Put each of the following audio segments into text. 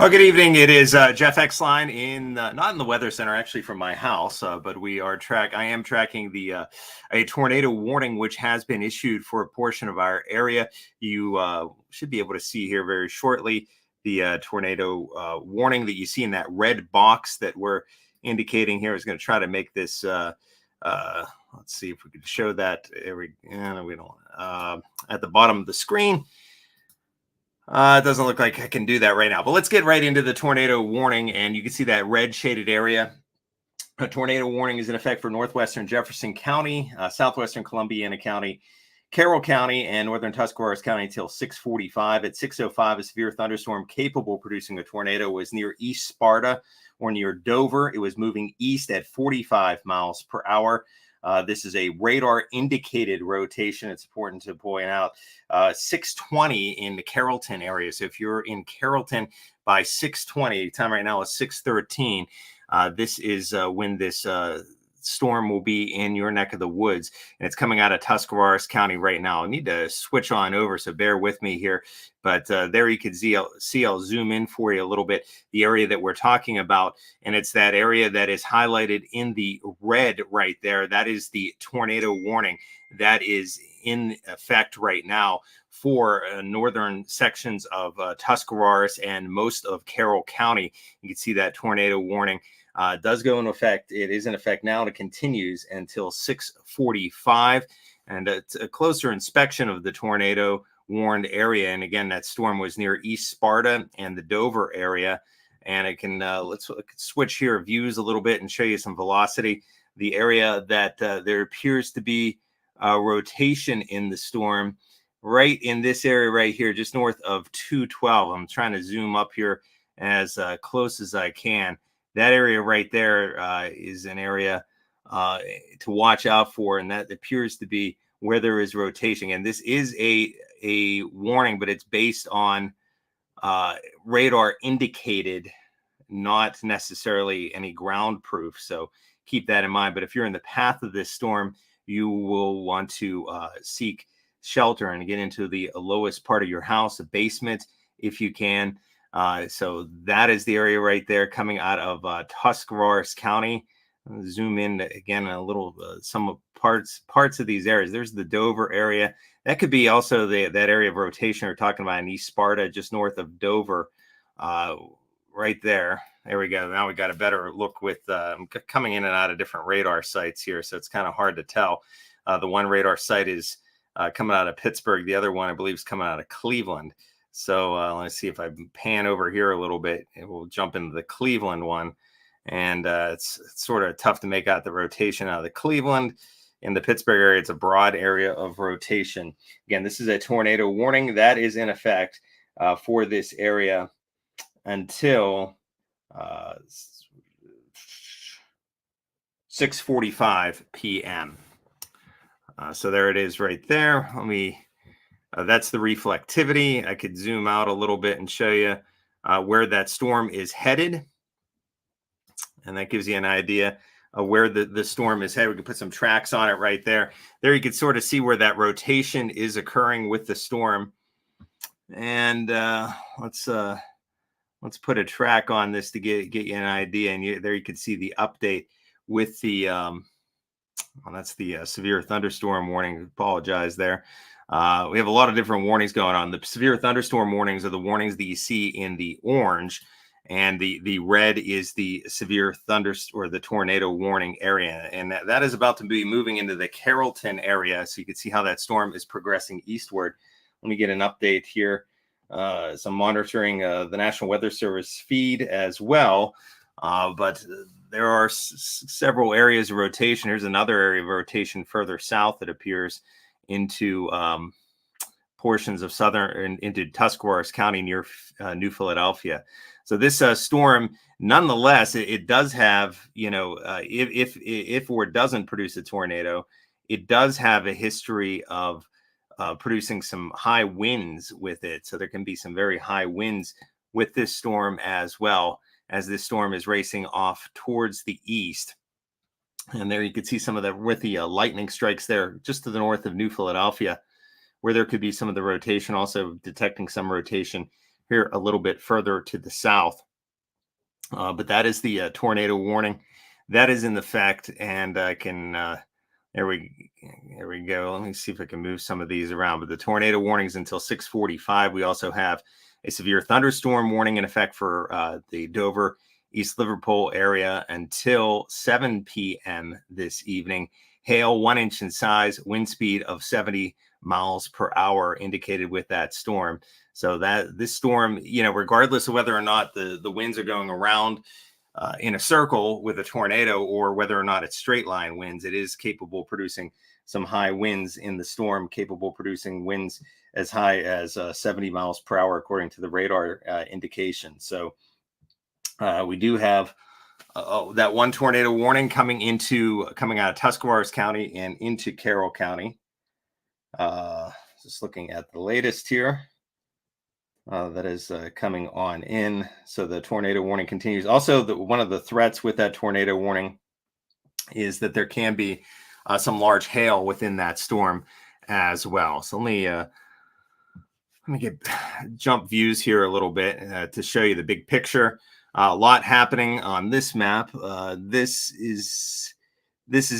Oh, good evening. It is Jeff Exline in not in the Weather Center, actually from my house, but I am tracking the a tornado warning which has been issued for a portion of our area. You should be able to see here very shortly the tornado warning that you see in that red box that we're indicating here. Is going to try to make this. Let's see if we can show that. We don't at the bottom of the screen. It doesn't look like I can do that right now, but let's get right into the tornado warning. And you can see that red shaded area. A tornado warning is in effect for northwestern Jefferson County, southwestern Columbiana County, Carroll County, and northern Tuscarawas County until 6:45. At 6:05, a severe thunderstorm capable of producing a tornado was near East Sparta or near Dover. It was moving east at 45 miles per hour. This is a radar indicated rotation. It's important to point out 6:20 in the Carrollton area. So if you're in Carrollton by 6:20, time right now is 6:13. This is when this storm will be in your neck of the woods, and it's coming out of Tuscarawas County right now. I need to switch on over, so bear with me here. But there you can see, I'll zoom in for you a little bit, the area that we're talking about, and it's that area that is highlighted in the red right there. That is the tornado warning that is in effect right now for northern sections of Tuscarawas and most of Carroll County. You can see that tornado warning does go into effect. It is in effect now, and it continues until 6:45. And it's a closer inspection of the tornado warned area. And again, that storm was near East Sparta and the Dover area. And it can let's switch here views a little bit and show you some velocity. The area that there appears to be a rotation in the storm, right in this area right here, just north of 212. I'm trying to zoom up here as close as I can. That area right there is an area to watch out for, and that appears to be where there is rotation. And this is a warning, but it's based on radar indicated, not necessarily any ground proof. So keep that in mind. But if you're in the path of this storm, you will want to seek shelter and get into the lowest part of your house, a basement, if you can. So that is the area right there coming out of Tuscarawas County. Zoom in again a little, some parts of these areas. There's the Dover area. That could be also that area of rotation we're talking about in East Sparta, just north of Dover, right there. There we go. Now we got a better look with coming in and out of different radar sites here, so it's kind of hard to tell. The one radar site is coming out of Pittsburgh. The other one, I believe, is coming out of Cleveland. So let's see if I pan over here a little bit. It will jump into the Cleveland one. And it's sort of tough to make out the rotation out of the Cleveland. In the Pittsburgh area, it's a broad area of rotation. Again, this is a tornado warning that is in effect for this area until 6:45 p.m. So there it is right there. Let me... that's the reflectivity. I could zoom out a little bit and show you where that storm is headed. And that gives you an idea of where the storm is headed. We can put some tracks on it right there. There you can sort of see where that rotation is occurring with the storm. And let's put a track on this to get you an idea. And there you can see the update with the, that's the severe thunderstorm warning. Apologize there. We have a lot of different warnings going on. The severe thunderstorm warnings are the warnings that you see in the orange, and the red is the severe or the tornado warning area. And that is about to be moving into the Carrollton area. So you can see how that storm is progressing eastward. Let me get an update here. So I'm monitoring the National Weather Service feed as well. But there are several areas of rotation. Here's another area of rotation further south that appears into portions of southern into Tuscarawas County near New Philadelphia. So this storm, nonetheless, it does have, if or doesn't produce a tornado, it does have a history of producing some high winds with it. So there can be some very high winds with this storm as well, as this storm is racing off towards the east. And there you can see some of the lightning strikes there just to the north of New Philadelphia, where there could be some of the rotation, also detecting some rotation here a little bit further to the south. But that is the tornado warning that is in effect, and I can there we there we go. Let me see if I can move some of these around. But the tornado warnings until 6:45. We also have a severe thunderstorm warning in effect for the Dover, East Liverpool area until 7 p.m. this evening. Hail 1 inch in size, wind speed of 70 miles per hour indicated with that storm. So that this storm, regardless of whether or not the winds are going around in a circle with a tornado or whether or not it's straight line winds, it is capable of producing some high winds in the storm, capable of producing winds as high as 70 miles per hour, according to the radar indication. So we do have that one tornado warning coming out of Tuscarawas County and into Carroll County. Just looking at the latest here. That is coming on in. So the tornado warning continues. Also, one of the threats with that tornado warning is that there can be some large hail within that storm as well. So let me get jump views here a little bit to show you the big picture. A lot happening on this map. This is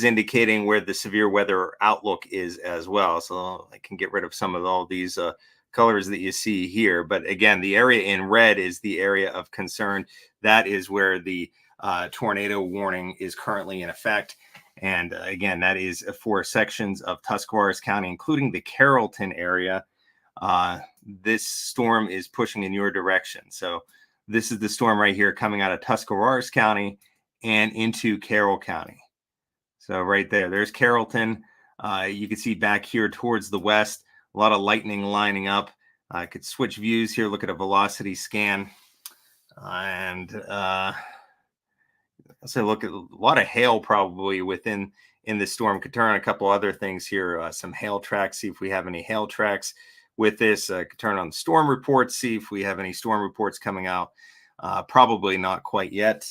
indicating where the severe weather outlook is as well. So I can get rid of some of all these colors that you see here. But again, the area in red is the area of concern. That is where the tornado warning is currently in effect. And again, that is for sections of Tuscarawas County, including the Carrollton area. This storm is pushing in your direction. So this is the storm right here coming out of Tuscarawas County and into Carroll County. So right there's Carrollton. You can see back here towards the west, a lot of lightning lining up. I could switch views here, look at a velocity scan. So look at a lot of hail probably in the storm. Could turn on a couple other things here, some hail tracks, see if we have any hail tracks with this. Could turn on the storm reports, see if we have any storm reports coming out. Probably not quite yet.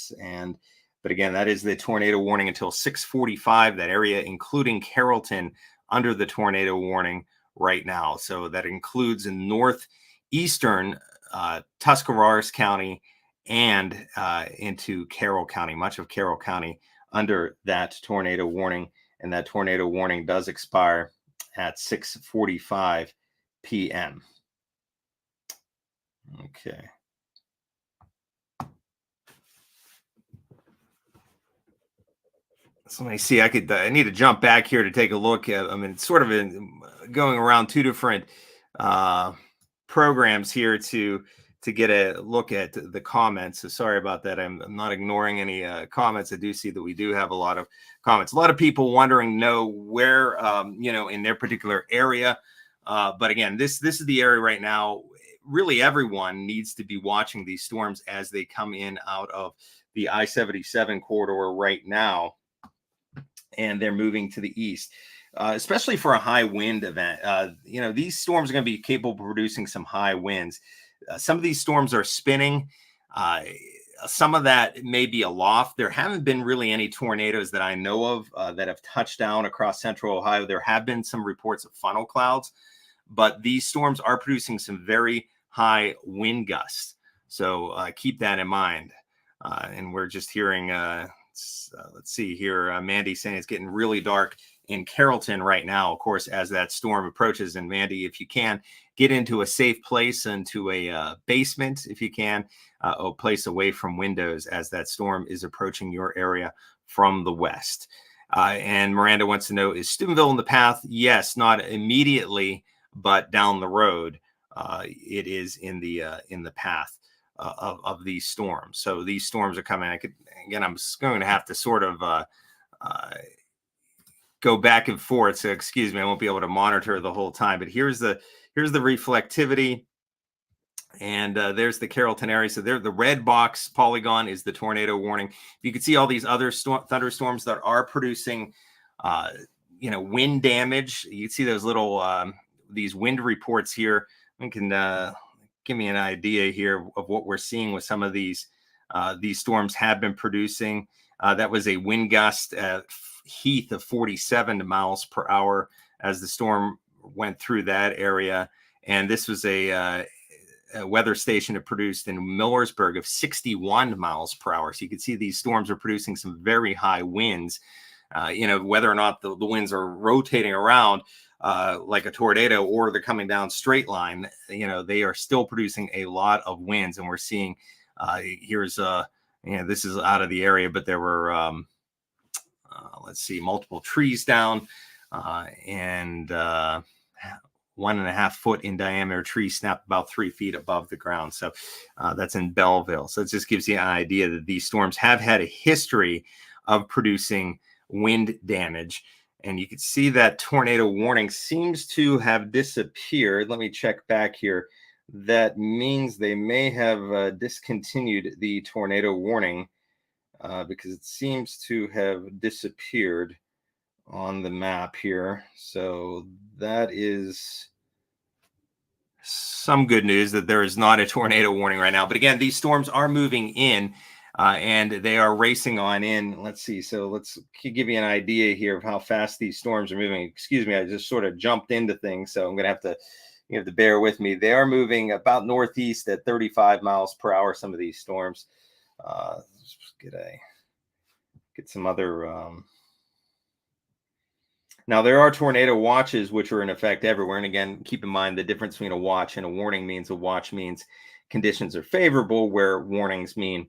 But again, that is the tornado warning until 6:45. That area, including Carrollton, under the tornado warning right now. So that includes in northeastern Tuscarawas County and into Carroll County, much of Carroll County under that tornado warning. And that tornado warning does expire at 6:45 p.m. Okay. So let me see. I need to jump back here to take a look at. I mean, it's sort of going around two different programs here to get a look at the comments. So sorry about that. I'm not ignoring any comments. I do see that we do have a lot of comments. A lot of people know where in their particular area. But again, this is the area right now. Really, everyone needs to be watching these storms as they come in out of the I-77 corridor right now. And they're moving to the east, especially for a high wind event. These storms are going to be capable of producing some high winds. Some of these storms are spinning. Some of that may be aloft. There haven't been really any tornadoes that I know of that have touched down across central Ohio. There have been some reports of funnel clouds, but these storms are producing some very high wind gusts. So keep that in mind. And we're just hearing... let's see here. Mandy saying it's getting really dark in Carrollton right now, of course, as that storm approaches. And Mandy, if you can, get into a safe place, into a basement, if you can, a place away from windows as that storm is approaching your area from the west. And Miranda wants to know, is Steubenville in the path? Yes, not immediately, but down the road, it is in the path of these storms. So these storms are coming. I'm going to have to sort of go back and forth. So excuse me, I won't be able to monitor the whole time. But here's the reflectivity, and there's the Carrollton area. So there, the red box polygon is the tornado warning. You can see all these other thunderstorms that are producing, wind damage. You can see those little these wind reports here. We can give me an idea here of what we're seeing with some of these storms have been producing. That was a wind gust at Heath of 47 miles per hour as the storm went through that area. And this was a weather station had produced in Millersburg of 61 miles per hour. So you can see these storms are producing some very high winds. Whether or not the winds are rotating around like a tornado or they're coming down straight line, they are still producing a lot of winds. And we're seeing this is out of the area, but there were, let's see, multiple trees down and 1.5 foot in diameter tree snapped about 3 feet above the ground. So that's in Belleville. So it just gives you an idea that these storms have had a history of producing wind damage. And you can see that tornado warning seems to have disappeared. Let me check back here. That means they may have discontinued the tornado warning because it seems to have disappeared on the map here. So that is some good news that there is not a tornado warning right now. But again, these storms are moving in and they are racing on in. Let's see. So let's give you an idea here of how fast these storms are moving. Excuse me, I just sort of jumped into things, so I'm going to have to bear with me. They are moving about northeast at 35 miles per hour, some of these storms. Let's get some other... Now, there are tornado watches, which are in effect everywhere. And again, keep in mind the difference between a watch and a warning means a watch means conditions are favorable, where warnings mean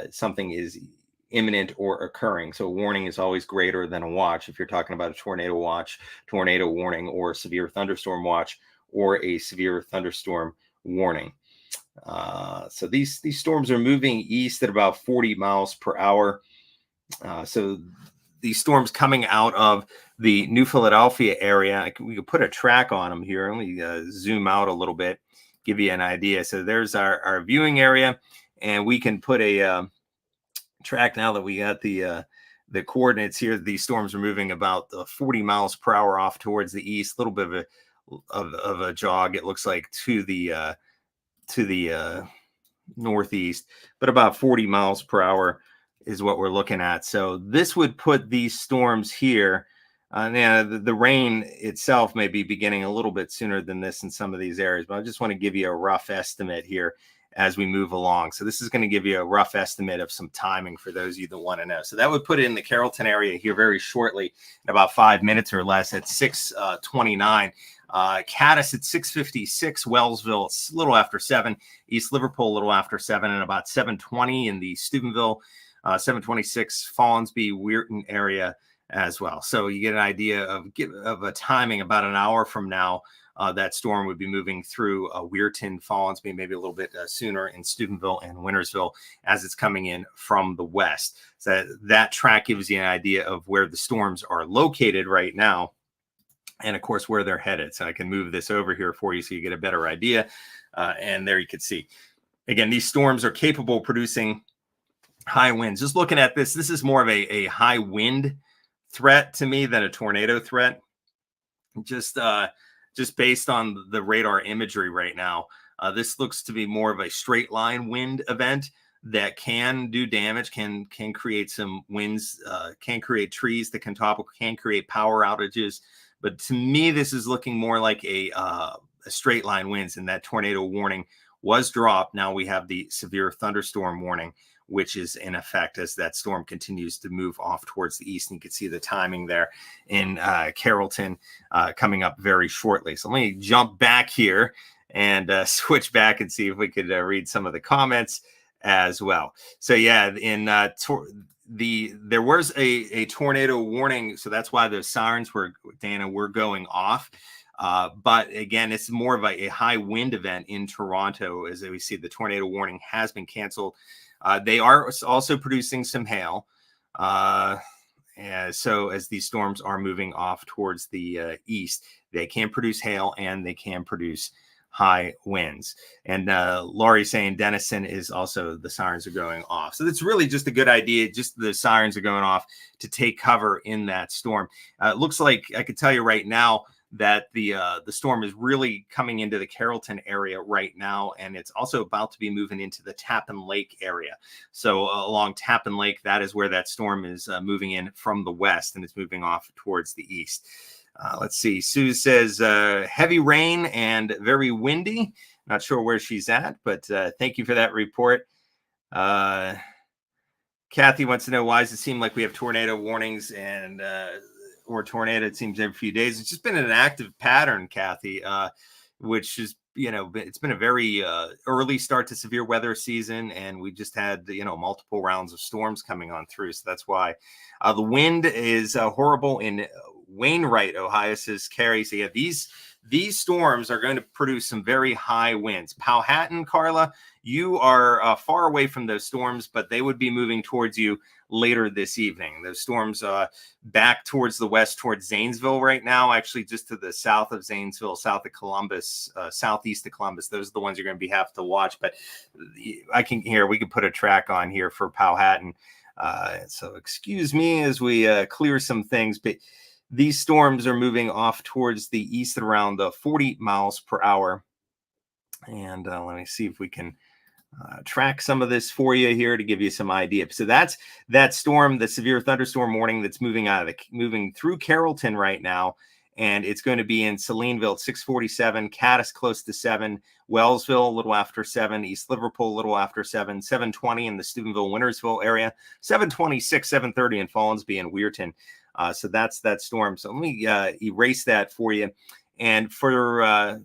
something is imminent or occurring. So a warning is always greater than a watch. If you're talking about a tornado watch, tornado warning, or severe thunderstorm watch, or a severe thunderstorm warning. So these storms are moving east at about 40 miles per hour. So these storms coming out of the New Philadelphia area, we could put a track on them here. Let me zoom out a little bit, give you an idea. So there's our viewing area, and we can put a track now that we got the coordinates here. These storms are moving about 40 miles per hour off towards the east, a little bit of a jog, it looks like, to the northeast, but about 40 miles per hour is what we're looking at. So this would put these storms here. Now the rain itself may be beginning a little bit sooner than this in some of these areas, but I just want to give you a rough estimate here as we move along. So this is going to give you a rough estimate of some timing for those of you that want to know. So that would put it in the Carrollton area here very shortly, in about 5 minutes or less, at 6:29. Caddis at 6:56, Wellsville it's a little after 7, East Liverpool a little after 7, and about 7:20 in the Steubenville, 7:26 Fallsby, Weirton area as well. So you get an idea of a timing about an hour from now. That storm would be moving through Weirton, Fallsby, maybe a little bit sooner in Steubenville and Wintersville as it's coming in from the west. So that track gives you an idea of where the storms are located right now, and of course where they're headed. So I can move this over here for you so you get a better idea. And there you can see, again, these storms are capable of producing high winds. Just looking at this is more of a high wind threat to me than a tornado threat. Just based on the radar imagery right now, this looks to be more of a straight line wind event that can do damage, can create some winds, can create trees that can topple, can create power outages. But to me, this is looking more like a straight line winds, and that tornado warning was dropped. Now we have the severe thunderstorm warning, which is in effect as that storm continues to move off towards the east. And you can see the timing there in Carrollton coming up very shortly. So let me jump back here and switch back and see if we could read some of the comments as well. So yeah, there was a tornado warning, so that's why the sirens were going off. But again, it's more of a high wind event in Toronto. As we see, the tornado warning has been canceled. They are also producing some hail. So as these storms are moving off towards the east, they can produce hail and they can produce high winds. And Laurie saying Denison is also, the sirens are going off. So that's really just a good idea. Just the sirens are going off to take cover in that storm. It looks like I could tell you right now that the storm is really coming into the Carrollton area right now, and it's also about to be moving into the Tappan Lake area. So along Tappan Lake, that is where that storm is moving in from the west, and it's moving off towards the east. Let's see. Sue says heavy rain and very windy. Not sure where she's at, but thank you for that report. Uh, Kathy wants to know, why does it seem like we have tornado warnings and or tornado, it seems, every few days? It's just been an active pattern, Kathy, which is, it's been a very early start to severe weather season, and we just had, multiple rounds of storms coming on through. So that's why the wind is horrible in Wainwright, Ohio, says Carrie. So yeah, these storms are going to produce some very high winds. Powhatan, Carla, you are far away from those storms, but they would be moving towards you later this evening. Those storms back towards the west, towards Zanesville right now, actually just to the south of Zanesville, south of Columbus, southeast of Columbus. Those are the ones you're going to have to watch. But we can put a track on here for Powhatan. So excuse me as we clear some things, but these storms are moving off towards the east at around 40 miles per hour. And let me see if we can track some of this for you here to give you some idea. So that's that storm, the severe thunderstorm warning that's moving through Carrollton right now. And it's going to be in Salineville at 6:47, Caddis close to 7, Wellsville a little after 7, East Liverpool a little after 7, 7:20 in the Steubenville-Wintersville area, 7:26, 7:30 in Fallensby and Weirton. So that's that storm. So let me erase that for you. And for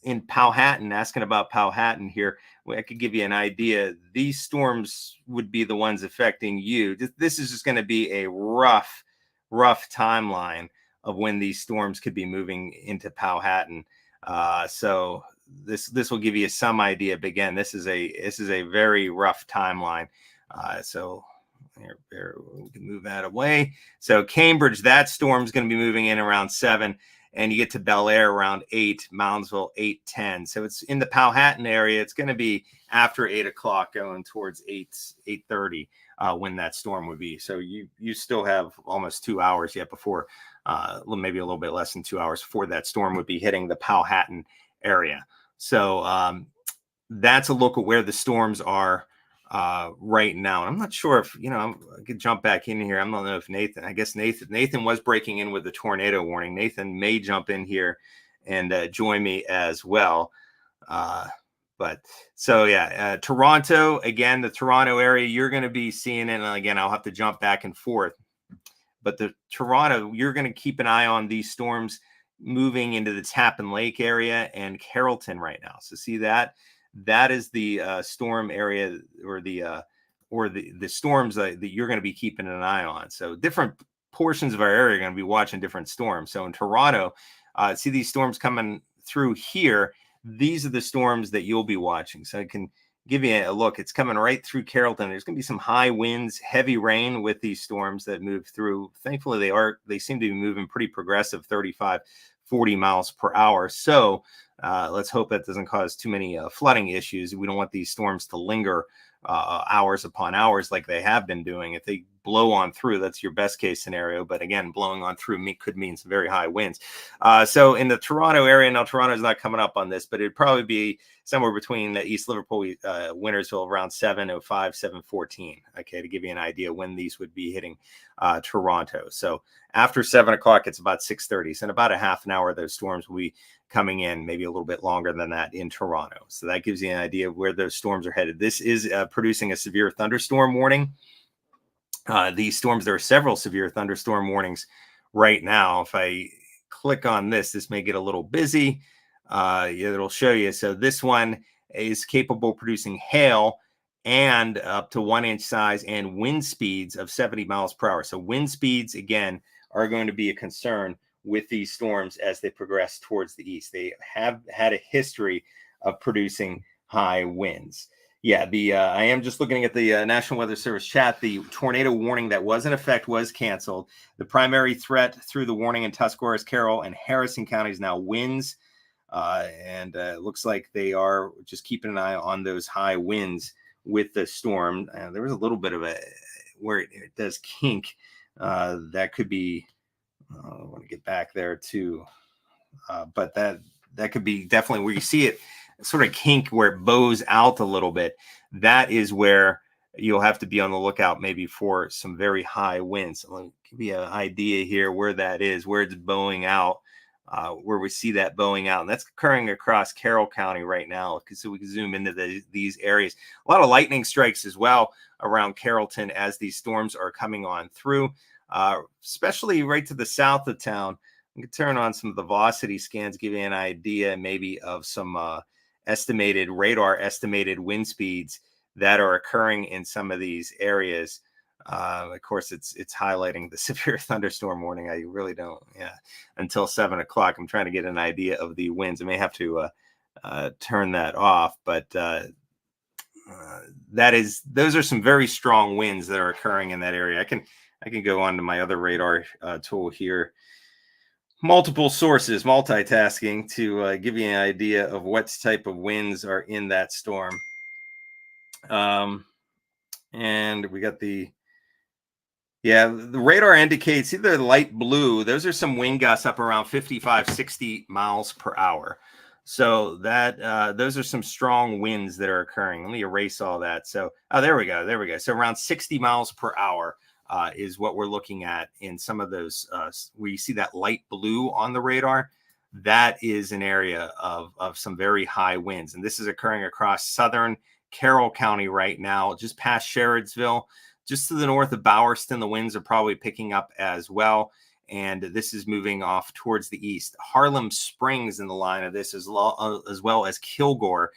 in Powhatan, asking about Powhatan here, I could give you an idea. These storms would be the ones affecting you. This is just going to be a rough timeline of when these storms could be moving into Powhatan. So this will give you some idea. But again, this is a very rough timeline. So there, we can move that away. So Cambridge, that storm's going to be moving in around 7. And you get to Bel Air around 8, Moundsville 8:10. So it's in the Powhatan area. It's going to be after 8 o'clock, going towards 8:30 when that storm would be. So you still have almost 2 hours yet before, maybe a little bit less than 2 hours before that storm would be hitting the Powhatan area. So that's a look at where the storms are right now. And I'm not sure if, I could jump back in here. I don't know if Nathan was breaking in with the tornado warning. Nathan may jump in here and join me as well. But so yeah, Toronto, again, the Toronto area, you're going to be seeing it. And again, I'll have to jump back and forth. But the Toronto, you're going to keep an eye on these storms moving into the Tappan Lake area and Carrollton right now. So see that? That is the storm area, or the storms that you're going to be keeping an eye on. So different portions of our area are going to be watching different storms. So in Toronto, see these storms coming through here. These are the storms that you'll be watching. So I can give you a look. It's coming right through Carrollton. There's going to be some high winds, heavy rain with these storms that move through. Thankfully, they seem to be moving pretty progressive, 35, 40 miles per hour. So let's hope that doesn't cause too many flooding issues. We don't want these storms to linger hours upon hours like they have been doing. If they blow on through, that's your best case scenario. But again, blowing on through could mean some very high winds. So in the Toronto area, now Toronto's not coming up on this, but it'd probably be somewhere between the East Liverpool, Wintersville around 7:05, 7:14. Okay, to give you an idea when these would be hitting Toronto. So after 7 o'clock, it's about 6:30. So in about a half an hour, those storms will be coming in, maybe a little bit longer than that in Toronto. So that gives you an idea of where those storms are headed. This is producing a severe thunderstorm warning. These storms, there are several severe thunderstorm warnings right now. If I click on this may get a little busy. It'll show you. So this one is capable of producing hail and up to 1 inch size and wind speeds of 70 miles per hour. So wind speeds, again, are going to be a concern with these storms as they progress towards the east. They have had a history of producing high winds. Yeah, I am just looking at the National Weather Service chat. The tornado warning that was in effect was canceled. The primary threat through the warning in Tuscarawas, Carroll, and Harrison counties now winds. And it looks like they are just keeping an eye on those high winds with the storm. There was a little bit of where it does kink. That could be, I want to get back there too. But that could be definitely where you see it sort of kink, where it bows out a little bit. That is where you'll have to be on the lookout maybe for some very high winds. So let me give you an idea here where that is, where it's bowing out. where we see that bowing out. And that's occurring across Carroll County right now. So we can zoom into these areas. A lot of lightning strikes as well around Carrollton as these storms are coming on through, especially right to the south of town. We can turn on some of the velocity scans, give you an idea maybe of some estimated wind speeds that are occurring in some of these areas. Of course, it's highlighting the severe thunderstorm warning. I really don't, until 7 o'clock. I'm trying to get an idea of the winds. I may have to turn that off, but those are some very strong winds that are occurring in that area. I can go on to my other radar tool here. Multiple sources, multitasking to give you an idea of what type of winds are in that storm. And we got the radar indicates either light blue. Those are some wind gusts up around 55, 60 miles per hour. So that those are some strong winds that are occurring. Let me erase all that. So, there we go. So around 60 miles per hour is what we're looking at in some of those where you see that light blue on the radar. That is an area of some very high winds. And this is occurring across southern Carroll County right now, just past Sherrodsville. Just to the north of Bowerston, the winds are probably picking up as well. And this is moving off towards the east. Harlem Springs in the line of this as well as Kilgore,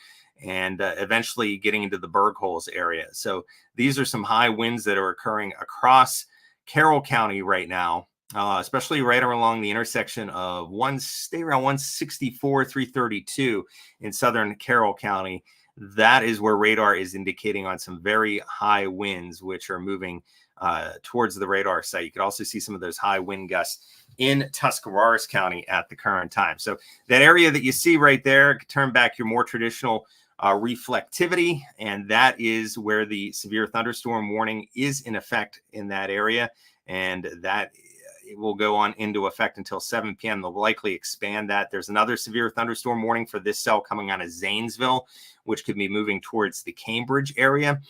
and eventually getting into the Bergholz area. So these are some high winds that are occurring across Carroll County right now, especially right along the intersection of stay around 164, 332 in southern Carroll County. That is where radar is indicating on some very high winds, which are moving towards the radar site. You could also see some of those high wind gusts in Tuscarawas County at the current time. So that area that you see right there, turn back your more traditional reflectivity, and that is where the severe thunderstorm warning is in effect in that area. And that it will go on into effect until 7 p.m. They'll likely expand that. There's another severe thunderstorm warning for this cell coming out of Zanesville, which could be moving towards the Cambridge area.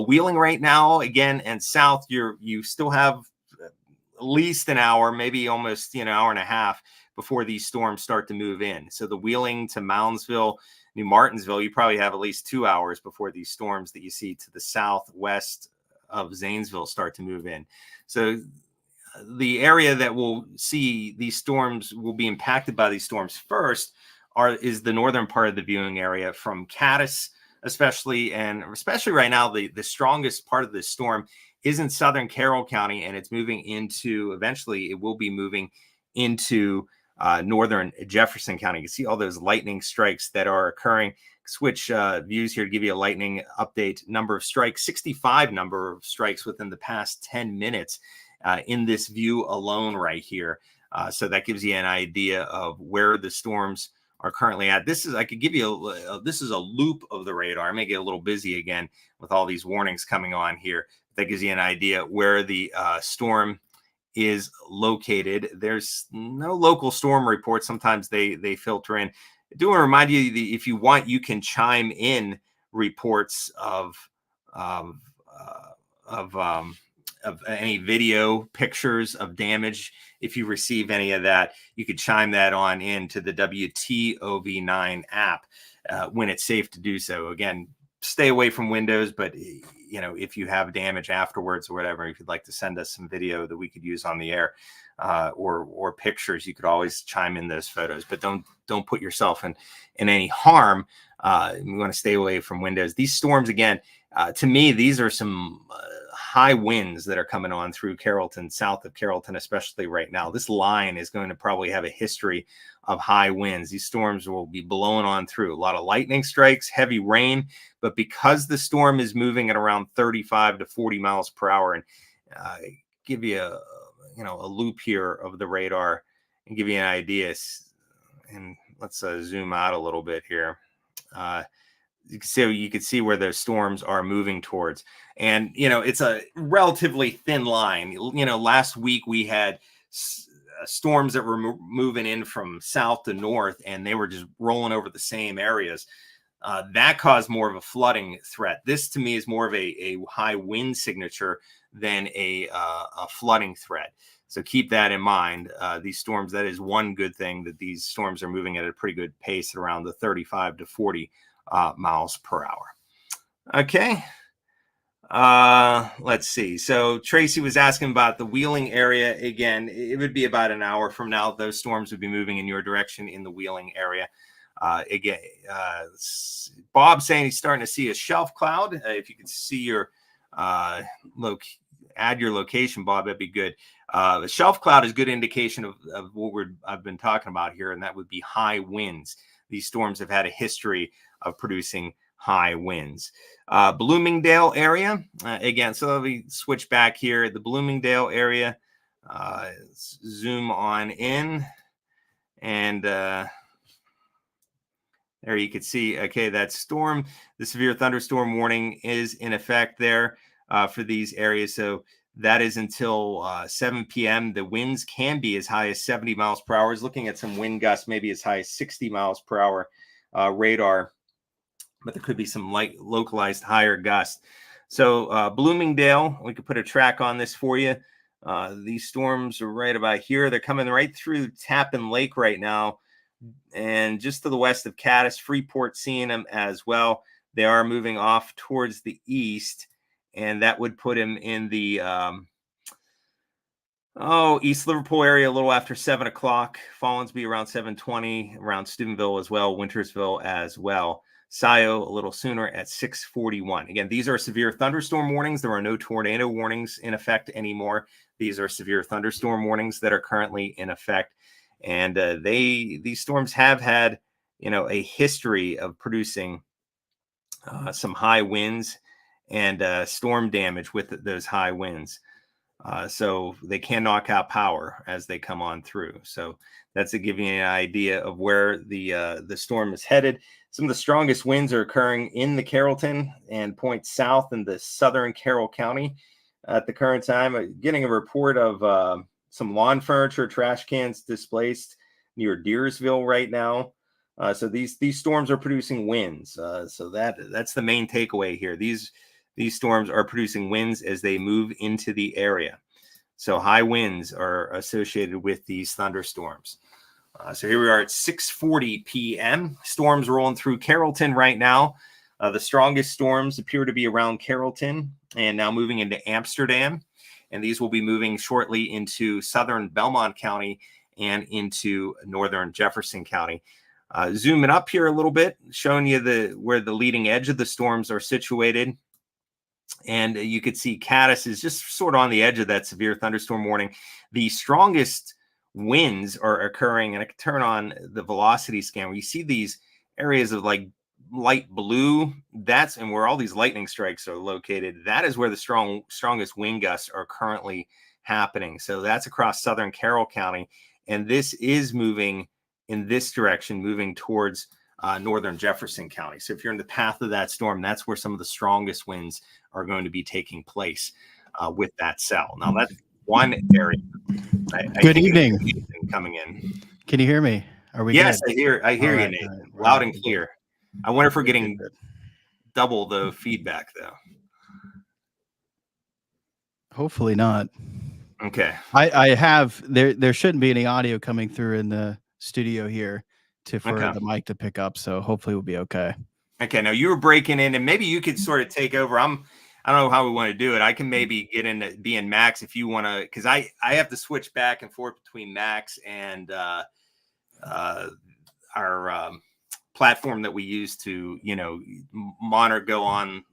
Wheeling right now, again, and south, you still have at least an hour, maybe almost hour and a half before these storms start to move in. So the Wheeling to Moundsville, New Martinsville, you probably have at least 2 hours before these storms that you see to the southwest of Zanesville start to move in. So the area that will see these storms will be impacted by these storms first is the northern part of the viewing area from Caddis, especially right now, the strongest part of this storm is in southern Carroll County, and it's moving into, eventually it will be moving into northern Jefferson County. You can see all those lightning strikes that are occurring. Switch views here to give you a lightning update. Number of strikes, 65 number of strikes within the past 10 minutes. In this view alone right here. So that gives you an idea of where the storms are currently at. I could give you this is a loop of the radar. I may get a little busy again with all these warnings coming on here. That gives you an idea where the storm is located. There's no local storm reports. Sometimes they filter in. I do want to remind you that if you want, you can chime in reports of any video pictures of damage. If you receive any of that, you could chime that on into the WTOV9 app when it's safe to do so. Again, stay away from windows, but if you have damage afterwards or whatever, if you'd like to send us some video that we could use on the air or pictures, you could always chime in those photos, but don't put yourself in any harm. You want to stay away from windows. These storms, again, to me, these are some high winds that are coming on through Carrollton, south of Carrollton, especially right now. This line is going to probably have a history of high winds. These storms will be blowing on through. A lot of lightning strikes, heavy rain, but because the storm is moving at around 35 to 40 miles per hour, and give you a loop here of the radar and give you an idea. And let's zoom out a little bit here. You can see where those storms are moving towards. And, it's a relatively thin line. Last week we had storms that were moving in from south to north, and they were just rolling over the same areas. that caused more of a flooding threat. This to me is more of a high wind signature than a flooding threat. So keep that in mind. These storms, that is one good thing, that these storms are moving at a pretty good pace at around the 35 to 40 miles per hour. Okay. Let's see. So Tracy was asking about the Wheeling area. Again, it would be about an hour from now. Those storms would be moving in your direction in the Wheeling area. Again, Bob saying he's starting to see a shelf cloud. If you could see your add your location, Bob, that'd be good. The shelf cloud is a good indication of what I've been talking about here, and that would be high winds. These storms have had a history of producing high winds. Bloomingdale area, again, so let me switch back here. The Bloomingdale area, zoom on in, and there you can see, okay, that storm, the severe thunderstorm warning is in effect there for these areas. So that is until 7 p.m. The winds can be as high as 70 miles per hour. I was looking at some wind gusts, maybe as high as 60 miles per hour radar, but there could be some light localized higher gusts. So Bloomingdale, we could put a track on this for you. These storms are right about here. They're coming right through Tappan Lake right now, and just to the west of Caddis. Freeport seeing them as well. They are moving off towards the east, and that would put him in the East Liverpool area a little after 7 o'clock. Follinsby around 7:20, around Steubenville as well, Wintersville as well. Scio a little sooner at 6:41. Again, these are severe thunderstorm warnings. There are no tornado warnings in effect anymore. These are severe thunderstorm warnings that are currently in effect. And these storms have had, a history of producing some high winds and storm damage with those high winds. So they can knock out power as they come on through. So that's to give you an idea of where the storm is headed. Some of the strongest winds are occurring in the Carrollton and point south in the southern Carroll County at the current time. Getting a report of some lawn furniture, trash cans displaced near Deersville right now. So these storms are producing winds. So that's the main takeaway here. These storms are producing winds as they move into the area. So high winds are associated with these thunderstorms. So here we are at 6:40 p.m. Storms rolling through Carrollton right now. The strongest storms appear to be around Carrollton and now moving into Amsterdam. And these will be moving shortly into southern Belmont County and into northern Jefferson County. Zooming up here a little bit, showing you where the leading edge of the storms are situated. And you could see Caddis is just sort of on the edge of that severe thunderstorm warning. The strongest winds are occurring, and I can turn on the velocity scan where you see these areas of like light blue. That's and where all these lightning strikes are located. That is where the strongest wind gusts are currently happening. So that's across southern Carroll County, and this is moving in this direction, moving towards northern Jefferson County. So if you're in the path of that storm, that's where some of the strongest winds are going to be taking place with that cell. Now that's one area. Good evening. Coming in. Can you hear me? Are we? Yes, good? I hear you, Nathan. Right. Loud and clear. I wonder if we're getting double the feedback though. Hopefully not. Okay. I have there shouldn't be any audio coming through in the studio here for the mic to pick up, so hopefully we'll be okay. Okay, now you were breaking in, and maybe you could sort of take over. I don't know how we want to do it. I can maybe be in Max if you want to, because I have to switch back and forth between Max and our platform that we use to monitor, go on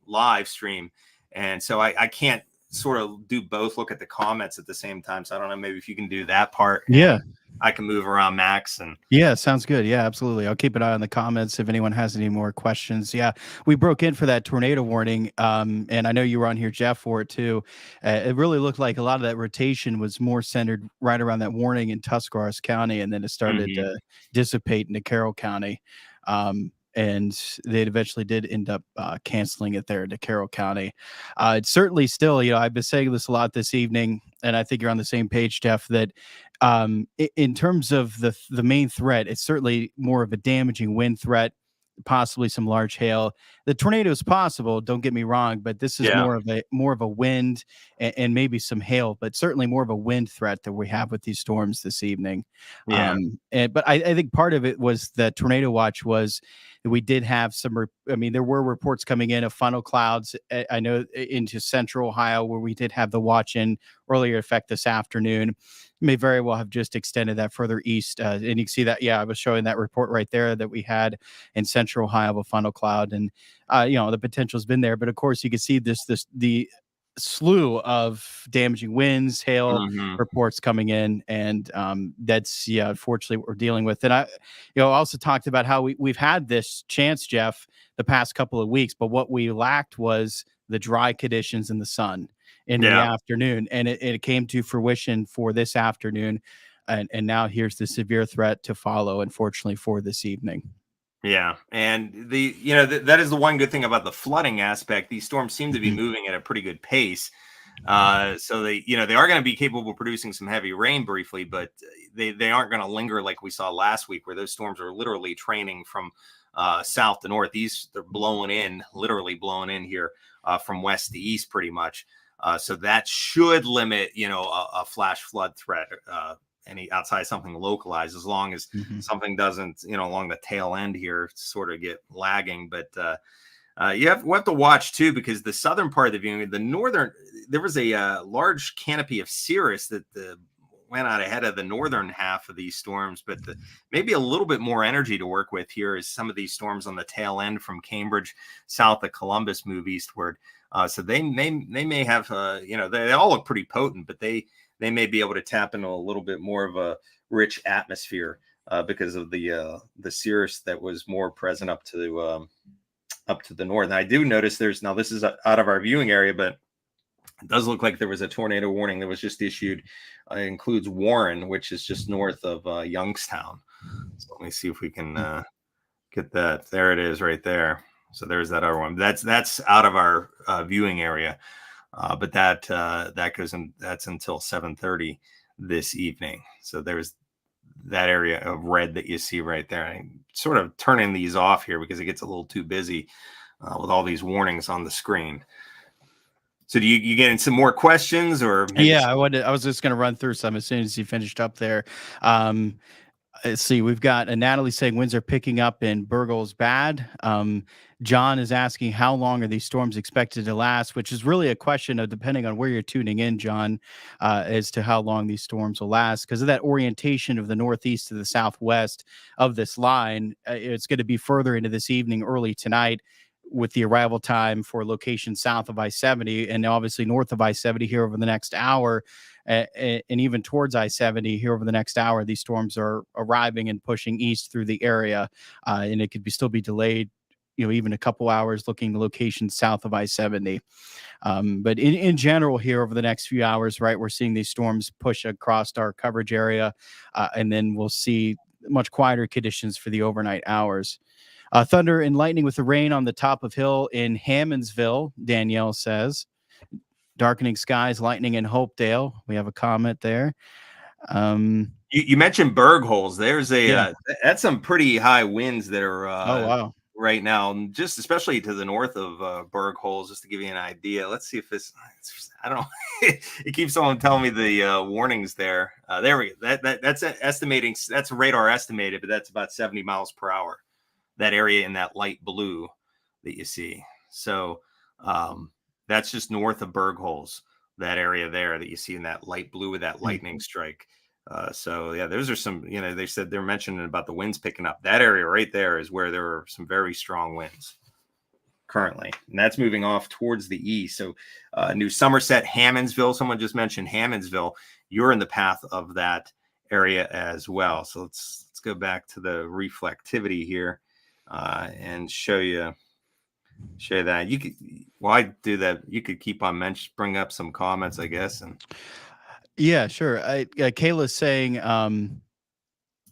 live stream, and so I can't sort of do both, look at the comments at the same time. So I don't know, maybe if you can do that part. Yeah. I can move around Max and sounds good. Yeah, absolutely. I'll keep an eye on the comments if anyone has any more questions. Yeah, we broke in for that tornado warning. And I know you were on here, Jeff, for it too. It really looked like a lot of that rotation was more centered right around that warning in Tuscarawas County, and then it started to dissipate into Carroll County. And they eventually did end up canceling it there into Carroll County. It's certainly still, I've been saying this a lot this evening, and I think you're on the same page, Jeff, that in terms of the main threat, it's certainly more of a damaging wind threat. possibly some large hail. The tornado is possible, don't get me wrong, but this is Yeah. more of a wind and maybe some hail, but certainly more of a wind threat that we have with these storms this evening. Yeah. But I think part of it was the tornado watch was we did have I mean, there were reports coming in of funnel clouds. I know into central Ohio where we did have the watch in earlier effect this afternoon. May very well have just extended that further east. And you can see that, yeah, I was showing that report right there that we had in central Ohio of a funnel cloud. And, the potential has been there. But of course, you can see the slew of damaging winds, hail Hmm. reports coming in. And that's, yeah, unfortunately what we're dealing with. And also talked about how we've had this chance, Jeff, the past couple of weeks, but what we lacked was the dry conditions in the sun in the Yeah. afternoon. And it came to fruition for this afternoon. And now here's the severe threat to follow, unfortunately, for this evening. Yeah, and that is the one good thing about the flooding aspect. These storms seem to be Mhm. moving at a pretty good pace. So they are going to be capable of producing some heavy rain briefly, but they aren't going to linger like we saw last week, where those storms are literally training from south to north. They're literally blowing in here from west to east, pretty much. So that should limit, a flash flood threat. Any outside something localized, as long as Mhm. something doesn't, along the tail end here, sort of get lagging. But we'll have to watch too, because the southern part of the viewing, the northern, there was a large canopy of cirrus that went out ahead of the northern half of these storms, but maybe a little bit more energy to work with here is some of these storms on the tail end from Cambridge south of Columbus move eastward. So they may have, they all look pretty potent, but they may be able to tap into a little bit more of a rich atmosphere because of the cirrus that was more present up to the north. And I do notice this is out of our viewing area, but it does look like there was a tornado warning that was just issued. It includes Warren, which is just north of Youngstown. So let me see if we can get that. There it is, right there. So there's that other one. That's out of our viewing area. But that goes in. That's until 7:30 this evening. So there's that area of red that you see right there. I'm sort of turning these off here because it gets a little too busy with all these warnings on the screen. So do you get in some more questions, or maybe Yeah, some? I was just going to run through some as soon as you finished up there. Um, let's see. We've got Natalie saying winds are picking up in Burgle's bad. John is asking how long are these storms expected to last, which is really a question of depending on where you're tuning in, John, as to how long these storms will last. Because of that orientation of the northeast to the southwest of this line, it's going to be further into this evening, early tonight, with the arrival time for locations south of I-70 and obviously north of I-70 here over the next hour. And even towards I-70 here over the next hour, these storms are arriving and pushing east through the area, and it could still be delayed, even a couple hours looking to locations south of I-70. But in general here over the next few hours, right, we're seeing these storms push across our coverage area, and then we'll see much quieter conditions for the overnight hours. Thunder and lightning with the rain on the top of hill in Hammondsville, Danielle says. Darkening skies, lightning in Hopedale. We have a comment there. You mentioned berg holes. There's Yeah. that's some pretty high winds that are Oh, wow. right now, and just especially to the north of berg holes. Just to give you an idea, let's see if I don't know. It keeps on telling me the warnings there. There we go. That's estimating. That's radar estimated, but that's about 70 miles per hour. That area in that light blue that you see. So that's just north of berg holes. That area there that you see in that light blue with that lightning strike. So yeah, those are some, they said they're mentioning about the winds picking up. That area right there is where there are some very strong winds currently, and that's moving off towards the east. So New Somerset, Hammondsville, someone just mentioned Hammondsville. You're in the path of that area as well. So let's go back to the reflectivity here and show you that. You could, while I do that, you could keep on bring up some comments, I guess. And Yeah, sure. Kayla's saying, I'm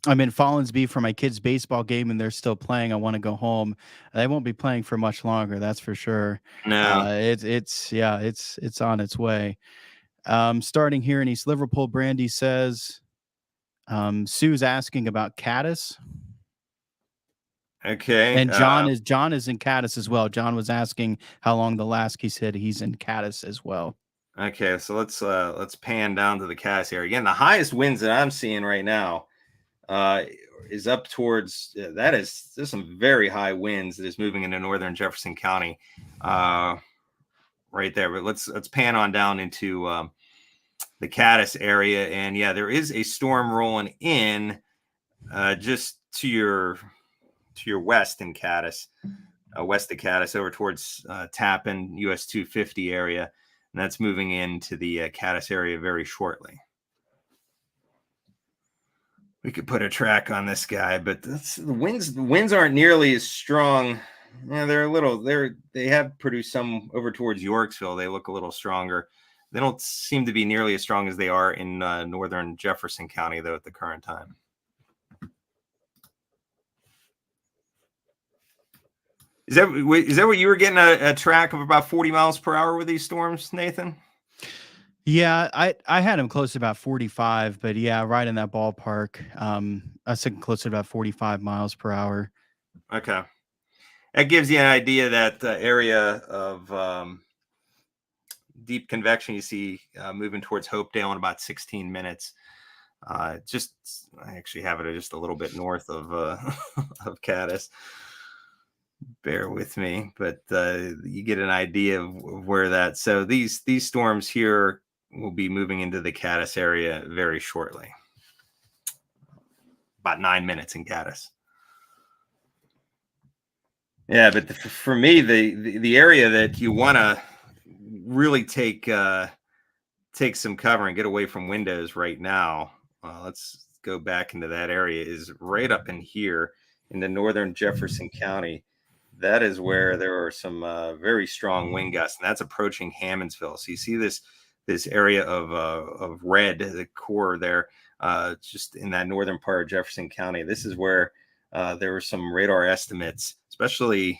in Follinsby for my kids' baseball game and they're still playing. I want to go home. They won't be playing for much longer, that's for sure. no, It's on its way. Starting here in East Liverpool, Brandy says, Sue's asking about caddis. Okay. And John is in Caddis as well. John was asking how long the last. He said he's in Caddis as well. Okay, so let's pan down to the Cass area again. The highest winds that I'm seeing right now uh, is up towards there's some very high winds that is moving into northern Jefferson County, right there. But let's pan on down into the Caddis area, and yeah, there is a storm rolling in just to your west in Caddis, west of Caddis, over towards Tappan, US 250 area. And that's moving into the Caddis area very shortly. We could put a track on this guy, but the winds. The winds aren't nearly as strong. Yeah, they have produced some over towards Yorksville. They look a little stronger. They don't seem to be nearly as strong as they are in northern Jefferson County, though, at the current time. Is that what you were getting a track of about 40 miles per hour with these storms, Nathan? Yeah, I had him close to about 45, but yeah, right in that ballpark. I was thinking close to about 45 miles per hour. Okay. That gives you an idea that the area of deep convection you see moving towards Hopedale in about 16 minutes. I actually have it just a little bit north of of Caddis. Bear with me, but you get an idea of where that. So these storms here will be moving into the Caddis area very shortly. About 9 minutes in Caddis. Yeah, but for me, the area that you want to really take some cover and get away from windows right now. Let's go back into that area. Is right up in here in the northern Jefferson County. That is where there are some very strong wind gusts, and that's approaching Hammondsville. So you see this area of red, the core there, just in that northern part of Jefferson County. This is where there were some radar estimates, especially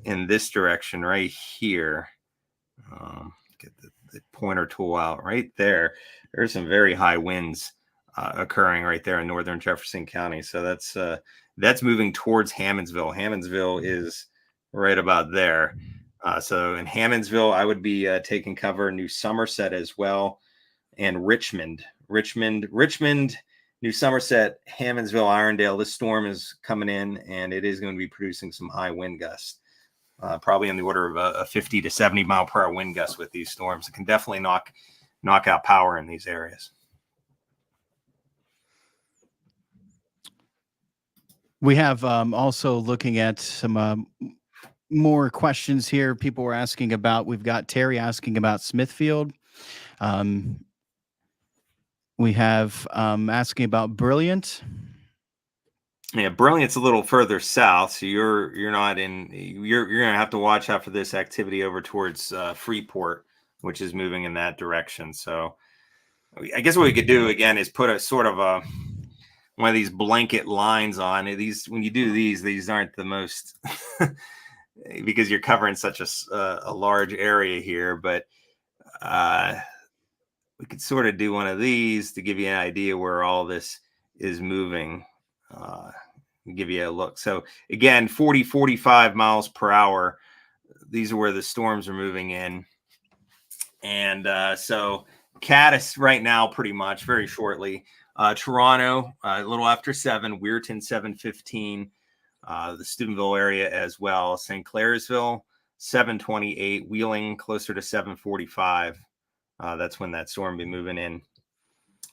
in this direction right here. Get the pointer tool out right there. There's some very high winds occurring right there in northern Jefferson County. So that's moving towards Hammondsville. Hammondsville is right about there. So in Hammondsville, I would be taking cover. New Somerset as well, and Richmond, New Somerset, Hammondsville, Irondale. This storm is coming in, and it is going to be producing some high wind gusts. Probably in the order of a 50 to 70 mile per hour wind gust with these storms. It can definitely knock out power in these areas. We have also looking at some more questions here. People were asking about, we've got Terry asking about Smithfield. We have asking about Brilliant. Yeah, Brilliant's a little further south, so you're not in. You're gonna have to watch out for this activity over towards Freeport, which is moving in that direction. So, I guess what we could do again is put a sort of one of these blanket lines on these. When you do these aren't the most because you're covering such a large area here, but we could sort of do one of these to give you an idea where all this is moving. Give you a look. So again, 45 miles per hour. These are where the storms are moving in. And so Caddis right now, pretty much very shortly. Toronto, a little after 7, Weirton 7:15, the Steubenville area as well. St. Clairsville 7:28, Wheeling closer to 7:45. That's when that storm will be moving in.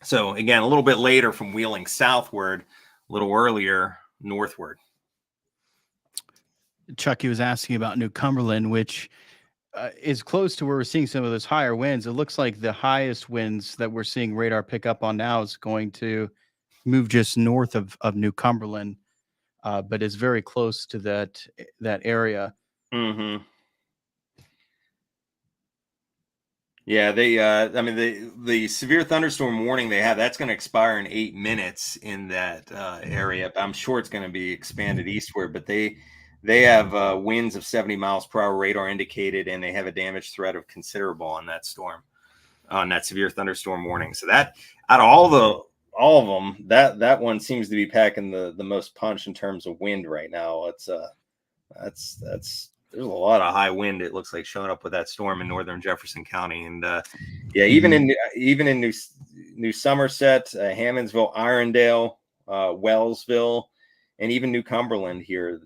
So again, a little bit later from Wheeling southward, a little earlier northward. Chucky was asking about New Cumberland, which is close to where we're seeing some of those higher winds. It looks like the highest winds that we're seeing radar pick up on now is going to move just north of New Cumberland, but is very close to that area. Mm-hmm. Yeah, I mean, the severe thunderstorm warning they have, that's going to expire in 8 minutes in that area. I'm sure it's going to be expanded eastward, but they have winds of 70 miles per hour radar indicated, and they have a damage threat of considerable on that storm, on that severe thunderstorm warning. So that out of all of them. That one seems to be packing the most punch in terms of wind right now. It's that's there's a lot of high wind. It looks like showing up with that storm in northern Jefferson County, and yeah, Mhm. even in New Somerset, Hammondsville, Irondale, Wellsville, and even New Cumberland here.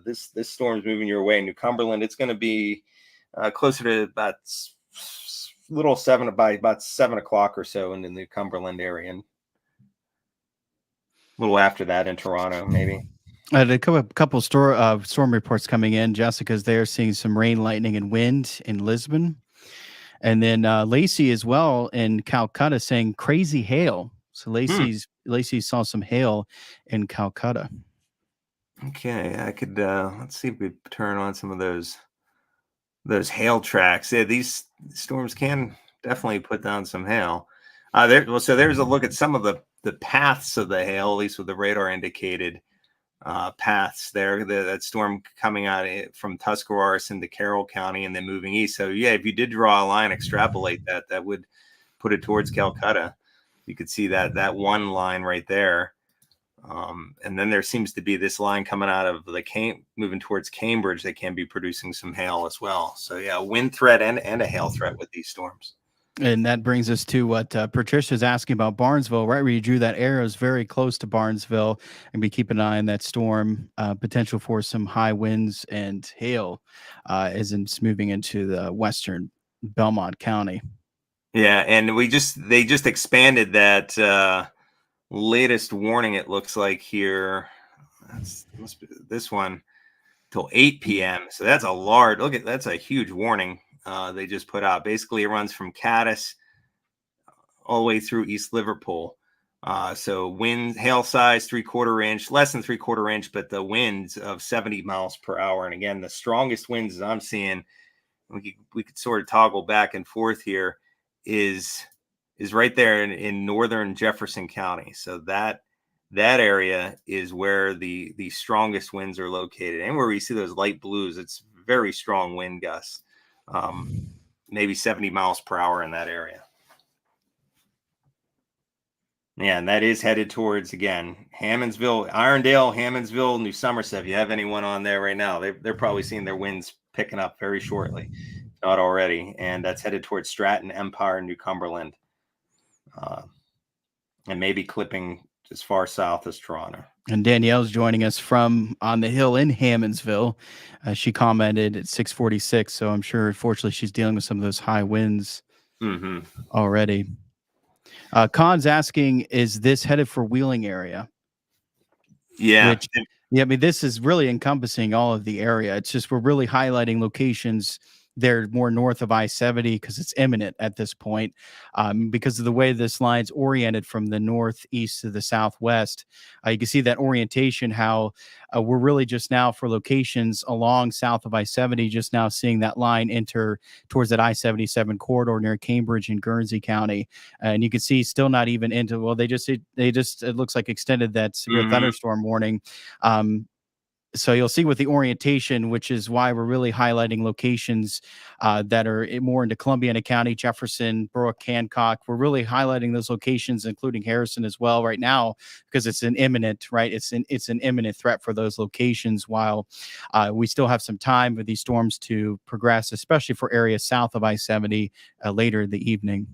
This storm's moving your way. New Cumberland, it's going to be closer to about little seven by about 7 o'clock or so in the New Cumberland area, and a little after that in Toronto, maybe. I had a couple storm reports coming in. Jessica's there seeing some rain, lightning, and wind in Lisbon. And then Lacey as well in Calcutta saying crazy hail. So Hmm. Lacey saw some hail in Calcutta. Okay, I could let's see if we turn on some of those hail tracks. Yeah, these storms can definitely put down some hail. So there's a look at some of the paths of the hail, at least with the radar indicated paths there. That storm coming out from Tuscarawas into Carroll County and then moving east. So yeah, if you did draw a line, extrapolate that, that would put it towards Calcutta. You could see that one line right there. And then there seems to be this line coming out of moving towards Cambridge that can be producing some hail as well. So yeah, a wind threat and a hail threat with these storms. And that brings us to what Patricia's asking about Barnesville, right where you drew that arrow is very close to Barnesville. And we keep an eye on that storm, potential for some high winds and hail as it's moving into the western Belmont County. Yeah, and they just expanded that latest warning. It looks like here, must be this one till 8 p.m. So that's a large that's a huge warning they just put out. Basically, it runs from Caddis all the way through East Liverpool. So wind, hail size 3/4 inch, less than 3/4 inch, but the winds of 70 miles per hour. And again, the strongest winds I'm seeing, we could sort of toggle back and forth here, is right there in northern Jefferson County. So that area is where the strongest winds are located, and where we see those light blues, it's very strong wind gusts, maybe 70 miles per hour in that area. Yeah, and that is headed towards, again, Hammondsville, Irondale, Hammondsville, New Somerset. If you have anyone on there right now, they're probably seeing their winds picking up very shortly, not already. And that's headed towards Stratton, Empire, New Cumberland, uh, and maybe clipping as far south as Toronto. And Danielle's joining us from on the hill in Hammondsville. She commented at 6:46, so I'm sure, unfortunately, she's dealing with some of those high winds Mm-hmm. already. Khan's asking, is this headed for Wheeling area? Yeah. Which, yeah, I mean, this is really encompassing all of the area. It's just we're really highlighting locations. They're more north of I-70 because it's imminent at this point, because of the way this line's oriented from the northeast to the southwest. You can see that orientation, how we're really just now for locations along south of I-70, just now seeing that line enter towards that I-77 corridor near Cambridge and Guernsey County. And you can see still not even into, well, they just it looks like extended that severe Mm-hmm. thunderstorm warning. So you'll see with the orientation, which is why we're really highlighting locations that are more into Columbiana County, Jefferson, Brooke, Hancock. We're really highlighting those locations, including Harrison as well, right now, because it's an imminent, right? It's an imminent threat for those locations. While we still have some time for these storms to progress, especially for areas south of I-70 later in the evening.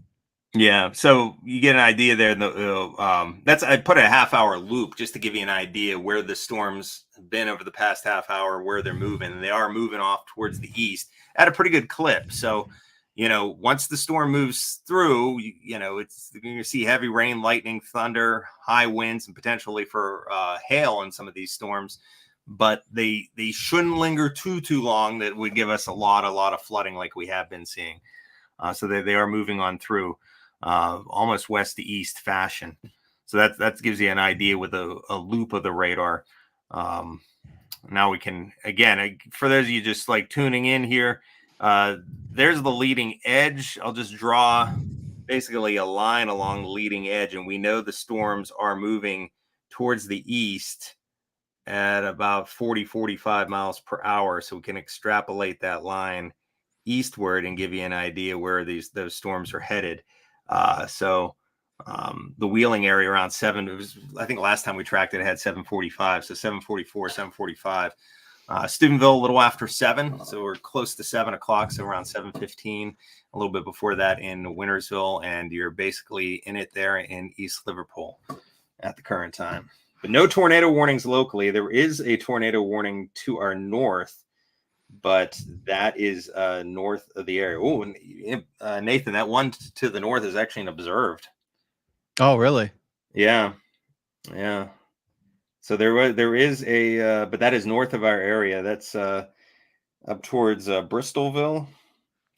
Yeah, so you get an idea there. That's I put a half-hour loop just to give you an idea where the storms have been over the past half hour, where they're moving, and they are moving off towards the east at a pretty good clip. So, once the storm moves through, it's you're going to see heavy rain, lightning, thunder, high winds, and potentially for hail in some of these storms. But they shouldn't linger too long. That would give us a lot of flooding like we have been seeing. So they are moving on through. Almost west to east fashion. So that gives you an idea with a loop of the radar. Now we can, again, for those of you just like tuning in here, there's the leading edge. I'll just draw basically a line along the leading edge, and we know the storms are moving towards the east at about 45 miles per hour. So we can extrapolate that line eastward and give you an idea where those storms are headed. So The Wheeling area around 7. It was, I think last time we tracked it, it had 745. So 744, 745. Steubenville a little after 7. So we're close to 7 o'clock. So around 7:15, a little bit before that in Wintersville. And you're basically in it there in East Liverpool at the current time. But no tornado warnings locally. There is a tornado warning to our north, but that is north of the area. Oh, and Nathan, that one to the north is actually an observed. Oh, really? Yeah, yeah. So there is a, but that is north of our area. That's up towards Bristolville,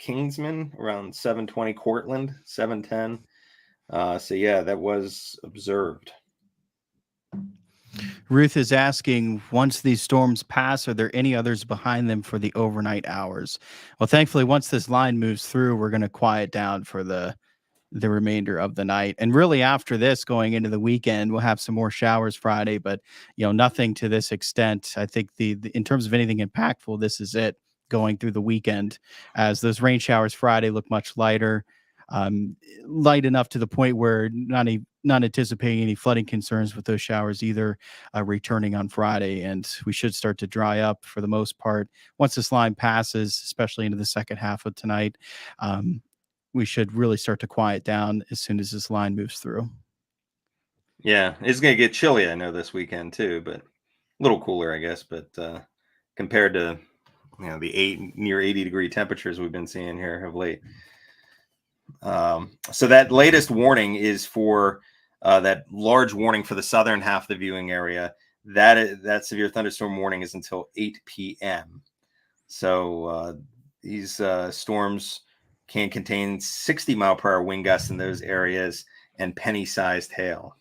Kingsman, around 720, Cortland 710. So yeah, that was observed. Ruth is asking, once these storms pass, are there any others behind them for the overnight hours? Well, thankfully, once this line moves through, we're going to quiet down for the remainder of the night. And really after this, going into the weekend, we'll have some more showers Friday, but nothing to this extent. I think the in terms of anything impactful, this is it going through the weekend, as those rain showers Friday look much lighter. Light enough to the point where not anticipating any flooding concerns with those showers either, returning on Friday. And we should start to dry up for the most part once this line passes, especially into the second half of tonight. We should really start to quiet down as soon as this line moves through. Yeah, it's going to get chilly, I know, this weekend too, but a little cooler, I guess. But compared to the near 80-degree temperatures we've been seeing here of late. So that latest warning is for that large warning for the southern half of the viewing area. That severe thunderstorm warning is until 8 p.m. So these storms can contain 60-mile-per-hour wind gusts in those areas and penny-sized hail.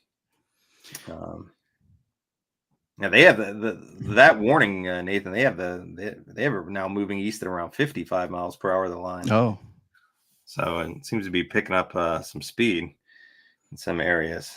Now they have that warning, Nathan. They have it now moving east at around 55 miles per hour. The line. Oh, so it seems to be picking up some speed in some areas.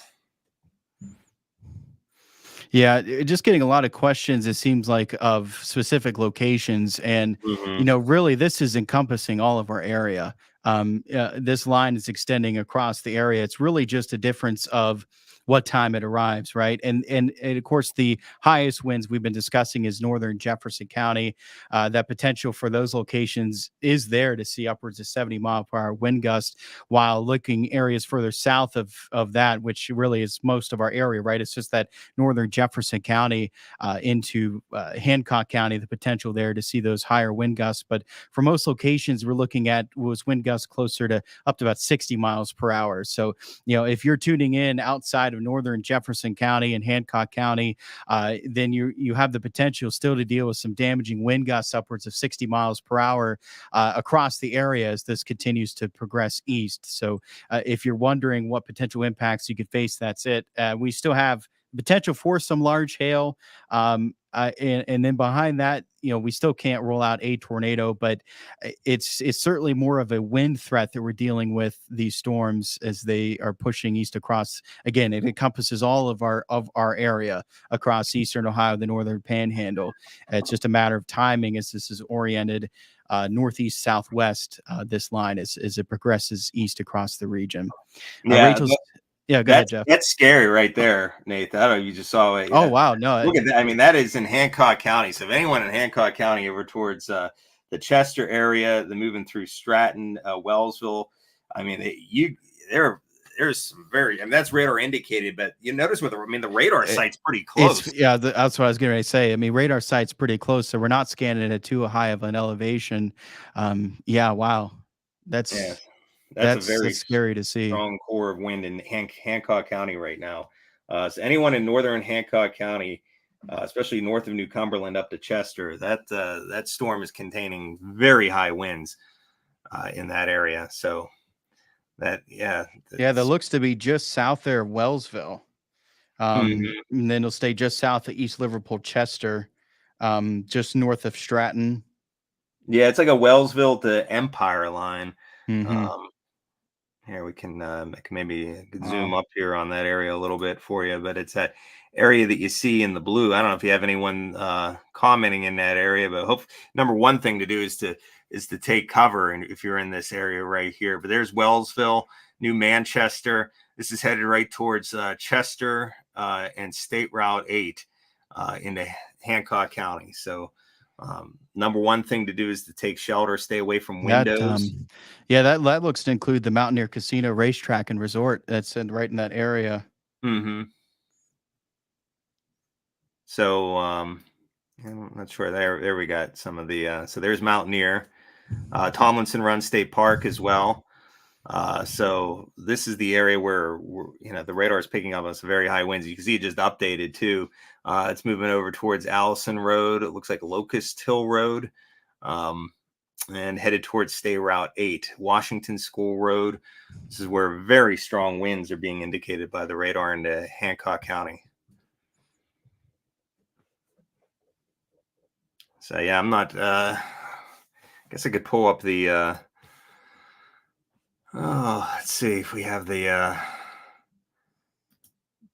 Yeah, just getting a lot of questions, it seems like, of specific locations. And, really, this is encompassing all of our area. This line is extending across the area. It's really just a difference of what time it arrives, right? And of course, the highest winds we've been discussing is northern Jefferson County. That potential for those locations is there to see upwards of 70-mile-per-hour wind gust, while looking areas further south of that, which really is most of our area, right? It's just that northern Jefferson County into Hancock County, the potential there to see those higher wind gusts. But for most locations, we're looking at was wind gusts closer to up to about 60 miles per hour. So, if you're tuning in outside of northern Jefferson County and Hancock County, then you have the potential still to deal with some damaging wind gusts upwards of 60 miles per hour across the area as this continues to progress east. So if you're wondering what potential impacts you could face, that's it. We still have potential for some large hail. And then behind that, we still can't rule out a tornado, but it's certainly more of a wind threat that we're dealing with these storms as they are pushing east across. Again, it encompasses all of our area across eastern Ohio, the northern panhandle. It's just a matter of timing as this is oriented northeast southwest. This line as it progresses east across the region. Rachel's. Yeah, go ahead, Jeff. That's scary right there, Nate. I don't know, you just saw it. Oh, wow. No, look at that. I mean, that is in Hancock County. So if anyone in Hancock County over towards the Chester area, the moving through Stratton, Wellsville, I mean, there's some very, I mean, that's radar indicated, but you notice the radar site's pretty close. That's what I was going to say. I mean, radar site's pretty close, so we're not scanning at too high of an elevation. Wow. That's a very scary to see. Strong core of wind in Hancock County right now. So anyone in northern Hancock County, especially north of New Cumberland up to Chester, that storm is containing very high winds in that area. So that looks to be just south there of Wellsville. And then it'll stay just south of East Liverpool, Chester, just north of Stratton. Yeah, it's like a Wellsville to Empire line. Here we can maybe zoom Wow. up here on that area a little bit for you, but it's that area that you see in the blue. I don't know if you have anyone commenting in that area, but hope number one thing to do is to take cover, and if you're in this area right here. But there's Wellsville, New Manchester. This is headed right towards Chester and State Route 8 into Hancock County. So number one thing to do is to take shelter, stay away from That windows. yeah, that looks to include the Mountaineer Casino Racetrack and Resort that's right in that area. Hmm. So I'm not sure. There we got some of the. So there's Mountaineer, Tomlinson Run State Park as well. So this is the area where the radar is picking up on some very high winds. You can see it just updated too. It's moving over towards Allison Road. It looks like Locust Hill Road, um, and headed towards State Route 8, Washington School Road. This is where very strong winds are being indicated by the radar into Hancock County. So yeah, I'm not. I guess I could pull up the. Let's see if we have the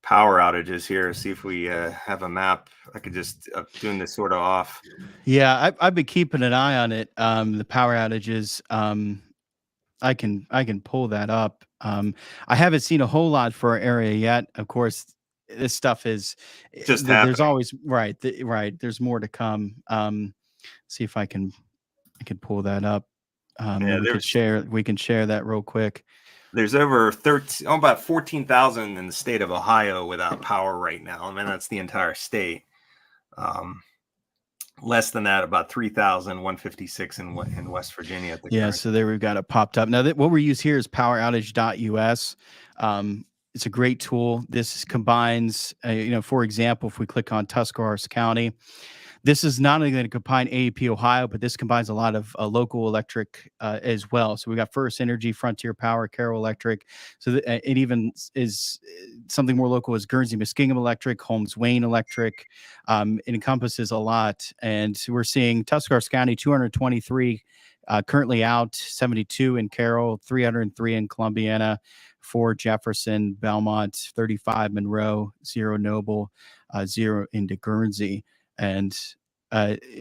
power outages here. See if we have a map. I could just doing this sort of off. Yeah, I've been keeping an eye on it. The power outages. I can pull that up. I haven't seen a whole lot for our area yet. Of course, this stuff is Just there's happening. always right. There's more to come. See if I can pull that up. Yeah, And we can share that real quick. there's over 13, about 14,000 in the state of Ohio without power right now. I mean, that's the entire state. Um, Less than that, about 3,156 in West Virginia at the Yeah, current. so there we've got it popped up. Now, what we use here is poweroutage.us. It's a great tool. This combines, for example, if we click on Tuscarawas County, this is not only going to combine AEP Ohio, but this combines a lot of local electric as well. So we got First Energy, Frontier Power, Carroll Electric. So it even is something more local is Guernsey Muskingum Electric, Holmes Wayne Electric. It encompasses a lot. And we're seeing Tuscarawas County 223 currently out, 72 in Carroll, 303 in Columbiana, 4 Jefferson, Belmont, 35 Monroe, 0 Noble, 0 into Guernsey. And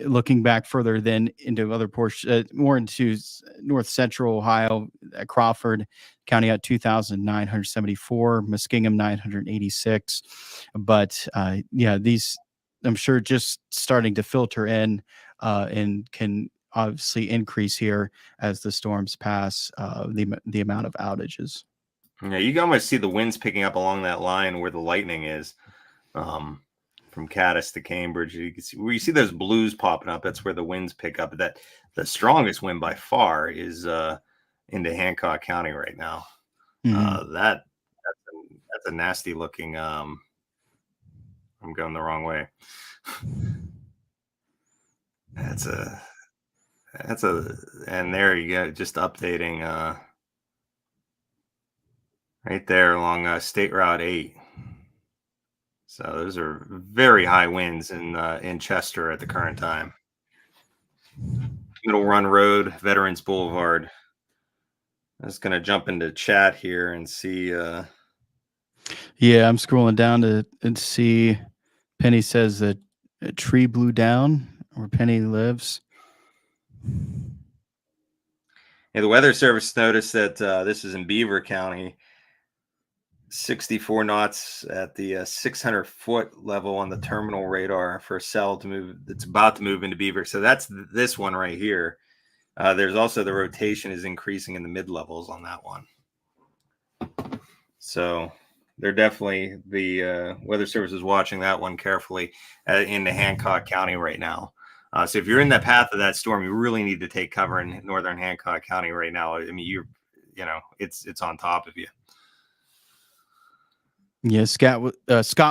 looking back further then into other portions, more into north central Ohio, Crawford County at 2,974, Muskingum 986. But yeah, these I'm sure just starting to filter in and can obviously increase here as the storms pass the amount of outages. Yeah, you can almost see the winds picking up along that line where the lightning is. Um, from Caddis to Cambridge, you can see where you see those blues popping up. That's where the winds pick up. That the strongest wind by far is into Hancock County right now. Mm-hmm. That's a nasty looking. I'm going the wrong way. That's a and there you go. Just updating right there along State Route 8. So those are very high winds in Chester at the current time. Middle Run Road, Veterans Boulevard. I'm just gonna jump into chat here and see. Yeah, I'm scrolling down to and see. Penny says that a tree blew down where Penny lives. Yeah, the Weather Service noticed that this is in Beaver County. 64 knots at the 600-foot level on the terminal radar for a cell to move. It's about to move into Beaver. So that's this one right here. There's also the rotation is increasing in the mid levels on that one. So they're definitely the Weather Service is watching that one carefully into Hancock County right now. So if you're in the path of that storm, you really need to take cover in northern Hancock County right now. I mean, it's on top of you. Yeah, Scott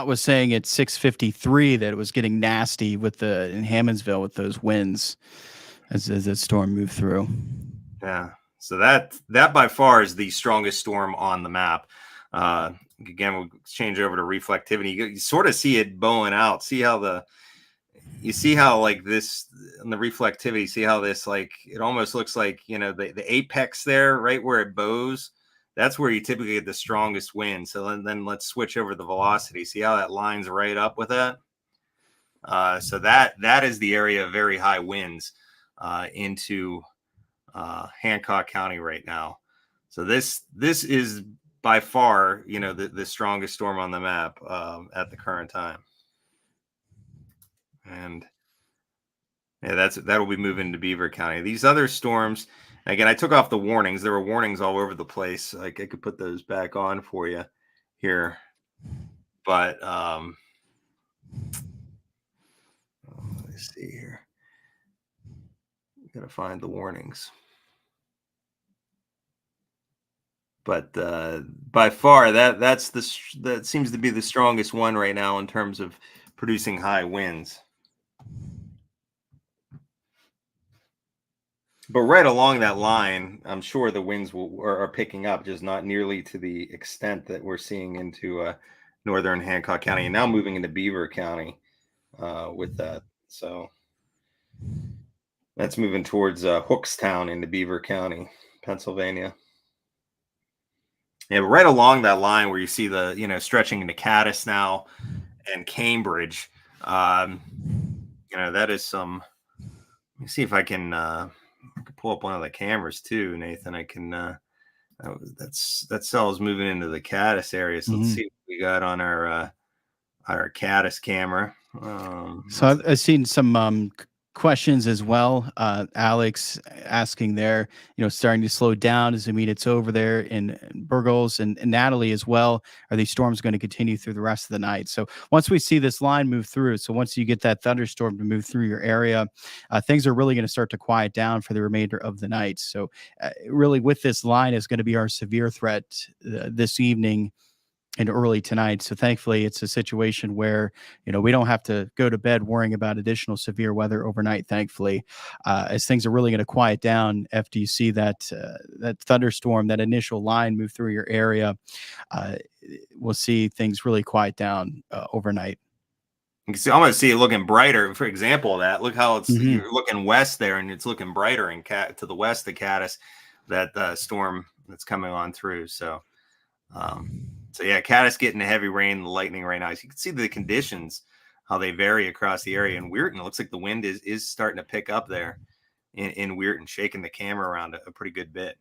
was saying at 6:53 that it was getting nasty with in Hammondsville with those winds as the storm moved through. Yeah. So that by far is the strongest storm on the map. Again, we'll change over to reflectivity. You sort of see it bowing out. You see how like this on the reflectivity, see how this like it almost looks like the apex there, right where it bows. that's where you typically get the strongest wind. So then let's switch over the velocity. See how that lines right up with that? So that is the area of very high winds into Hancock County right now. So this is by far, the strongest storm on the map at the current time. And yeah, that'll be moving to Beaver County. These other storms, again, I took off the warnings. There were warnings all over the place. Like I could put those back on for you here, but let me see here. Gotta find the warnings. But by far, that seems to be the strongest one right now in terms of producing high winds. But right along that line, I'm sure the winds are picking up, just not nearly to the extent that we're seeing into northern Hancock County, and now moving into Beaver County with that. So that's moving towards Hookstown into Beaver County, Pennsylvania. Yeah, but right along that line where you see the stretching into Caddis now and Cambridge, that is some. Let me see if I can pull up one of the cameras too, Nathan. I can. That cell is moving into the Caddis area. So let's see what we got on our Caddis camera. So I've seen some questions as well. Alex asking there, starting to slow down. Does it mean it's over there in Burgos, and Natalie as well? Are these storms going to continue through the rest of the night? So once we see this line move through, so once you get that thunderstorm to move through your area, things are really going to start to quiet down for the remainder of the night. So really with this line is going to be our severe threat this evening and early tonight. So thankfully, it's a situation where we don't have to go to bed worrying about additional severe weather overnight. Thankfully, as things are really going to quiet down after you see that thunderstorm, that initial line move through your area, we'll see things really quiet down overnight. You can see, I'm going to see it looking brighter. For example, of that, look how you're looking west there, and it's looking brighter to the west of Caddis. That storm that's coming on through. So yeah, Caddis getting the heavy rain, the lightning right now. So you can see the conditions, how they vary across the area. And Weirton, it looks like the wind is starting to pick up there in Weirton, shaking the camera around a pretty good bit.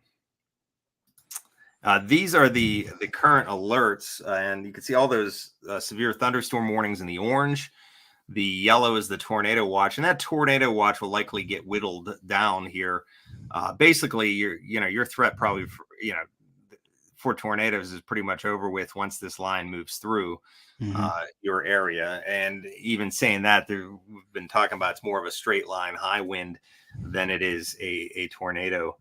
These are the current alerts, and you can see all those severe thunderstorm warnings in the orange. The yellow is the tornado watch, and that tornado watch will likely get whittled down here. Basically, your threat probably for tornadoes is pretty much over with once this line moves through your area. And even saying that, we've been talking about it's more of a straight line high wind than it is a tornado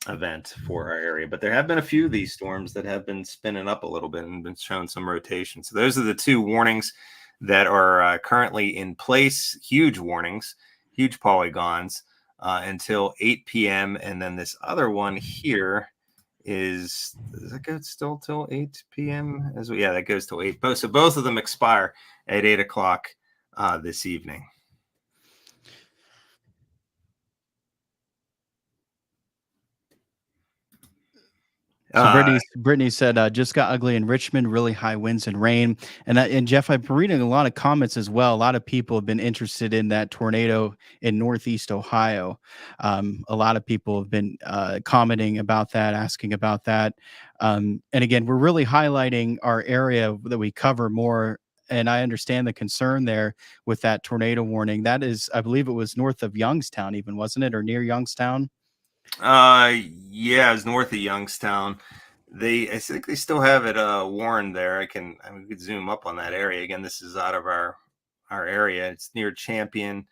event for our area. But there have been a few of these storms that have been spinning up a little bit and been showing some rotation. So those are the two warnings that are currently in place. Huge warnings, huge polygons until 8 p.m. And then this other one here does that go still till 8 p.m. Yeah, that goes till 8. So both of them expire at 8 o'clock this evening. So Brittany said, just got ugly in Richmond, really high winds and rain. And Jeff, I've been reading a lot of comments as well. A lot of people have been interested in that tornado in Northeast Ohio. A lot of people have been commenting about that, asking about that. And again, we're really highlighting our area that we cover more. And I understand the concern there with that tornado warning. That is, I believe it was north of Youngstown even, wasn't it? Or near Youngstown? Yeah, it's north of Youngstown. I think they still have it warned there. We could zoom up on that area again. This is out of our area. It's near Champion.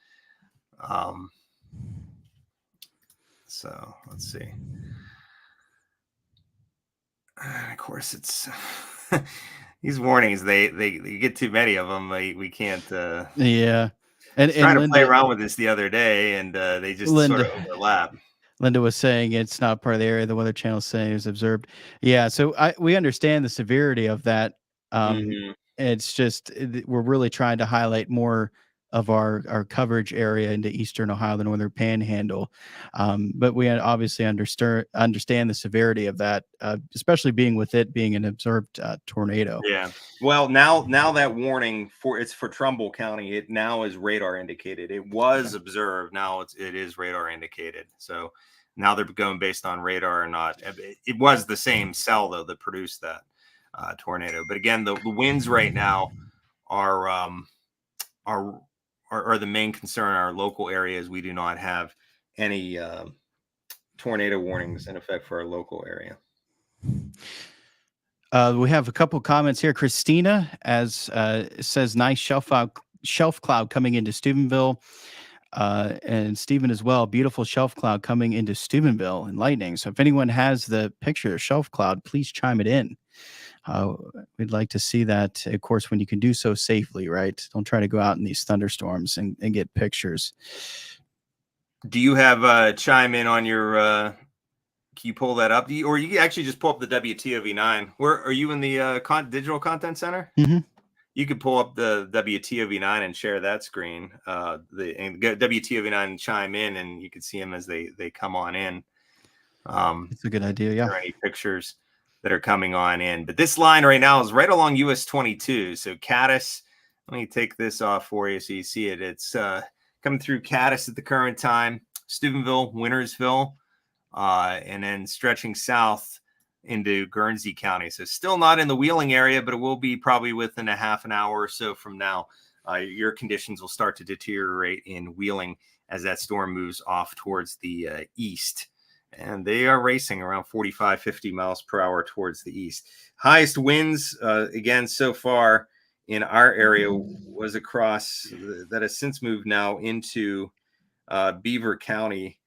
So let's see. Of course, it's these warnings. They get too many of them. We can't. Yeah. And trying to Linda, play around with this the other day, and they just sort of overlap. Linda was saying it's not part of the area. The Weather Channel is saying is observed. Yeah, so we understand the severity of that. It's just we're really trying to highlight more of our coverage area into eastern Ohio, the northern panhandle. But we obviously understand the severity of that, especially being with it being an observed tornado. Yeah. Well, now that warning it's for Trumbull County. It now is radar indicated. It was observed. Now it is radar indicated. So now they're going based on radar or not. It was the same cell though that produced that tornado. But again, the winds right now are are the main concern in our local areas. We do not have any tornado warnings in effect for our local area. We have a couple comments here. Christina says, nice shelf cloud coming into Steubenville. And Stephen as well, beautiful shelf cloud coming into Steubenville and lightning. So if anyone has the picture of shelf cloud, please chime it in. We'd like to see that, of course, when you can do so safely, right? Don't try to go out in these thunderstorms and get pictures. Do you have chime in on your can you pull that up? Or you can actually just pull up the WTOV9. Where are you in the digital content center? Mm-hmm. You could pull up the WTOV9 and share that screen. And get WTOV9 and chime in, and you can see them as they come on in. It's a good idea. Yeah. Are there any pictures that are coming on in? But this line right now is right along US 22. So Caddis, let me take this off for you so you see it. It's coming through Caddis at the current time, Steubenville, Wintersville, and then stretching south into Guernsey County. So still not in the Wheeling area, but it will be probably within a half an hour or so from now. Your conditions will start to deteriorate in Wheeling as that storm moves off towards the east. And they are racing around 45, 50 miles per hour towards the east. Highest winds, again, so far in our area was across, that has since moved now into Beaver County,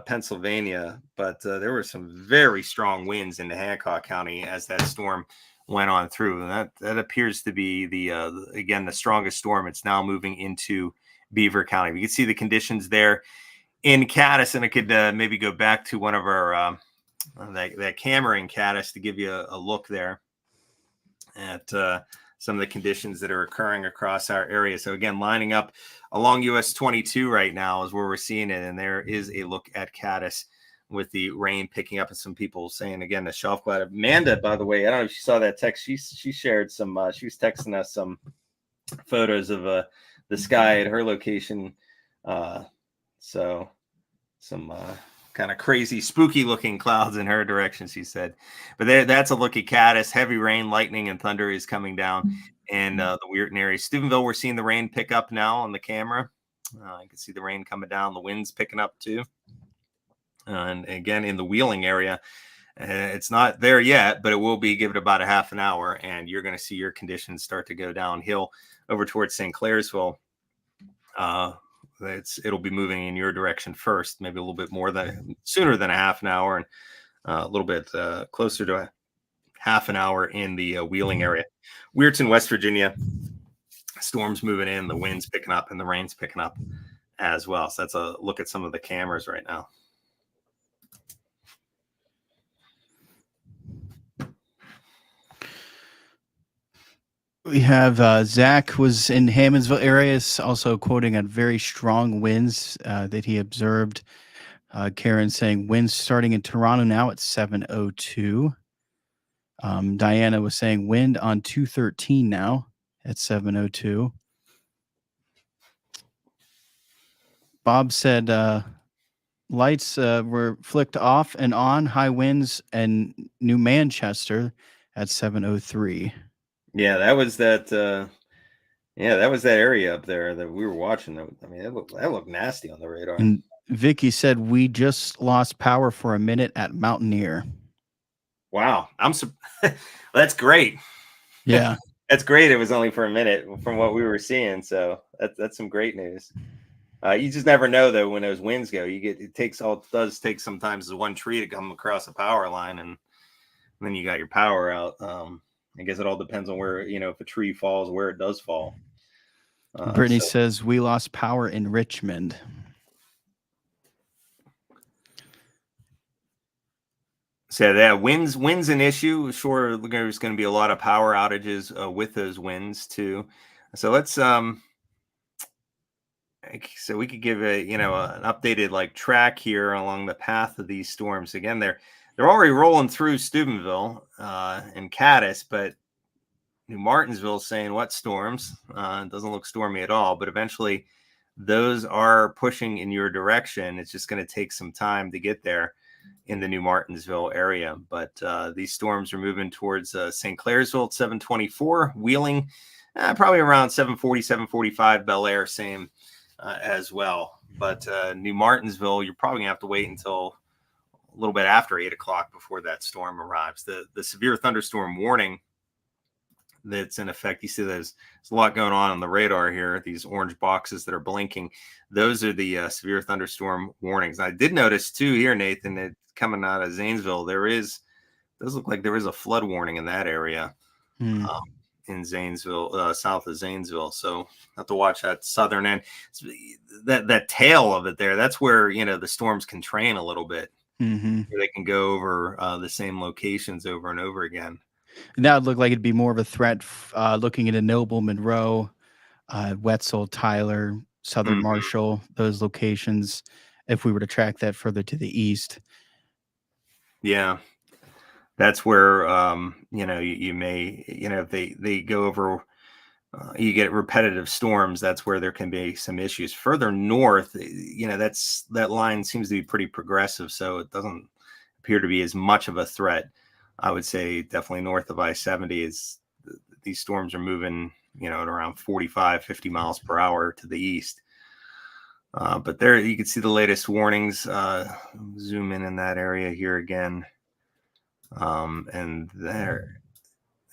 Pennsylvania. But there were some very strong winds into Hancock County as that storm went on through. And that appears to be again, the strongest storm. It's now moving into Beaver County. We can see the conditions there in Caddis, and I could maybe go back to one of our that camera in Caddis to give you a look there at some of the conditions that are occurring across our area. So again, lining up along US 22 right now is where we're seeing it, and there is a look at Caddis with the rain picking up, and some people saying again the shelf cloud. Amanda, by the way, I don't know if she saw that text. She shared some. She was texting us some photos of the sky at her location. So some kind of crazy, spooky looking clouds in her direction, she said. But that's a look at Caddis. Heavy rain, lightning, and thunder is coming down in the Weirton area. Steubenville, we're seeing the rain pick up now on the camera. You can see the rain coming down. The wind's picking up too. And again, in the Wheeling area, it's not there yet, but it will be. Give it about a half an hour, and you're going to see your conditions start to go downhill over towards St. Clairsville. It'll be moving in your direction first, maybe a little bit more sooner than a half an hour, and a little bit closer to a half an hour in the Wheeling area. Weirton, West Virginia, storms moving in, the wind's picking up, and the rain's picking up as well. So that's a look at some of the cameras right now. We have Zach was in Hammondsville areas, also quoting on very strong winds that he observed. Karen saying winds starting in Toronto now at 7:02. Diana was saying wind on 213 now at 7:02. Bob said lights were flicked off and on, high winds, and New Manchester at 7:03. Yeah, that was that. That was that area up there that we were watching. I mean, that looked nasty on the radar. And Vicky said we just lost power for a minute at Mountaineer. Wow, that's great. Yeah, that's great. It was only for a minute from what we were seeing, so that's some great news. You just never know though when those winds go. It does take sometimes the one tree to come across a power line, and then you got your power out. I guess it all depends on where, if a tree falls, where it does fall. Brittany says we lost power in Richmond. So that wind's an issue. Sure, there's going to be a lot of power outages with those winds too. So let's So we could give a an updated like track here along the path of these storms. Again, they're already rolling through Steubenville and Caddis, but New Martinsville saying what storms? It doesn't look stormy at all, but eventually those are pushing in your direction. It's just going to take some time to get there in the New Martinsville area. But these storms are moving towards St. Clairsville at 724, Wheeling probably around 740, 745, Bel Air, same as well. But New Martinsville, you're probably going to have to wait until a little bit after 8 o'clock before that storm arrives. The severe thunderstorm warning that's in effect. You see there's a lot going on the radar here. These orange boxes that are blinking. Those are the severe thunderstorm warnings. I did notice too here, Nathan, that coming out of Zanesville, does look like there is a flood warning in that area in Zanesville, south of Zanesville. So have to watch that southern end. That tail of it there. That's where the storms can train a little bit. Where they can go over the same locations over and over again. And that would look like it'd be more of a threat looking into Noble, Monroe, Wetzel, Tyler, Southern Marshall, those locations, if we were to track that further to the east. Yeah. That's where, you may, if they go over, you get repetitive storms. That's where there can be some issues. Further north, that line seems to be pretty progressive. So it doesn't appear to be as much of a threat. I would say definitely north of I-70 is these storms are moving, at around 45, 50 miles per hour to the east. But there you can see the latest warnings. Zoom in that area here again. And there,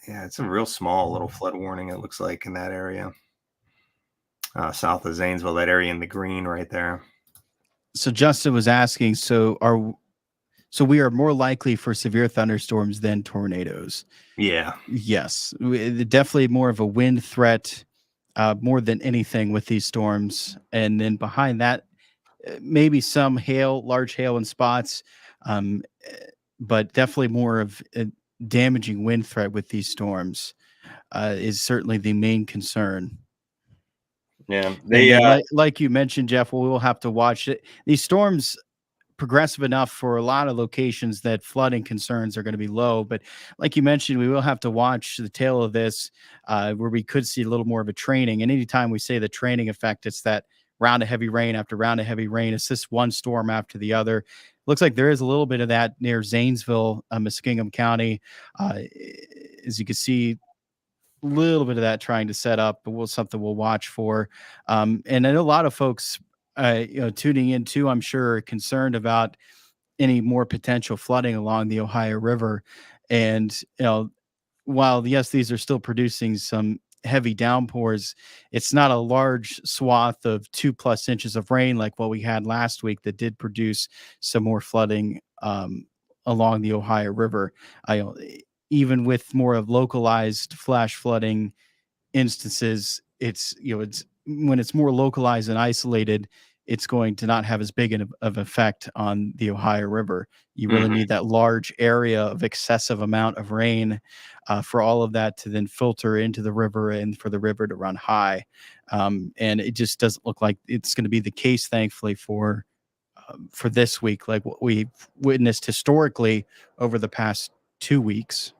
yeah, it's a real small little flood warning, it looks like, in that area. South of Zanesville, that area in the green right there. So Justin was asking, so we are more likely for severe thunderstorms than tornadoes. Yeah. Yes, definitely more of a wind threat, more than anything with these storms. And then behind that, maybe some hail, large hail in spots, but definitely more of a damaging wind threat with these storms is certainly the main concern. Yeah, and then, like you mentioned, Jeff, we will have to watch it. These storms progressive enough for a lot of locations that flooding concerns are going to be low. But like you mentioned, we will have to watch the tail of this where we could see a little more of a training. And anytime we say the training effect, it's that round of heavy rain after round of heavy rain. It's this one storm after the other. Looks like there is a little bit of that near Zanesville, Muskingum County. As you can see, a little bit of that trying to set up, but something we'll watch for. And I know a lot of folks tuning in too, I'm sure, are concerned about any more potential flooding along the Ohio River. And, while yes, these are still producing some heavy downpours, it's not a large swath of 2+ inches of rain like what we had last week that did produce some more flooding along the Ohio River. Even with more of localized flash flooding instances, it's when it's more localized and isolated, it's going to not have as big of effect on the Ohio River. You really need that large area of excessive amount of rain for all of that to then filter into the river and for the river to run high. And it just doesn't look like it's going to be the case, thankfully, for this week, like what we've witnessed historically over the past 2 weeks.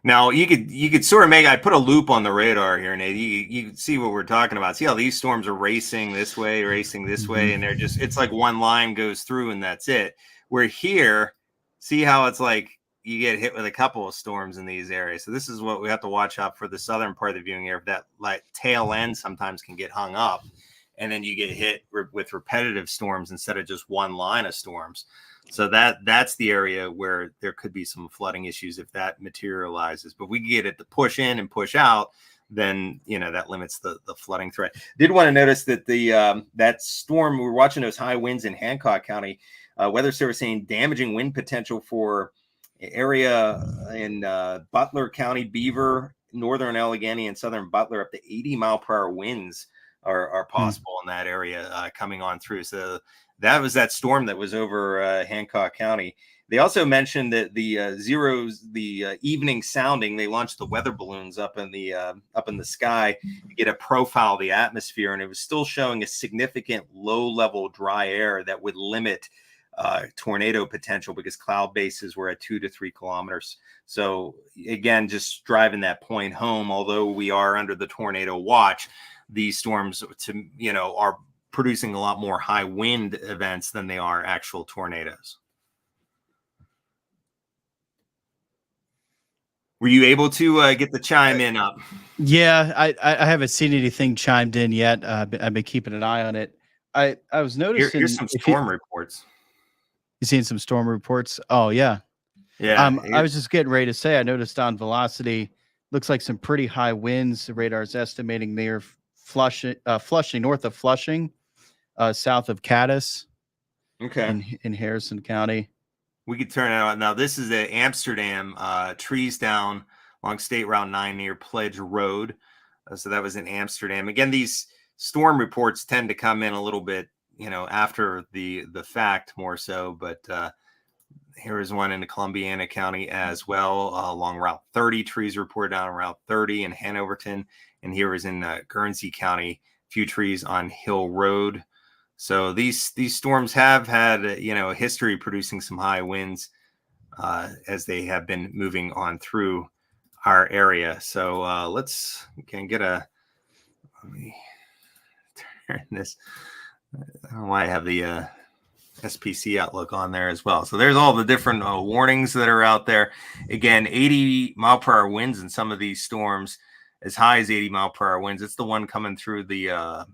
Now you could sort of I put a loop on the radar here, Nate. You can see what we're talking about. See how these storms are racing this way, and it's like one line goes through and that's it. We're here, see how it's like you get hit with a couple of storms in these areas. So this is what we have to watch out for the southern part of the viewing area. That like tail end sometimes can get hung up, and then you get hit with repetitive storms instead of just one line of storms. So that's the area where there could be some flooding issues if that materializes. But we get it to push in and push out, then that limits the flooding threat. Did want to notice that that storm, we were watching those high winds in Hancock County. Weather Service saying damaging wind potential for area in Butler County, Beaver, northern Allegheny, and southern Butler, up to 80 mile per hour winds are possible in that area coming on through. So that was that storm that was over Hancock County. They also mentioned that the zeros, the evening sounding, they launched the weather balloons up in the sky to get a profile of the atmosphere, and it was still showing a significant low-level dry air that would limit tornado potential because cloud bases were at 2 to 3 kilometers. So again, just driving that point home, although we are under the tornado watch, these storms are producing a lot more high wind events than they are actual tornadoes. Were you able to get the chime in up? Yeah, I haven't seen anything chimed in yet. I've been keeping an eye on it. I was noticing Here's some storm reports. you seen some storm reports. Oh yeah. Yeah. I was just getting ready to say I noticed on velocity looks like some pretty high winds. The radar's estimating near Flushing, north of Flushing, south of Cadiz, Okay. in Harrison County. We could turn it on now. This is at Amsterdam, trees down along State Route 9 near Pledge Road. So that was in Amsterdam. Again, these storm reports tend to come in a little bit, after the fact more so. But here is one in Columbiana County as well, along Route 30. Trees reported down on Route 30 in Hanoverton. And here is in Guernsey County, a few trees on Hill Road. So these storms have had a history producing some high winds as they have been moving on through our area. So let's get a. Let me turn this. I don't know why I have the SPC outlook on there as well. So there's all the different warnings that are out there. Again, 80-mile-per-hour winds in some of these storms, as high as 80-mile-per-hour winds. It's the one coming through the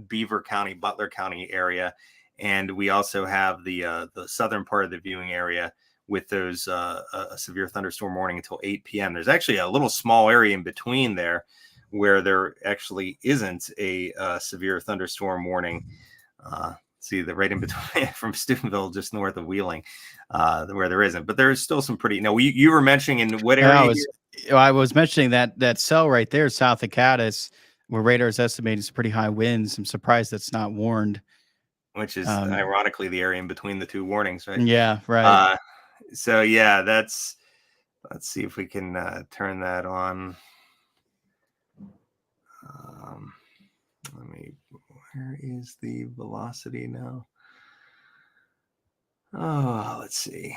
Beaver County, Butler County area, and we also have the southern part of the viewing area with those a severe thunderstorm warning until 8 p.m. There's actually a little small area in between there where there actually isn't a severe thunderstorm warning. See the right in between from Steubenville, just north of Wheeling, where there isn't, but there's still some pretty. No, you were mentioning in what area? I was mentioning that cell right there, south of Cadiz, where radar is estimating some pretty high winds. I'm surprised that's not warned. Which is ironically the area in between the two warnings, right? Yeah, right. So yeah, let's see if we can turn that on. Where is the velocity now? Oh, let's see.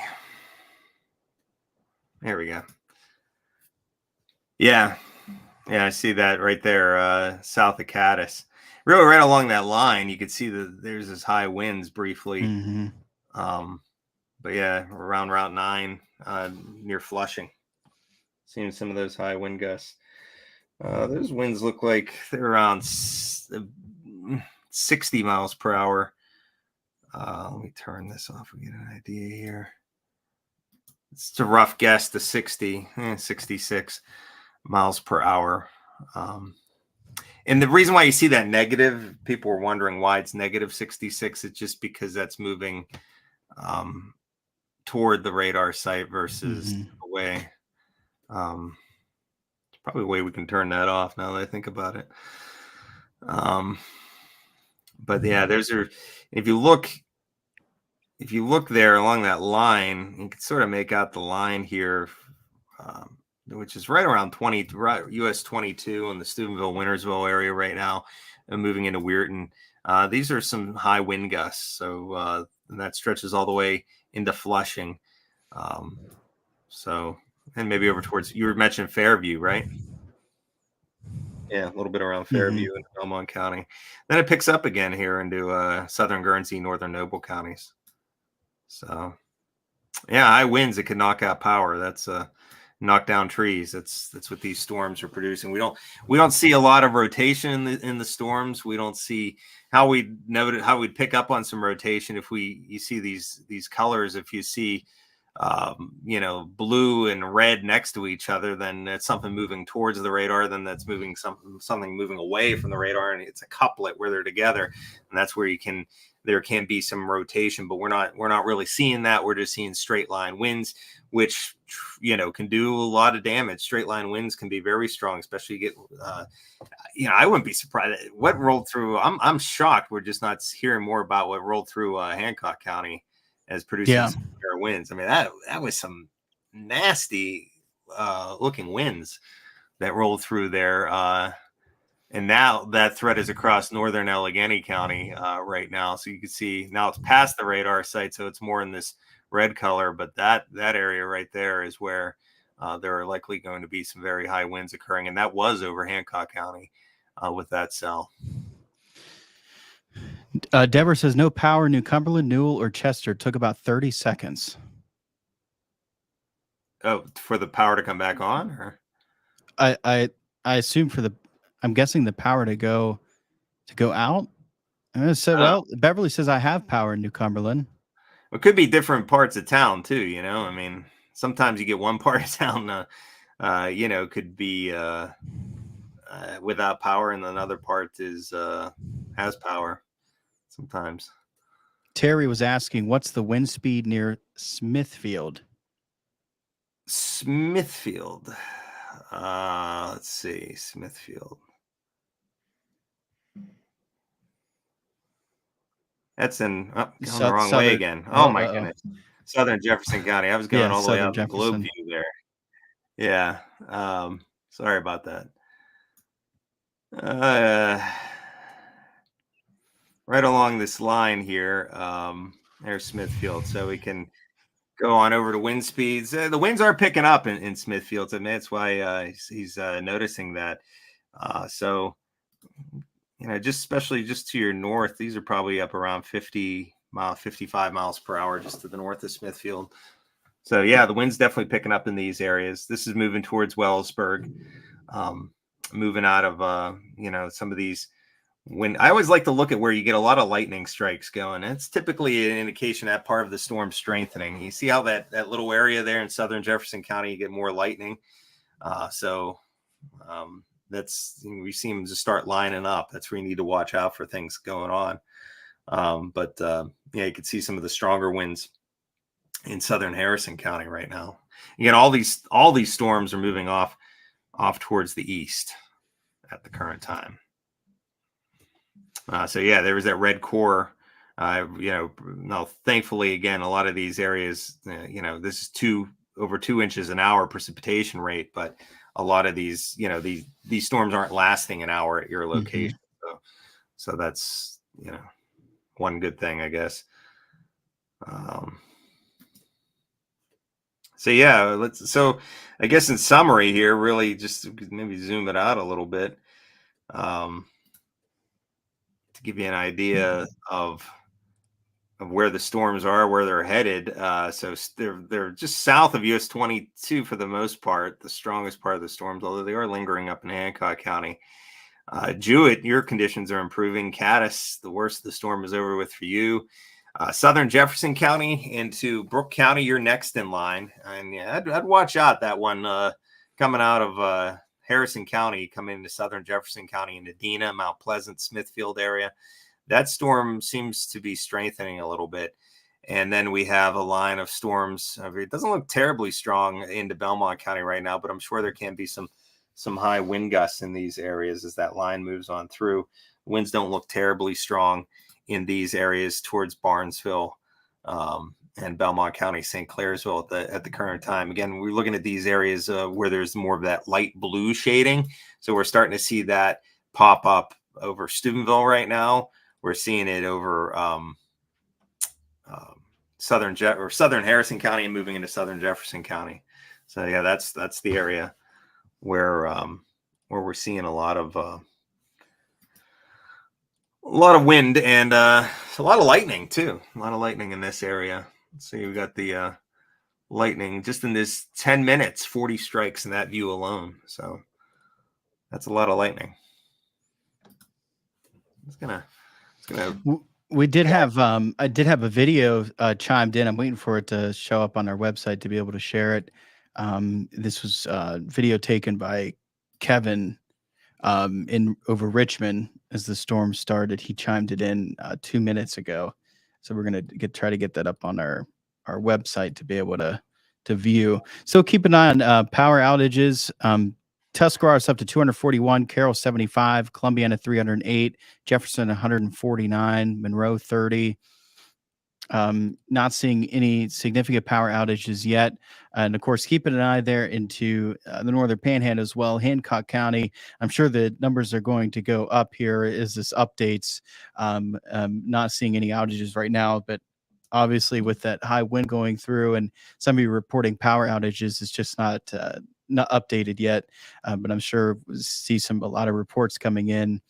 There we go. Yeah, I see that right there, south of Cadiz. Really, right along that line, you could see there's this high winds briefly. Mm-hmm. But yeah, around Route 9, near Flushing, seeing some of those high wind gusts. Those winds look like they're around 60 miles per hour. Let me turn this off and get an idea here. It's a rough guess to 66 miles per hour. And the reason why you see that negative, people were wondering why it's negative 66. It's just because that's moving toward the radar site versus away. It's probably a way we can turn that off now that I think about it. But yeah, if you look there along that line, you can sort of make out the line here, which is right around US 22 in the Steubenville, Wintersville area right now, and moving into Weirton. These are some high wind gusts, so that stretches all the way into Flushing. And maybe over towards, you were mentioning Fairview, right? Yeah, a little bit around Fairview and Belmont County. Then it picks up again here into southern Guernsey, northern Noble counties. So, yeah, high winds that could knock out power. That's knock down trees. That's what these storms are producing. We don't see a lot of rotation in the storms. We don't see how we'd pick up on some rotation if you see these colors. If you see blue and red next to each other, then it's something moving towards the radar, then that's moving something moving away from the radar, and it's a couplet where they're together, and that's where there can be some rotation, but we're not really seeing that. We're just seeing straight line winds, which can do a lot of damage. Straight line winds can be very strong, especially get I wouldn't be surprised what rolled through. I'm shocked we're just not hearing more about what rolled through Hancock County as producing Yeah. some winds. I mean, that was some nasty looking winds that rolled through there. And now that threat is across northern Allegheny County right now. So you can see now it's past the radar site, so it's more in this red color. But that area right there is where there are likely going to be some very high winds occurring. And that was over Hancock County with that cell. Deborah says no power, New Cumberland, Newell, or Chester. Took about 30 seconds. Oh, for the power to come back on? Or? I assume I'm guessing the power to go out. Well, Beverly says I have power in New Cumberland. It could be different parts of town too, I mean, sometimes you get one part of town, could be without power, and another part has power sometimes. Terry was asking, what's the wind speed near Smithfield? Smithfield. Let's see, Smithfield. That's in going the wrong way again. Oh my goodness. Southern Jefferson County. I was going all the way out to Globe View there. Yeah. Sorry about that. Right along this line here, there's Smithfield. So we can go on over to wind speeds. The winds are picking up in Smithfield. So that's why he's noticing that. So especially just to your north, these are probably up around 55 miles per hour just to the north of Smithfield. So yeah, the wind's definitely picking up in these areas. This is moving towards Wellsburg, moving out of some of these wind. I always like to look at where you get a lot of lightning strikes going. It's typically an indication that part of the storm strengthening. You see how that little area there in southern Jefferson County, you get more lightning. That's we see them just start lining up. That's where you need to watch out for things going on. You can see some of the stronger winds in southern Harrison County right now. Again, all these storms are moving off towards the east at the current time. There was that red core. Now thankfully, again, a lot of these areas, this is over 2 inches an hour precipitation rate, but a lot of these, these storms aren't lasting an hour at your location. Mm-hmm. So that's, one good thing, I guess. So I guess in summary here, really just maybe zoom it out a little bit to give you an idea of where the storms are, where they're headed. So they're just south of US 22 for the most part, the strongest part of the storms, although they are lingering up in Hancock County. Jewett, your conditions are improving. Caddis, the worst of the storm is over with for you. Southern Jefferson County into Brooke County, you're next in line. And yeah, I'd watch out that one coming out of Harrison County, coming into Southern Jefferson County into Dena, Mount Pleasant, Smithfield area. That storm seems to be strengthening a little bit. And then we have a line of storms. It doesn't look terribly strong into Belmont County right now, but I'm sure there can be some high wind gusts in these areas as that line moves on through. Winds don't look terribly strong in these areas towards Barnesville and Belmont County, St. Clairsville at the current time. Again, we're looking at these areas where there's more of that light blue shading. So we're starting to see that pop up over Steubenville right now. We're seeing it over southern Harrison County and moving into southern Jefferson County. So yeah, that's the area where we're seeing a lot of wind and a lot of lightning too. A lot of lightning in this area. Let's see, we got the lightning just in this 10 minutes, 40 strikes in that view alone. So that's a lot of lightning. It's gonna We did have I did have a video chimed in. I'm waiting for it to show up on our website to be able to share it. This was video taken by Kevin in over Richmond as the storm started. He chimed it in 2 minutes ago, so we're gonna try to get that up on our website to be able to view. So keep an eye on power outages. Tuscarawas up to 241, Carroll 75, Columbiana 308, Jefferson 149, Monroe 30. Not seeing any significant power outages yet. And of course, keeping an eye there into the northern panhandle as well. Hancock County, I'm sure the numbers are going to go up here as this updates. Not seeing any outages right now, but obviously with that high wind going through and some of you reporting power outages, it's just not updated yet. But I'm sure we'll see a lot of reports coming in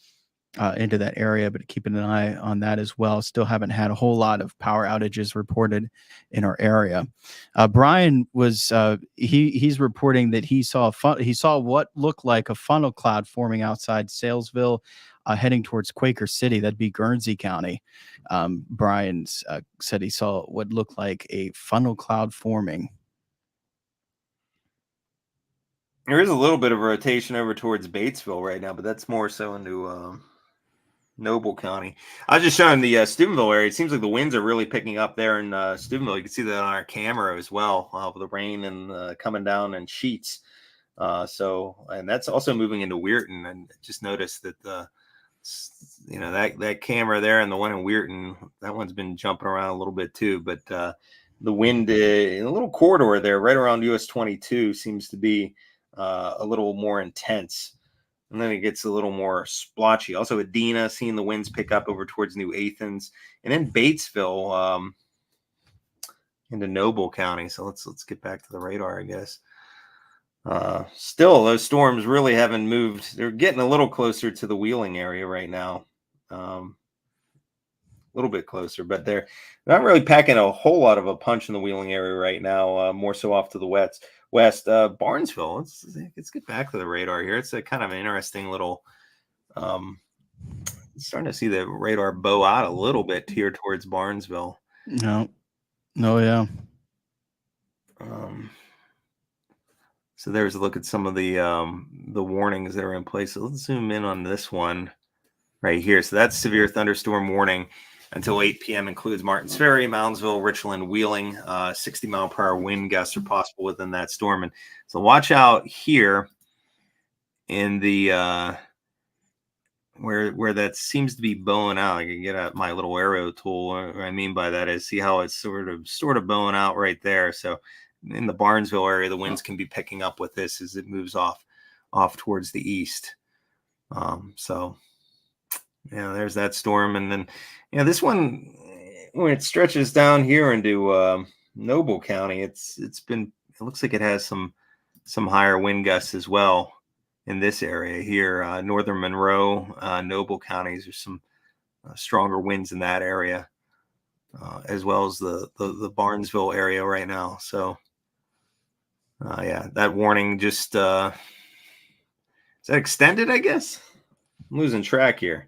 into that area, but keeping an eye on that as well. Still haven't had a whole lot of power outages reported in our area. Brian was he's reporting that he saw what looked like a funnel cloud forming outside Salesville, heading towards Quaker City. That'd be Guernsey County. Brian said he saw what looked like a funnel cloud forming. There is a little bit of rotation over towards Batesville right now, but that's more so into Noble County. I was just showing the Steubenville area. It seems like the winds are really picking up there in Steubenville. You can see that on our camera as well, with the rain and coming down in sheets. And that's also moving into Weirton. And just noticed that that camera there and the one in Weirton, that one's been jumping around a little bit too. But the wind in a little corridor there, right around US 22, seems to be a little more intense. And then it gets a little more splotchy. Also, Adena, seeing the winds pick up over towards New Athens, and then Batesville into Noble County. So let's get back to the radar, I guess. Still, those storms really haven't moved. They're getting a little closer to the Wheeling area right now, a little bit closer, but they're not really packing a whole lot of a punch in the Wheeling area right now. More so off to the west. Barnesville. Let's get back to the radar here. It's a kind of an interesting little. Starting to see the radar bow out a little bit here towards Barnesville. No, yeah. So there's a look at some of the warnings that are in place. So let's zoom in on this one right here. So that's severe thunderstorm warning until 8 p.m. includes Martins Ferry, Moundsville, Richland, Wheeling. 60-mile-per-hour wind gusts are possible within that storm. And so watch out here in the where that seems to be bowing out. I can get out my little arrow tool. What I mean by that is see how it's sort of bowing out right there. So in the Barnesville area, the winds can be picking up with this as it moves off towards the east. There's that storm. And then, this one, when it stretches down here into Noble County, it looks like it has some higher wind gusts as well in this area here. Northern Monroe, Noble counties, there's some stronger winds in that area, as well as the Barnesville area right now. So, that warning just, is that extended, I guess? I'm losing track here.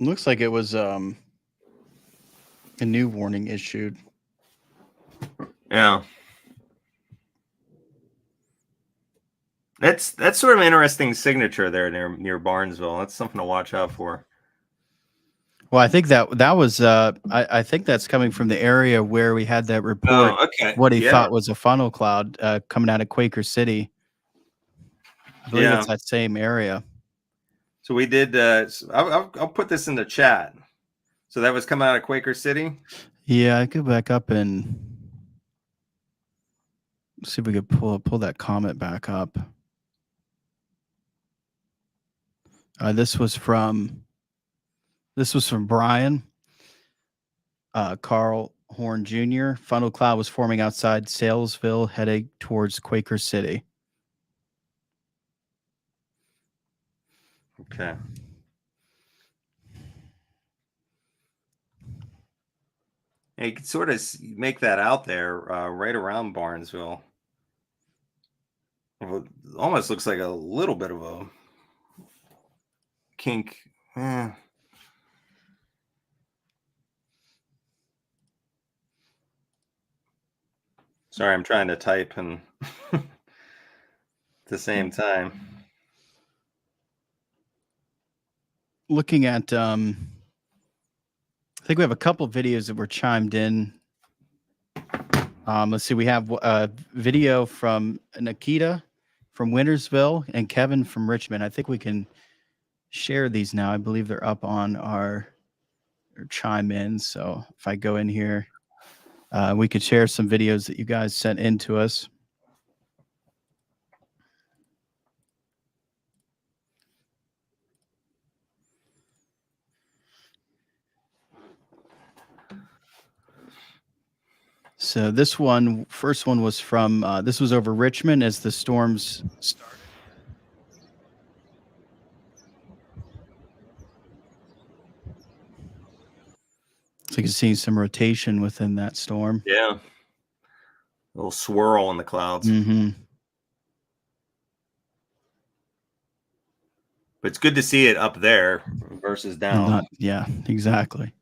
Looks like it was a new warning issued. Yeah. That's sort of an interesting signature there near Barnesville. That's something to watch out for. Well, I think that was I think that's coming from the area where we had that report. Oh, okay. What he thought was a funnel cloud coming out of Quaker City. I believe it's that same area. So we did. I'll put this in the chat. So that was coming out of Quaker City. Yeah, I could back up and see if we could pull that comment back up. This was from Brian Carl Horn Jr. Funnel cloud was forming outside Salesville, heading towards Quaker City. Okay. Yeah, you can sort of make that out there right around Barnesville. It almost looks like a little bit of kink. Sorry, I'm trying to type and at the same time. Looking at, I think we have a couple videos that were chimed in. Let's see. We have a video from Nikita from Wintersville and Kevin from Richmond. I think we can share these now. I believe they're up on our chime in. So if I go in here, we could share some videos that you guys sent in to us. So this one, first one was from, this was over Richmond as the storms started. So you can see some rotation within that storm. Yeah. A little swirl in the clouds. Mm-hmm. But it's good to see it up there versus down. Yeah, exactly.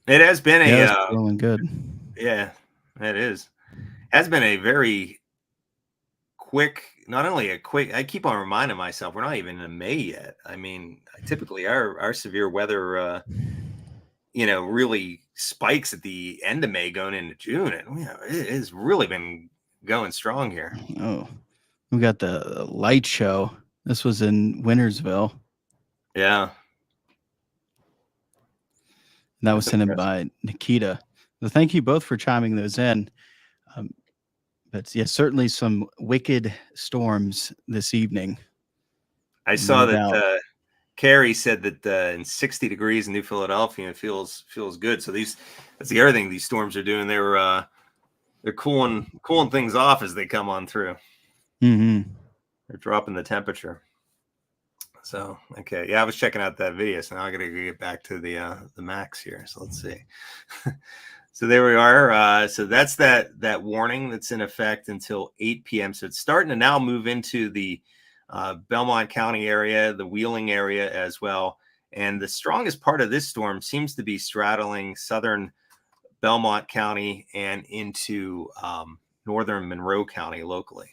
It has been it's feeling good. Yeah, it is. Has been a very quick, not only a quick, I keep on reminding myself we're not even in May yet. I mean, typically our severe weather really spikes at the end of May going into June, and it has really been going strong here. Oh, we got the light show. This was in Wintersville. Yeah. That was sent in by Nikita. So thank you both for chiming those in. But yeah, certainly some wicked storms this evening. I saw that Carrie said that in 60 degrees in New Philadelphia, it feels good. So that's the other thing these storms are doing. They're cooling things off as they come on through. Mm-hmm. They're dropping the temperature. So okay, yeah, I was checking out that video, so now I got to get back to the max here. So let's see. So there we are. So that's that warning that's in effect until 8 p.m. So it's starting to now move into the Belmont County area, the Wheeling area as well. And the strongest part of this storm seems to be straddling southern Belmont County and into northern Monroe County locally.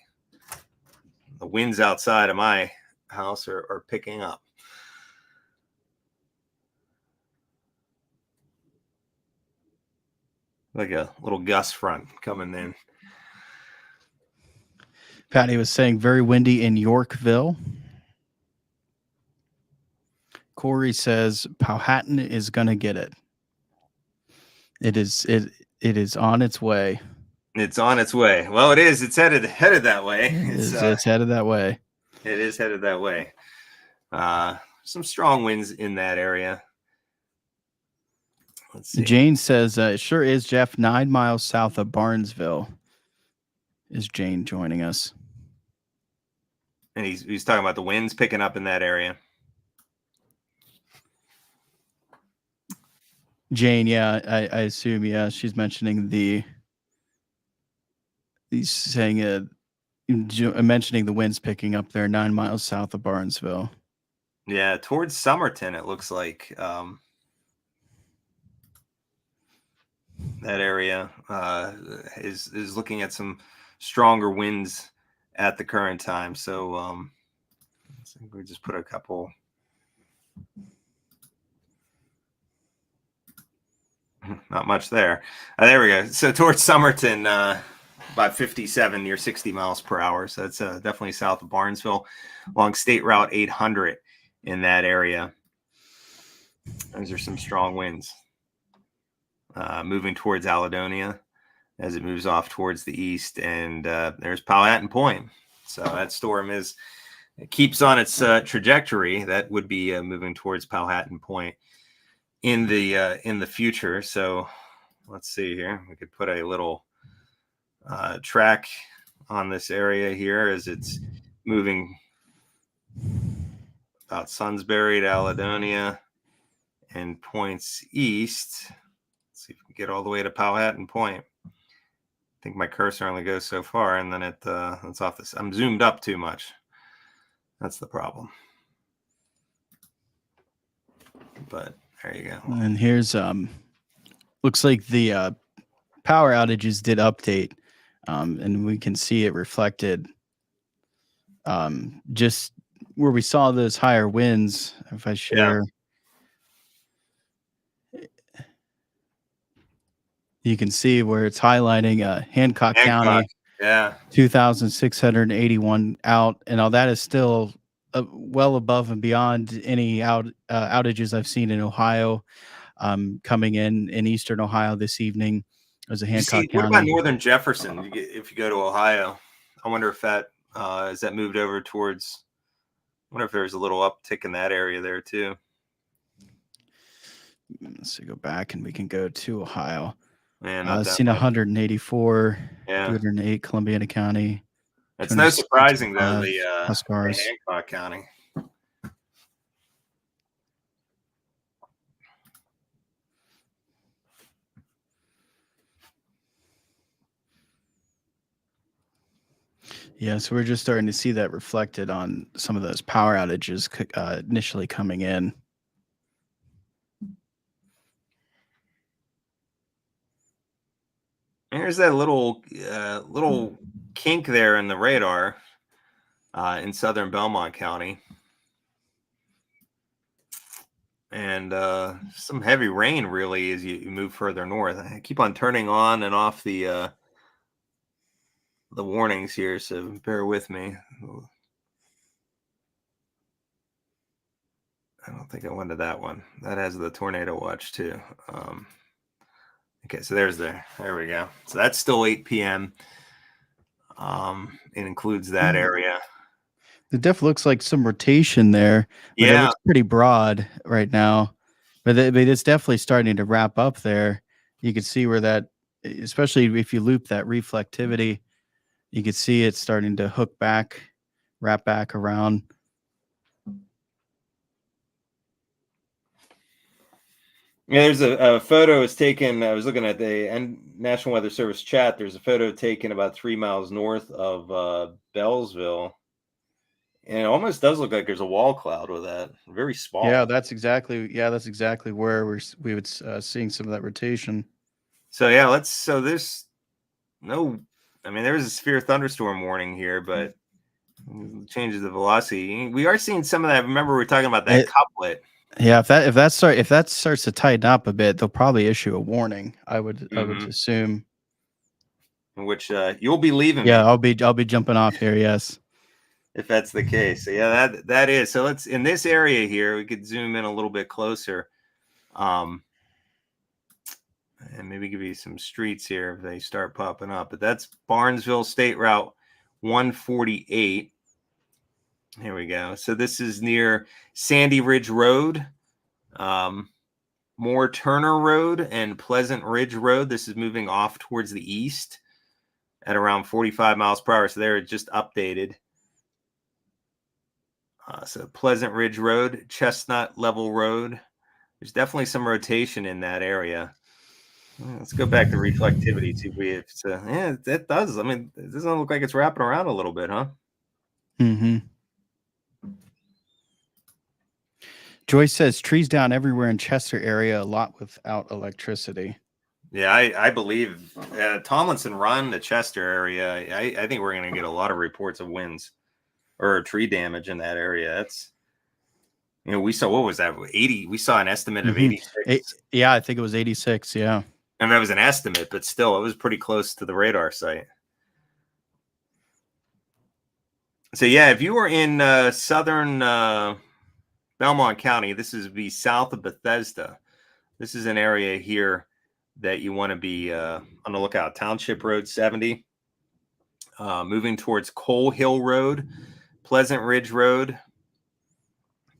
The winds outside of my house are picking up. Like a little gust front coming in. Patty was saying very windy in Yorkville. Corey says Powhatan is going to get it. It is on its way. It's on its way. Well, it is. It's headed that way. It's headed that way. It is headed that way. Some strong winds in that area. Let's see. Jane says it sure is, Jeff. 9 miles south of Barnesville is Jane joining us. And he's talking about the winds picking up in that area. Jane, yeah, I assume, yeah, she's mentioning mentioning the winds picking up there 9 miles south of Barnesville. Yeah, towards Somerton, it looks like that area is looking at some stronger winds at the current time. So we just put a couple. Not much there. There we go. So towards Somerton, about 57 near 60 miles per hour. So that's definitely south of Barnesville along State Route 800 in that area. Those are some strong winds. Moving towards Alledonia as it moves off towards the east. And there's Powhatan Point. So that storm keeps on its trajectory. That would be moving towards Powhatan Point in the future. So let's see here. We could put a little track on this area here as it's moving about Sunsbury to Alledonia and points east. Let's see if we can get all the way to Powhatan Point. think my cursor only goes so far, and then it's off this. I'm zoomed up too much. That's the problem. But there you go. And here's looks like the power outages did update, and we can see it reflected just where we saw those higher winds. If I share, you can see where it's highlighting Hancock County, yeah, 2,681 out, and all that is still well above and beyond any outages I've seen in Ohio. Coming in Eastern Ohio this evening as a Hancock County. What about Northern Jefferson? If you go to Ohio, I wonder if that is that moved over towards. I wonder if there's a little uptick in that area there too. Let's go back and we can go to Ohio. Man, I've seen 184, yeah, 208 Columbiana County. It's no surprising though the Huskars. Hancock County. Yeah, so we're just starting to see that reflected on some of those power outages initially coming in. There's that little kink there in the radar in southern Belmont County. And some heavy rain really as you move further north. I keep on turning on and off the warnings here, so bear with me. I don't think I wanted that one. That has the tornado watch too. Okay, so there we go. So that's still 8 p.m. It includes that area. It definitely looks like some rotation there, but it looks pretty broad right now. But it's definitely starting to wrap up there. You can see where that, especially if you loop that reflectivity, you can see it starting to hook back, wrap back around. Yeah, there's a photo is taken. I was looking at the National Weather Service chat. There's a photo taken about 3 miles north of Bellsville. And it almost does look like there's a wall cloud with that. Very small. Yeah, that's exactly where we would seeing some of that rotation. So yeah, there's no, I mean, there's a severe thunderstorm warning here, but it changes the velocity. We are seeing some of that. Remember, we were talking about that couplet. Yeah, if that starts to tighten up a bit, they'll probably issue a warning. I would assume. Which you'll be leaving. Yeah, me. I'll be jumping off here. Yes. If that's the case. So yeah, that is. So let's in this area here, we could zoom in a little bit closer. And maybe give you some streets here if they start popping up. But that's Barnesville State Route 148. Here we go. So this is near Sandy Ridge Road, Moore Turner Road, and Pleasant Ridge Road. This is moving off towards the east at around 45 miles per hour. So they're just updated. So Pleasant Ridge Road, Chestnut Level Road. There's definitely some rotation in that area. Let's go back to reflectivity. See if we have yeah, it does. I mean, it doesn't look like it's wrapping around a little bit, huh? Mm-hmm. Joyce says trees down everywhere in Chester area, a lot without electricity. Yeah, I believe Tomlinson run the Chester area. I think we're going to get a lot of reports of winds or tree damage in that area. That's, we saw, what was that? 80. We saw an estimate of 86. Yeah, I think it was 86. Yeah. And that was an estimate, but still, it was pretty close to the radar site. So yeah, if you were in southern Belmont County, this is be south of Bethesda. This is an area here that you want to be on the lookout. Township Road 70, moving towards Coal Hill Road, Pleasant Ridge Road.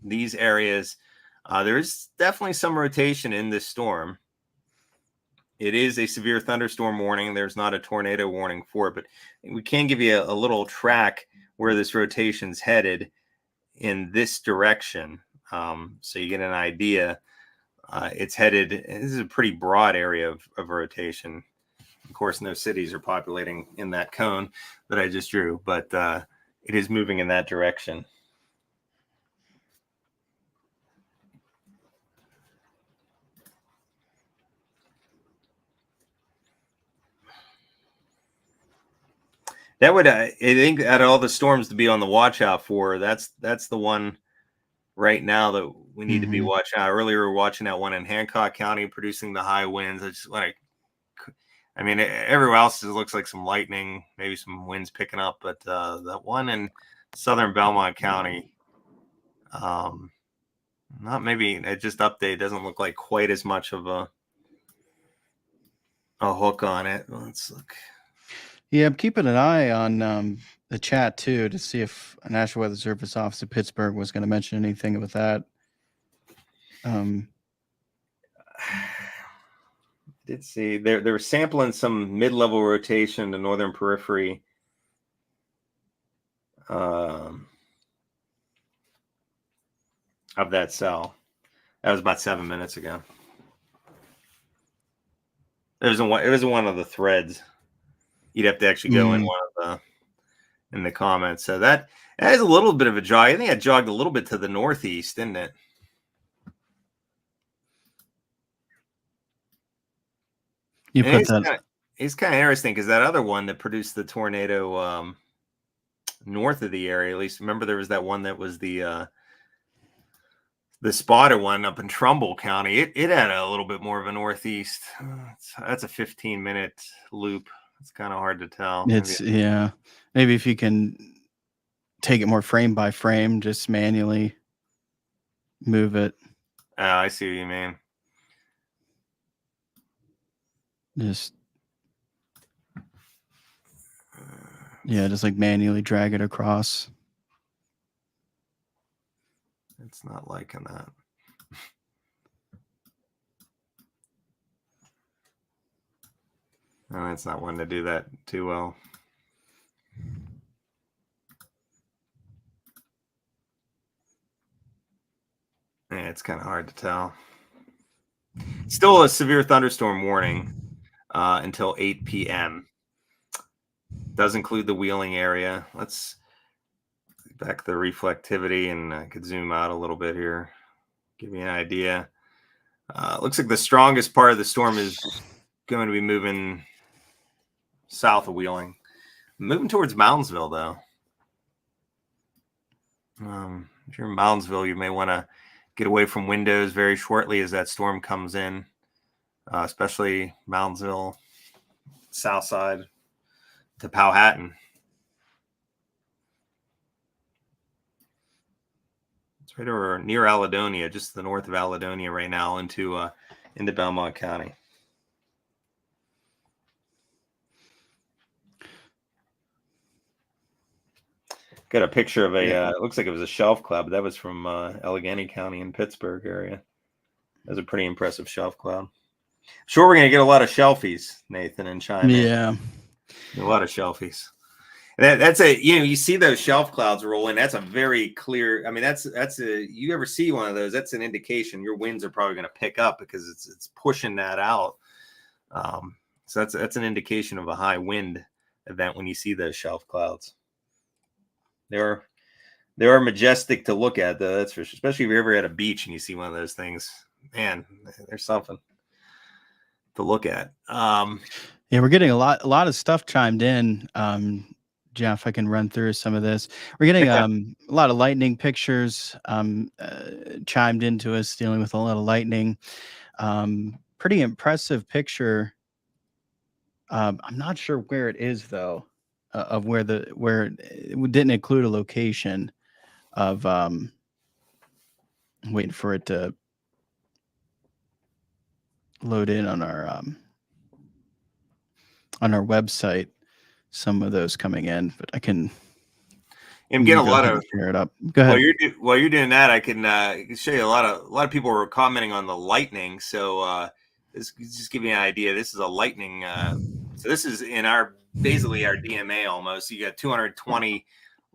These areas, there's definitely some rotation in this storm. It is a severe thunderstorm warning. There's not a tornado warning for it, but we can give you a little track where this rotation's headed in this direction. So you get an idea. It's headed, this is a pretty broad area of rotation. Of course, no cities are populating in that cone that I just drew, but it is moving in that direction. That would, I think, out of all the storms to be on the watch out for, that's the one right now that we need to be watching out. Earlier, we were watching that one in Hancock County producing the high winds. I just want to, I mean, everywhere else it looks like some lightning, maybe some winds picking up, but that one in southern Belmont County, not maybe it just update doesn't look like quite as much of a hook on it. Let's look. Yeah, I'm keeping an eye on the chat too to see if a National Weather Service office in Pittsburgh was going to mention anything about that. Did see they're sampling some mid-level rotation to northern periphery. Of that cell. That was about 7 minutes ago. It was one of the threads. You'd have to actually go in one of the comments. So that is a little bit of a jog. I think it jogged a little bit to the northeast, didn't it? You put that. It's kind of interesting because that other one that produced the tornado north of the area, at least remember there was that one that was the spotted one up in Trumbull County. It had a little bit more of a northeast. That's a 15-minute loop. It's kind of hard to tell. Yeah. Maybe if you can take it more frame by frame, just manually move it. Oh, I see what you mean. Just like manually drag it across. It's not liking that. No, it's not wanting to do that too well. Yeah, it's kind of hard to tell. Still a severe thunderstorm warning until 8 p.m. Does include the Wheeling area. Let's back the reflectivity, and I could zoom out a little bit here, give you an idea. Looks like the strongest part of the storm is going to be moving south of Wheeling, moving towards Moundsville, though. If you're in Moundsville, you may want to get away from windows very shortly as that storm comes in, especially Moundsville, south side to Powhatan. It's right over near Alledonia, just to the north of Alledonia right now, into Belmont County. Got a picture of it looks like it was a shelf cloud, but that was from Allegheny County in Pittsburgh area. That was a pretty impressive shelf cloud. Sure, we're going to get a lot of shelfies, Nathan and Chime. Yeah. A lot of shelfies. That's you see those shelf clouds roll in. That's a very clear. I mean, you ever see one of those? That's an indication your winds are probably going to pick up because it's pushing that out. So that's an indication of a high wind event when you see those shelf clouds. They are majestic to look at, though. That's for sure. Especially if you're ever at a beach and you see one of those things. Man, there's something to look at. Yeah, we're getting a lot of stuff chimed in. Jeff, I can run through some of this. We're getting a lot of lightning pictures chimed into us, dealing with a lot of lightning. Pretty impressive picture. I'm not sure where it is though. Of where it didn't include a location of waiting for it to load in on our website. Some of those coming in, but I can. I'm getting a lot of share it up. Go ahead. While you're doing that, I can show you a lot of people were commenting on the lightning. So this just give you an idea. This is a lightning. So this is in basically our DMA almost. You got 220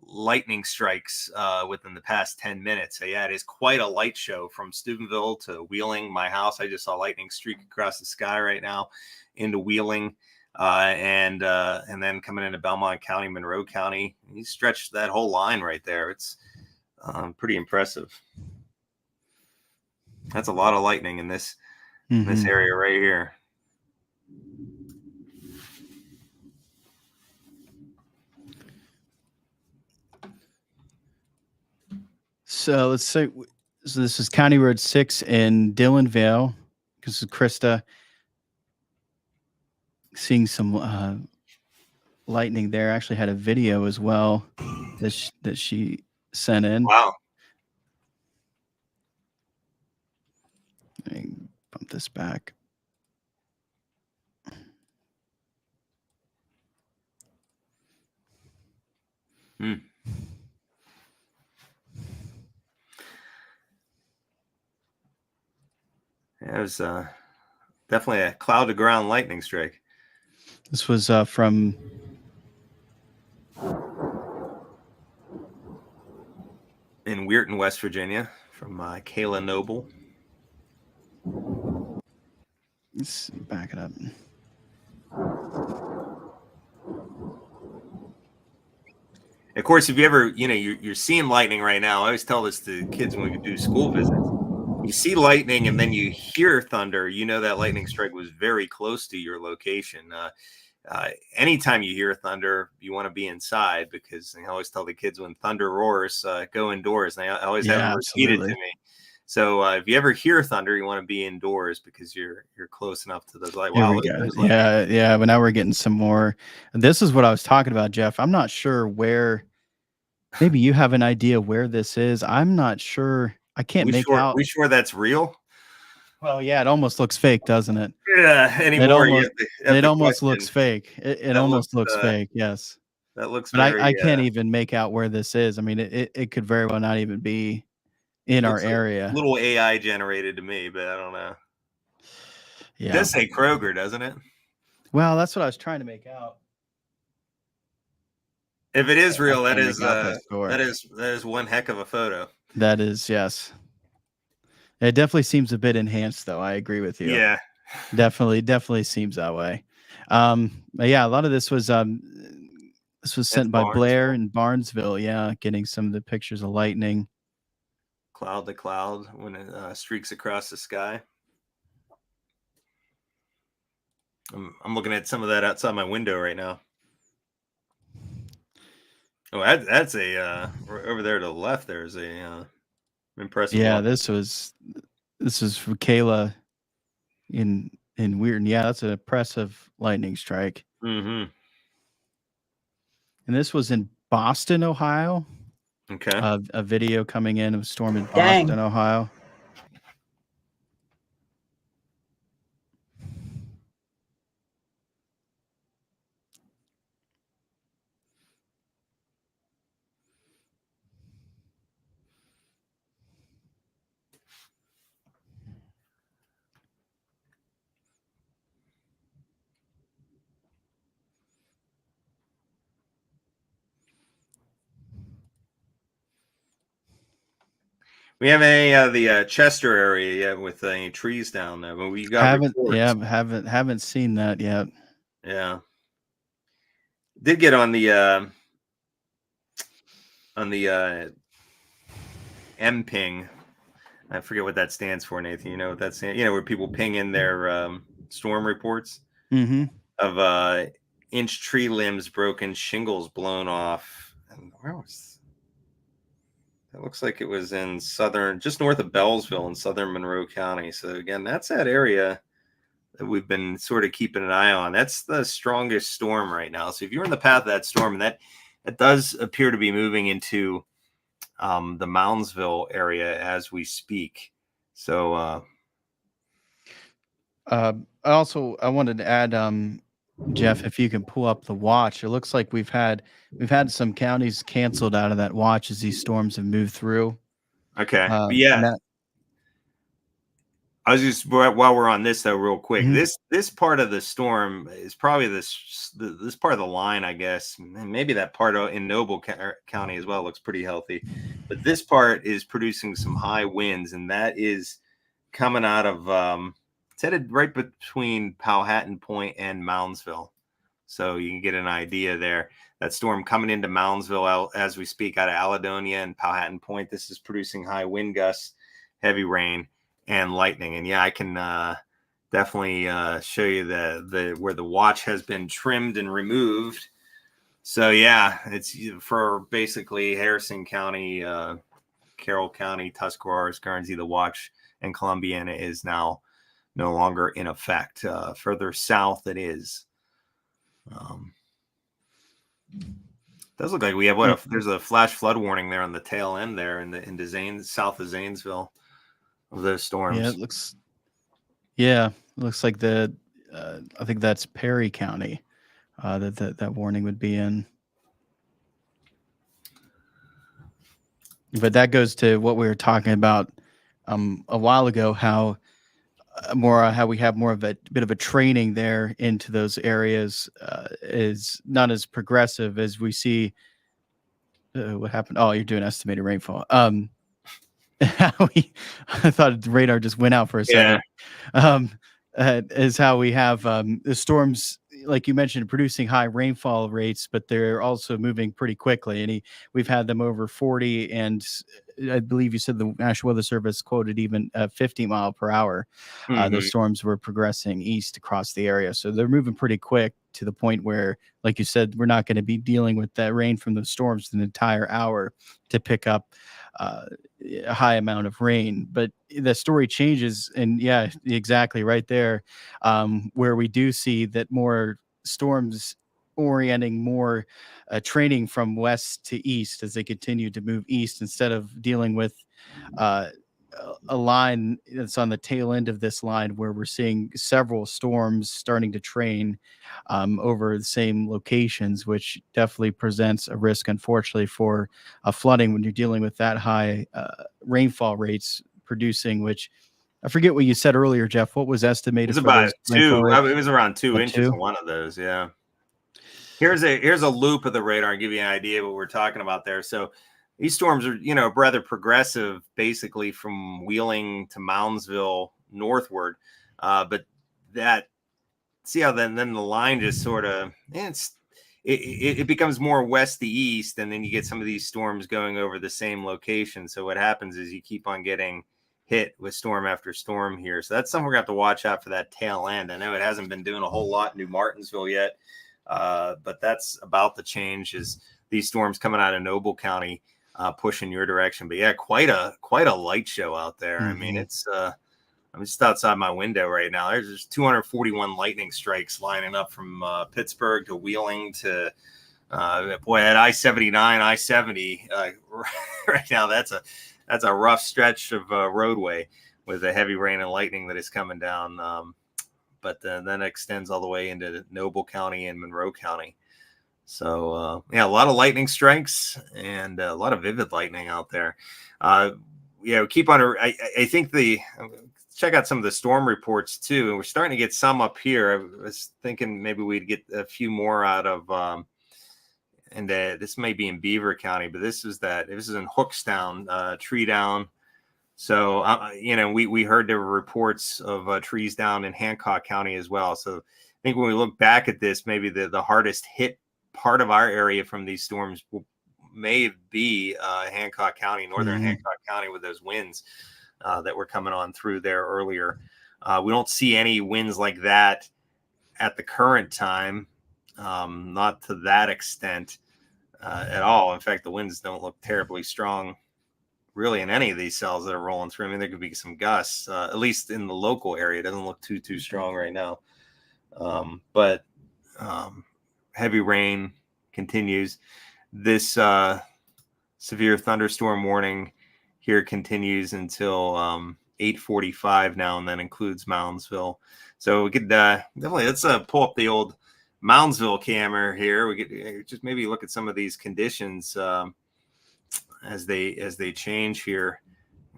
lightning strikes within the past 10 minutes. So yeah, it is quite a light show from Steubenville to Wheeling, my house. I just saw lightning streak across the sky right now into Wheeling. and then coming into Belmont County, Monroe County. He stretched that whole line right there. It's pretty impressive. That's a lot of lightning in this area right here. So let's say, so this is County Road 6 in Dillonvale. This is Krista seeing some lightning there. Actually had a video as well that she sent in. Wow. Let me bump this back. Hmm. It was definitely a cloud to ground lightning strike. This was from in Weirton, West Virginia, from Kayla Noble. Let's back it up. Of course, if you ever, you're seeing lightning right now. I always tell this to kids when we do school visits. You see lightning and then you hear thunder, that lightning strike was very close to your location. Anytime you hear thunder, you want to be inside, because I always tell the kids when thunder roars, go indoors. And I always have them repeated to me. So if you ever hear thunder, you want to be indoors because you're close enough to the light. Wow, yeah. But now we're getting some more. This is what I was talking about, Jeff. I'm not sure where. Maybe you have an idea where this is. I'm not sure. I can't make out. We sure that's real? Well, yeah, it almost looks fake, doesn't it? Yeah, anymore. It almost looks fake. It almost looks fake. Yes, that looks. But I can't even make out where this is. I mean, it could very well not even be in our area. A little AI generated to me, but I don't know. Yeah, it does say Kroger, doesn't it? Well, that's what I was trying to make out. If it is real, that is one heck of a photo. That is, yes. It definitely seems a bit enhanced, though. I agree with you. Yeah, definitely seems that way. But yeah, a lot of this was sent by Blair in Barnesville. Yeah, getting some of the pictures of lightning, cloud to cloud when it streaks across the sky. I'm looking at some of that outside my window right now. Oh, that's a over there to the left. There's a impressive. Yeah, this is for Kayla in Weirton. Yeah, that's an impressive lightning strike. Mm-hmm. And this was in Boston, Ohio. Okay. A video coming in of a storm in Boston, Ohio. We have the Chester area with any trees down there, but we got haven't seen that yet. Yeah, did get on the MPing. I forget what that stands for, Nathan. You know what that stands? Where people ping in their storm reports of inch tree limbs broken, shingles blown off. And where was? It looks like it was in just north of Bellsville in southern Monroe County. So again, that's that area that we've been sort of keeping an eye on. That's the strongest storm right now. So if you're in the path of that storm, that does appear to be moving into the Moundsville area as we speak. So I wanted to add, Jeff, if you can pull up the watch. It looks like we've had some counties canceled out of that watch as these storms have moved through. Okay. Yeah. I was just, while we're on this though, real quick, this part of the storm is probably this part of the line, I guess, and maybe that part in Noble County as well looks pretty healthy, but this part is producing some high winds, and that is coming out of it's headed right between Powhatan Point and Moundsville. So you can get an idea there. That storm coming into Moundsville as we speak out of Alledonia and Powhatan Point. This is producing high wind gusts, heavy rain, and lightning. And yeah, I can definitely show you the where the watch has been trimmed and removed. So yeah, it's for basically Harrison County, Carroll County, Tuscarawas, Guernsey. The watch in Columbiana is now no longer in effect. Further south, it is. Does look like we have there's a flash flood warning there on the tail end there into south of Zanesville of those storms. Yeah, it looks like I think that's Perry County that warning would be in. But that goes to what we were talking about a while ago, how we have more of a bit of a training there into those areas is not as progressive as we see. What happened? Oh, you're doing estimated rainfall. I thought the radar just went out for a second. Is how we have the storms, like you mentioned, producing high rainfall rates, but they're also moving pretty quickly. And we've had them over 40, and I believe you said the National Weather Service quoted even 50 mile per hour. Those storms were progressing east across the area, so they're moving pretty quick to the point where, like you said, we're not going to be dealing with that rain from the storms an entire hour to pick up a high amount of rain. But the story changes, and yeah, exactly right there, where we do see that more storms orienting more training from west to east as they continue to move east, instead of dealing with a line that's on the tail end of this line where we're seeing several storms starting to train over the same locations, which definitely presents a risk, unfortunately, for flooding when you're dealing with that high rainfall rates producing, which I forget what you said earlier, Jeff. What was estimated for those two? It was around 2 inches in one of those. Yeah. Here's a loop of the radar and give you an idea of what we're talking about there. So these storms are, rather progressive, basically from Wheeling to Moundsville northward. But see how then the line just sort of, it becomes more west to east, and then you get some of these storms going over the same location. So what happens is you keep on getting hit with storm after storm here. So that's something we're going to have to watch out for, that tail end. I know it hasn't been doing a whole lot in New Martinsville yet, but that's about to change as these storms coming out of Noble County pushing your direction. But yeah, quite a light show out there. I mean, it's I'm just outside my window right now. There's 241 lightning strikes lining up from Pittsburgh to Wheeling to at I-79, I-70 right now. That's a rough stretch of roadway with the heavy rain and lightning that is coming down. But then extends all the way into Noble County and Monroe County. So a lot of lightning strikes and a lot of vivid lightning out there. Keep on. I think check out some of the storm reports too, and we're starting to get some up here. I was thinking maybe we'd get a few more out of. And this may be in Beaver County, but this is in Hookstown, tree down. So we heard there were reports of trees down in Hancock County as well. So I think when we look back at this, maybe the hardest hit part of our area from these storms may be Hancock County, northern Hancock County, with those winds that were coming on through there earlier. We don't see any winds like that at the current time, not to that extent at all. In fact, the winds don't look terribly strong really in any of these cells that are rolling through. I mean, there could be some gusts, at least in the local area. It doesn't look too strong right now. But heavy rain continues. This severe thunderstorm warning here continues until 8:45 now, and that includes Moundsville. So we could definitely, let's pull up the old Moundsville camera here. We could just maybe look at some of these conditions as they change here.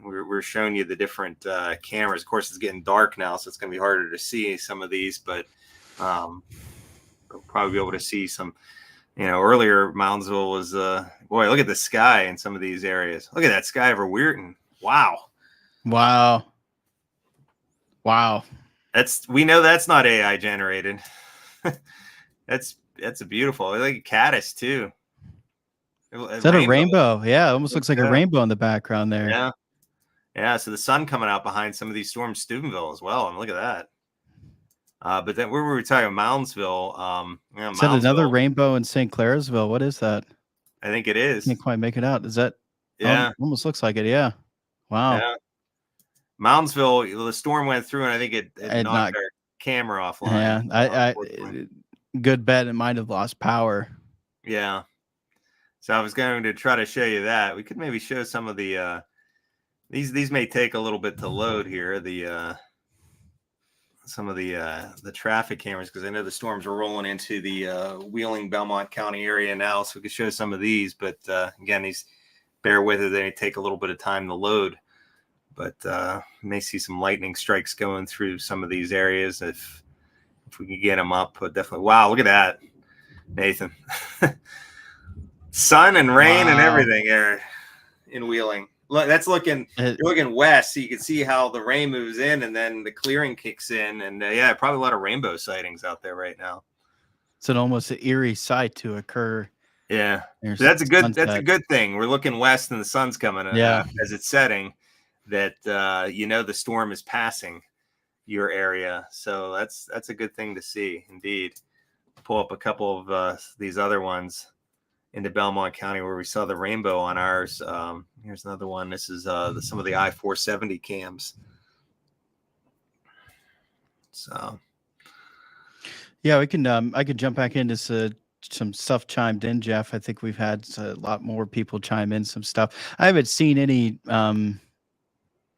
We're showing you the different cameras. Of course, it's getting dark now, so it's going to be harder to see some of these, but we'll probably be able to see some. Earlier Moundsville was boy, look at the sky in some of these areas. Look at that sky over Weirton. Wow. We know that's not AI generated. That's That's a beautiful. I like caddis too. Is that a rainbow? Yeah, it almost Think looks like a so. rainbow in the background there. Yeah. Yeah. So the sun coming out behind some of these storms, Steubenville as well. And look at that. But then where were we talking? Moundsville. Yeah, Is that another Moundsville. rainbow in St. Clairsville? What is that? I think it is. Can't quite make it out. Is that? Oh, Yeah. almost looks like it. Yeah. Wow. Yeah. Moundsville, the storm went through, and I think it And knocked not. our camera offline. Yeah. Unfortunately. Good bet. It might have lost power. Yeah. So I was going to try to show you that. We could maybe show some of the these may take a little bit to load here. The some of the traffic cameras, because I know the storms are rolling into the Wheeling Belmont County area now, so we could show some of these. But again, these bear with it; they take a little bit of time to load. But you may see some lightning strikes going through some of these areas if we can get them up. But definitely, wow! Look at that, Nathan. Sun and rain and everything there in Wheeling. Look, that's looking. You're looking west, so you can see how the rain moves in, and then the clearing kicks in, and yeah, probably a lot of rainbow sightings out there right now. It's an almost eerie sight to occur. Yeah, that's a good thing. We're looking west, and the sun's coming. Yeah, as it's setting, that the storm is passing your area, so that's a good thing to see indeed. Pull up a couple of these other ones into Belmont County where we saw the rainbow on ours. Here's another one. This is some of the I-470 cams. So, yeah, we can. I could jump back into some stuff chimed in, Jeff. I think we've had a lot more people chime in some stuff. I haven't seen any.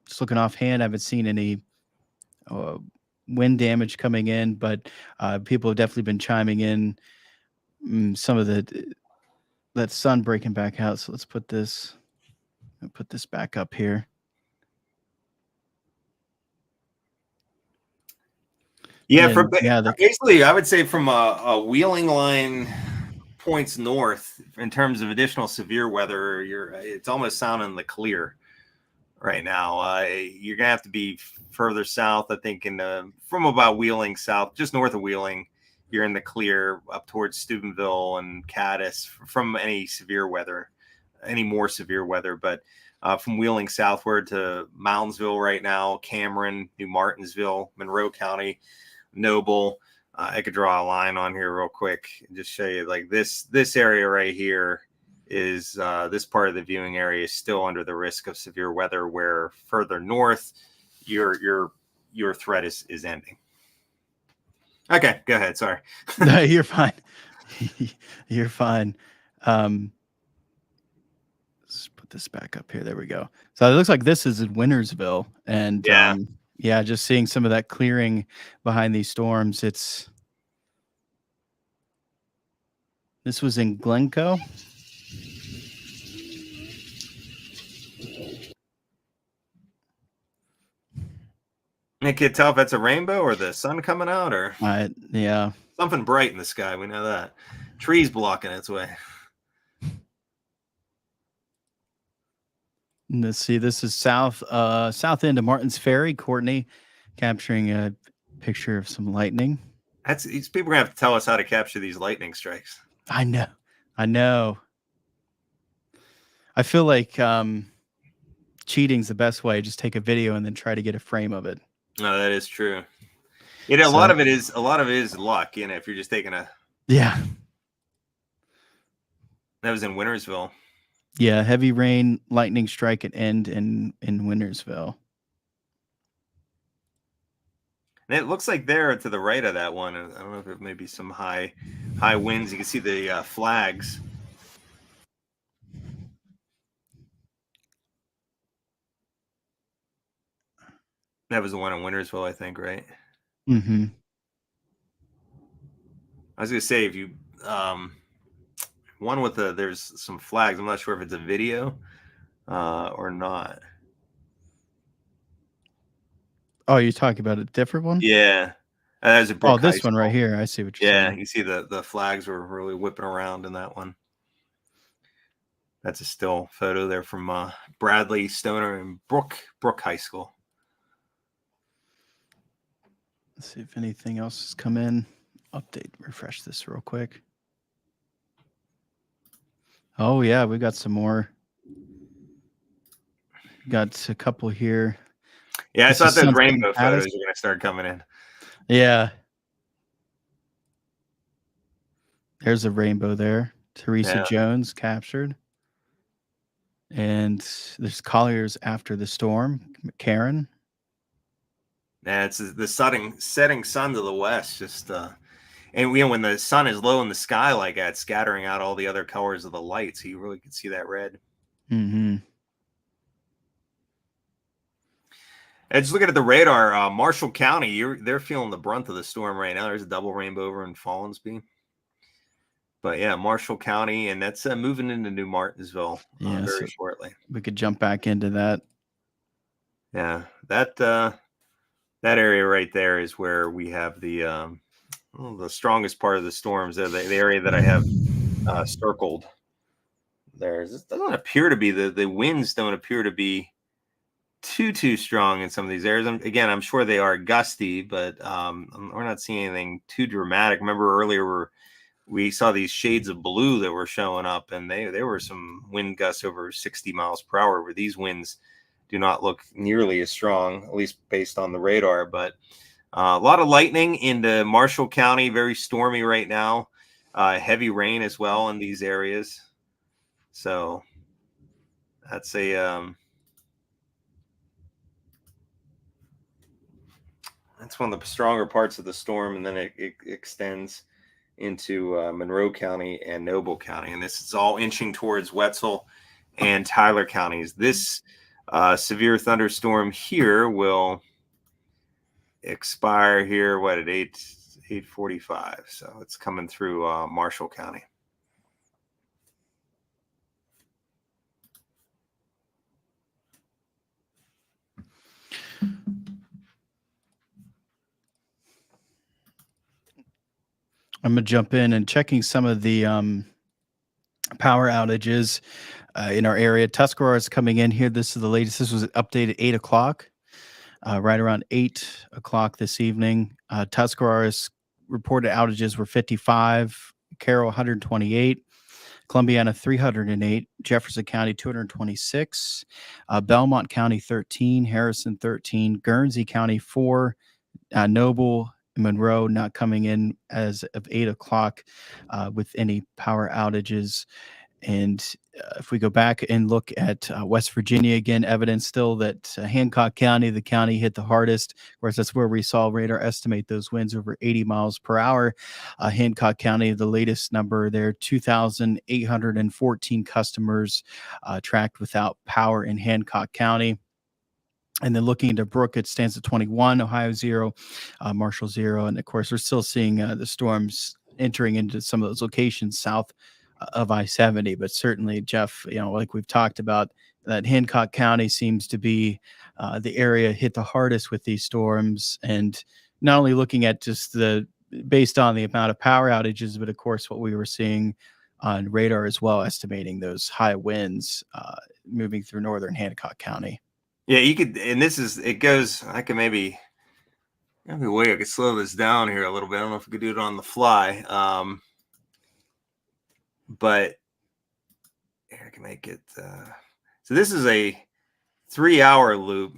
Just looking offhand, I haven't seen any wind damage coming in, but people have definitely been chiming in. Some of that sun breaking back out. So let's put this back up here. Yeah, basically, I would say from a Wheeling line points north in terms of additional severe weather, it's almost sounding the clear right now. You're gonna have to be further south, I think, from about Wheeling south, just north of Wheeling. You're in the clear up towards Steubenville and Caddis from any more severe weather. But from Wheeling southward to Moundsville right now, Cameron, New Martinsville, Monroe County, Noble. I could draw a line on here real quick and just show you like this area right here is this part of the viewing area is still under the risk of severe weather, where further north your threat is ending. Okay, go ahead. Sorry. No, you're fine. You're fine. Let's put this back up here. There we go. So it looks like this is in Wintersville, and yeah, just seeing some of that clearing behind these storms. This was in Glencoe. I can't tell if that's a rainbow or the sun coming out or yeah, something bright in the sky. We know that. Trees blocking its way. Let's see. This is south end of Martin's Ferry. Courtney capturing a picture of some lightning. These people are gonna have to tell us how to capture these lightning strikes. I know. I feel like cheating's the best way. Just take a video and then try to get a frame of it. No, that is true. A lot of it is luck. If you're just taking a that was in Wintersville. Yeah, heavy rain, lightning strike at end in Wintersville. And it looks like there to the right of that one. I don't know if it may be some high winds. You can see the flags. That was the one in Wintersville, I think, right? Mm-hmm. I was gonna say if you one with there's some flags. I'm not sure if it's a video or not. Oh, you're talking about a different one? Yeah. There's a Brook this one right here. I see what you're saying. Yeah, you see the flags were really whipping around in that one. That's a still photo there from Bradley, Stoner, and Brook High School. Let's see if anything else has come in. Refresh this real quick. Oh yeah, we got some more. Got a couple here. Yeah, I This thought is those Sunset in rainbow Pattis. photos are going to start coming in. Yeah, there's a rainbow there. Teresa Yeah, Jones captured. And there's Colliers after the storm. Karen. yeah, it's the setting sun to the west. Just and when the sun is low in the sky like that, scattering out all the other colors of the light, so you really can see that red. Mm-hmm. And just looking at the radar, Marshall County, they're feeling the brunt of the storm right now. There's a double rainbow over in Fallensby. But yeah, Marshall County, and that's moving into New Martinsville Yeah, very so shortly. we could jump back into that. Yeah, that area right there is where we have the strongest part of the storms. The area that I have circled. It doesn't appear to be the winds don't appear to be too strong in some of these areas. Again, I'm sure they are gusty, but we're not seeing anything too dramatic. Remember earlier we saw these shades of blue that were showing up, and they were some wind gusts over 60 miles per hour, where these winds do not look nearly as strong, at least based on the radar. But a lot of lightning into Marshall County, very stormy right now. Heavy rain as well in these areas. So that's that's one of the stronger parts of the storm, and then it extends into Monroe County and Noble County, and this is all inching towards Wetzel and Tyler counties. This severe thunderstorm here will expire here at 8:45, so it's coming through Marshall County. I'm gonna jump in and checking some of the power outages in our area. Tuscarora is coming in here. This is the latest. This was updated 8 o'clock, right around 8 o'clock this evening. Tuscarora's reported outages were 55, Carroll 128, Columbiana 308, Jefferson County 226, Belmont County 13, Harrison 13, Guernsey County 4, Noble, Monroe not coming in as of 8 o'clock with any power outages. And if we go back and look at West Virginia again, evidence still that Hancock County, the county hit the hardest. Of course, that's where we saw radar estimate those winds over 80 miles per hour. Hancock County, the latest number there, 2,814 customers tracked without power in Hancock County. And then looking into Brook, it stands at 21, Ohio 0, Marshall 0. And of course, we're still seeing the storms entering into some of those locations south of I-70. But certainly, Jeff, like we've talked about, that Hancock County seems to be the area hit the hardest with these storms. And not only looking at just based on the amount of power outages, but of course, what we were seeing on radar as well, estimating those high winds moving through northern Hancock County. Yeah, you could, and it goes. I can maybe wait. I could slow this down here a little bit. I don't know if we could do it on the fly, but I can make it. So this is a 3-hour loop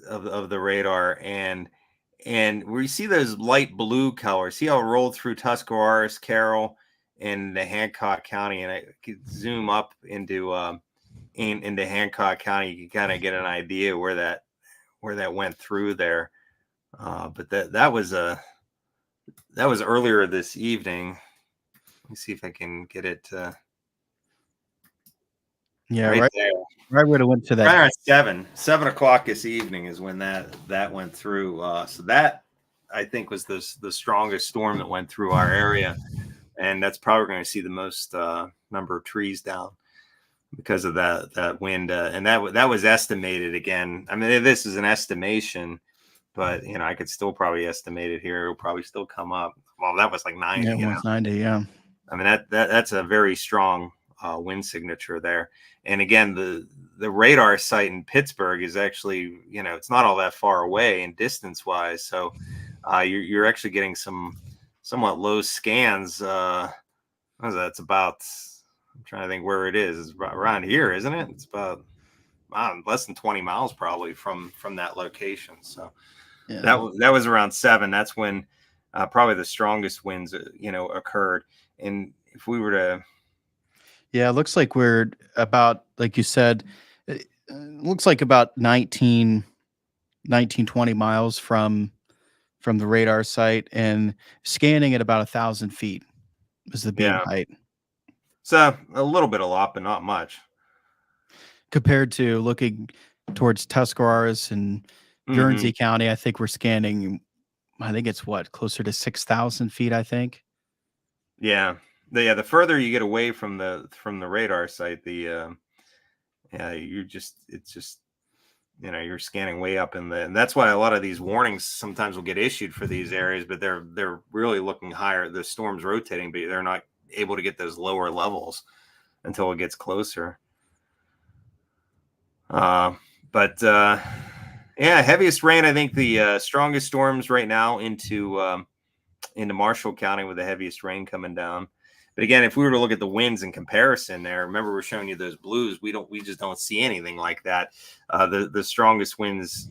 of the radar, and we see those light blue colors. See how it rolled through Tuscarawas, Carroll, and the Hancock County, and I could zoom up into Hancock County. You can kind of get an idea where that went through there. But that was earlier this evening. Let me see if I can get it. Yeah, right right. there. Right where it went to that. Right around 7 o'clock this evening is when that went through. So that I think was the strongest storm that went through our area, and that's probably going to see the most number of trees down because of that wind. And that was estimated again. I mean, this is an estimation, but I could still probably estimate it here. It'll probably still come up. Well, that was like 90. Yeah, 190. Yeah. I mean that's a very strong wind signature there. And again, the radar site in Pittsburgh is actually, it's not all that far away in distance wise. So you're actually getting some somewhat low scans. What is that? It's about I'm trying to think where it is. It's around here, isn't it? It's about less than 20 miles probably from that location. So Yeah. that was around 7. That's when probably the strongest winds occurred. And if we were to Yeah, it looks like we're about, like you said, it looks like about 19, 20 miles from the radar site, and scanning at about 1,000 feet is the beam yeah, height, so a little bit a lot, but not much. compared to looking towards Tuscarawas and Hmm. Guernsey County. I think we're scanning. I think it's what, closer to 6,000 feet. I think. Yeah, the further you get away from the radar site, the yeah, it's just you're scanning way up and that's why a lot of these warnings sometimes will get issued for these areas, but they're really looking higher. The storm's rotating, but they're not able to get those lower levels until it gets closer. Uh, but yeah, heaviest rain. I think the strongest storms right now into Marshall County with the heaviest rain coming down. But again, if we were to look at the winds in comparison, there, remember we're showing you those blues. We just don't see anything like that. The strongest winds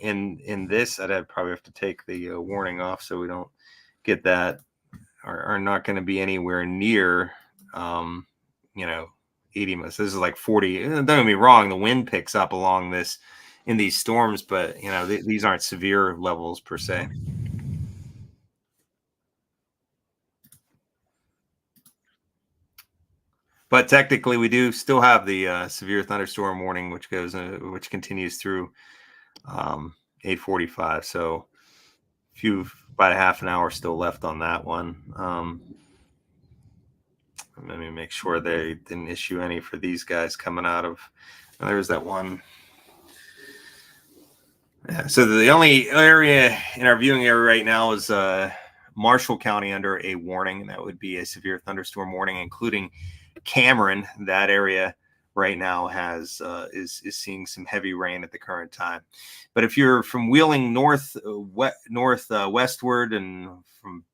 in this, I'd probably have to take the warning off so we don't get that. Are not going to be anywhere near, um, you know, 80 miles. This is like 40. Don't get me wrong, the wind picks up along this in these storms, but these aren't severe levels per se. But technically, we do still have the severe thunderstorm warning, which continues through 8:45. So, about a half an hour still left on that one. Let me make sure they didn't issue any for these guys coming out of. There's that one. Yeah, so the only area in our viewing area right now is Marshall County under a warning, and that would be a severe thunderstorm warning, including Cameron. That area right now is seeing some heavy rain at the current time. But if you're from Wheeling westward and from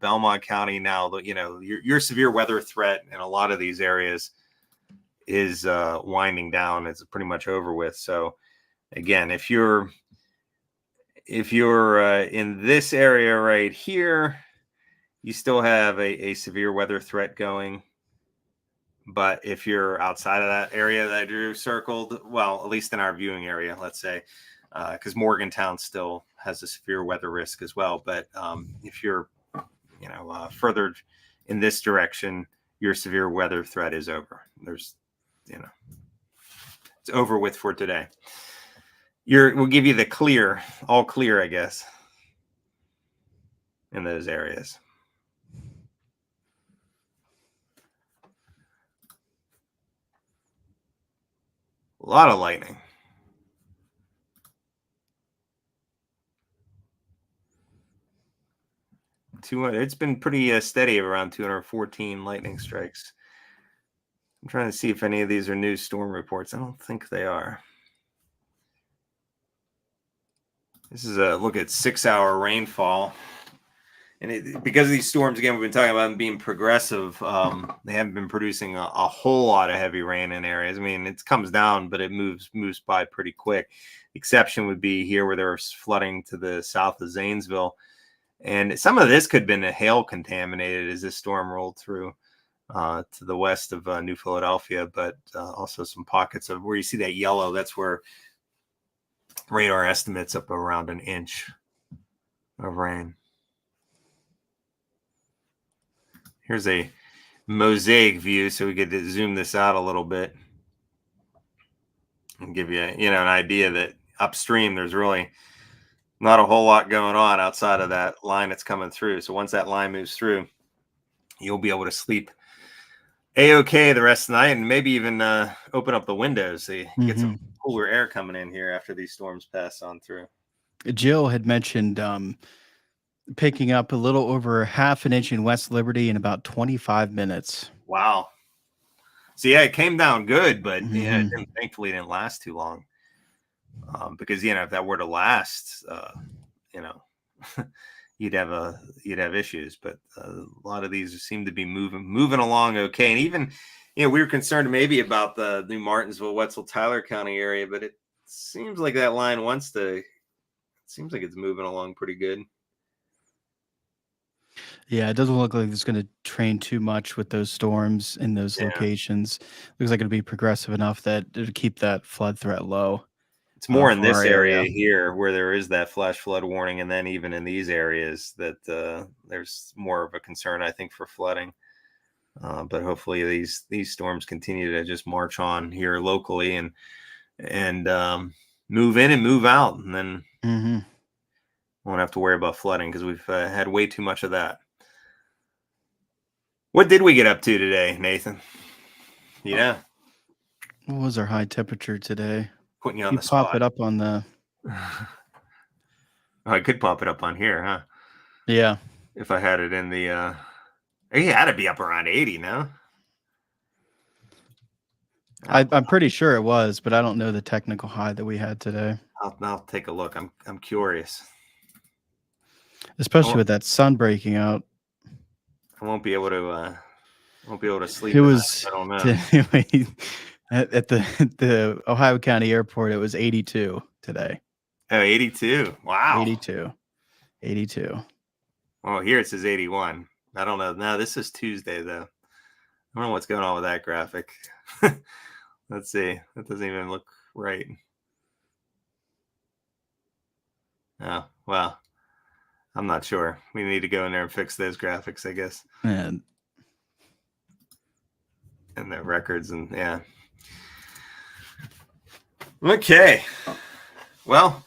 Belmont County now, your severe weather threat in a lot of these areas is winding down. It's pretty much over with. So again, if you're in this area right here, you still have a severe weather threat going. But if you're outside of that area that I drew circled, well, at least in our viewing area, let's say, because Morgantown still has a severe weather risk as well. But if you're, further in this direction, your severe weather threat is over. There's, it's over with for today. We'll give you the all clear, I guess, in those areas. A lot of lightning. It's been pretty steady around 214 lightning strikes. I'm trying to see if any of these are new storm reports. I don't think they are. This is a look at 6-hour rainfall. And because of these storms, again, we've been talking about them being progressive. They haven't been producing a whole lot of heavy rain in areas. I mean, it comes down, but it moves by pretty quick. Exception would be here where there's flooding to the south of Zanesville. And some of this could have been hail contaminated as this storm rolled through to the west of New Philadelphia, but also some pockets of where you see that yellow. That's where radar estimates up around an inch of rain. Here's a mosaic view, so we get to zoom this out a little bit and give you, an idea that upstream there's really not a whole lot going on outside of that line that's coming through. So once that line moves through, you'll be able to sleep a-okay the rest of the night, and maybe even open up the windows so you get some cooler air coming in here after these storms pass on through. Jill had mentioned picking up a little over half an inch in West Liberty in about 25 minutes. Wow. So yeah, it came down good, but thankfully it didn't last too long. Because if that were to last, you'd have issues. But a lot of these seem to be moving along okay. And even, we were concerned maybe about the New Martinsville, Wetzel, Tyler County area, but it seems like that line seems like it's moving along pretty good. Yeah, it doesn't look like it's going to train too much with those storms in those Yeah. locations. Looks like it'll be progressive enough that it'll keep that flood threat low It's more in for our this area. area here where there is that flash flood warning, and then even in these areas that there's more of a concern, I think, for flooding. But hopefully these storms continue to just march on here locally and move in and move out, and then Hmm. won't have to worry about flooding because we've had way too much of that. What did we get up to today, Nathan? Yeah, What was our high temperature today? putting you on You the pop spot. it up on the. Oh, I could pop it up on here, huh? Yeah, If I had it in the it had to be up around 80 now. I'm pretty sure it was, but I don't know the technical high that we had today, I'll take a look. I'm curious. I especially won't, with that sun breaking out. I won't be able to It sleep at night. was I don't know. anyway, at the Ohio County Airport. It was 82 today. Oh, 82. Wow. 82, 82. Well, here it says 81. I don't know. No, this is Tuesday though. I don't know what's going on with that graphic. Let's see. That doesn't even look right. Oh, well, I'm not sure. We need to go in there and fix those graphics, I guess, And and the records, and yeah. Okay. Well,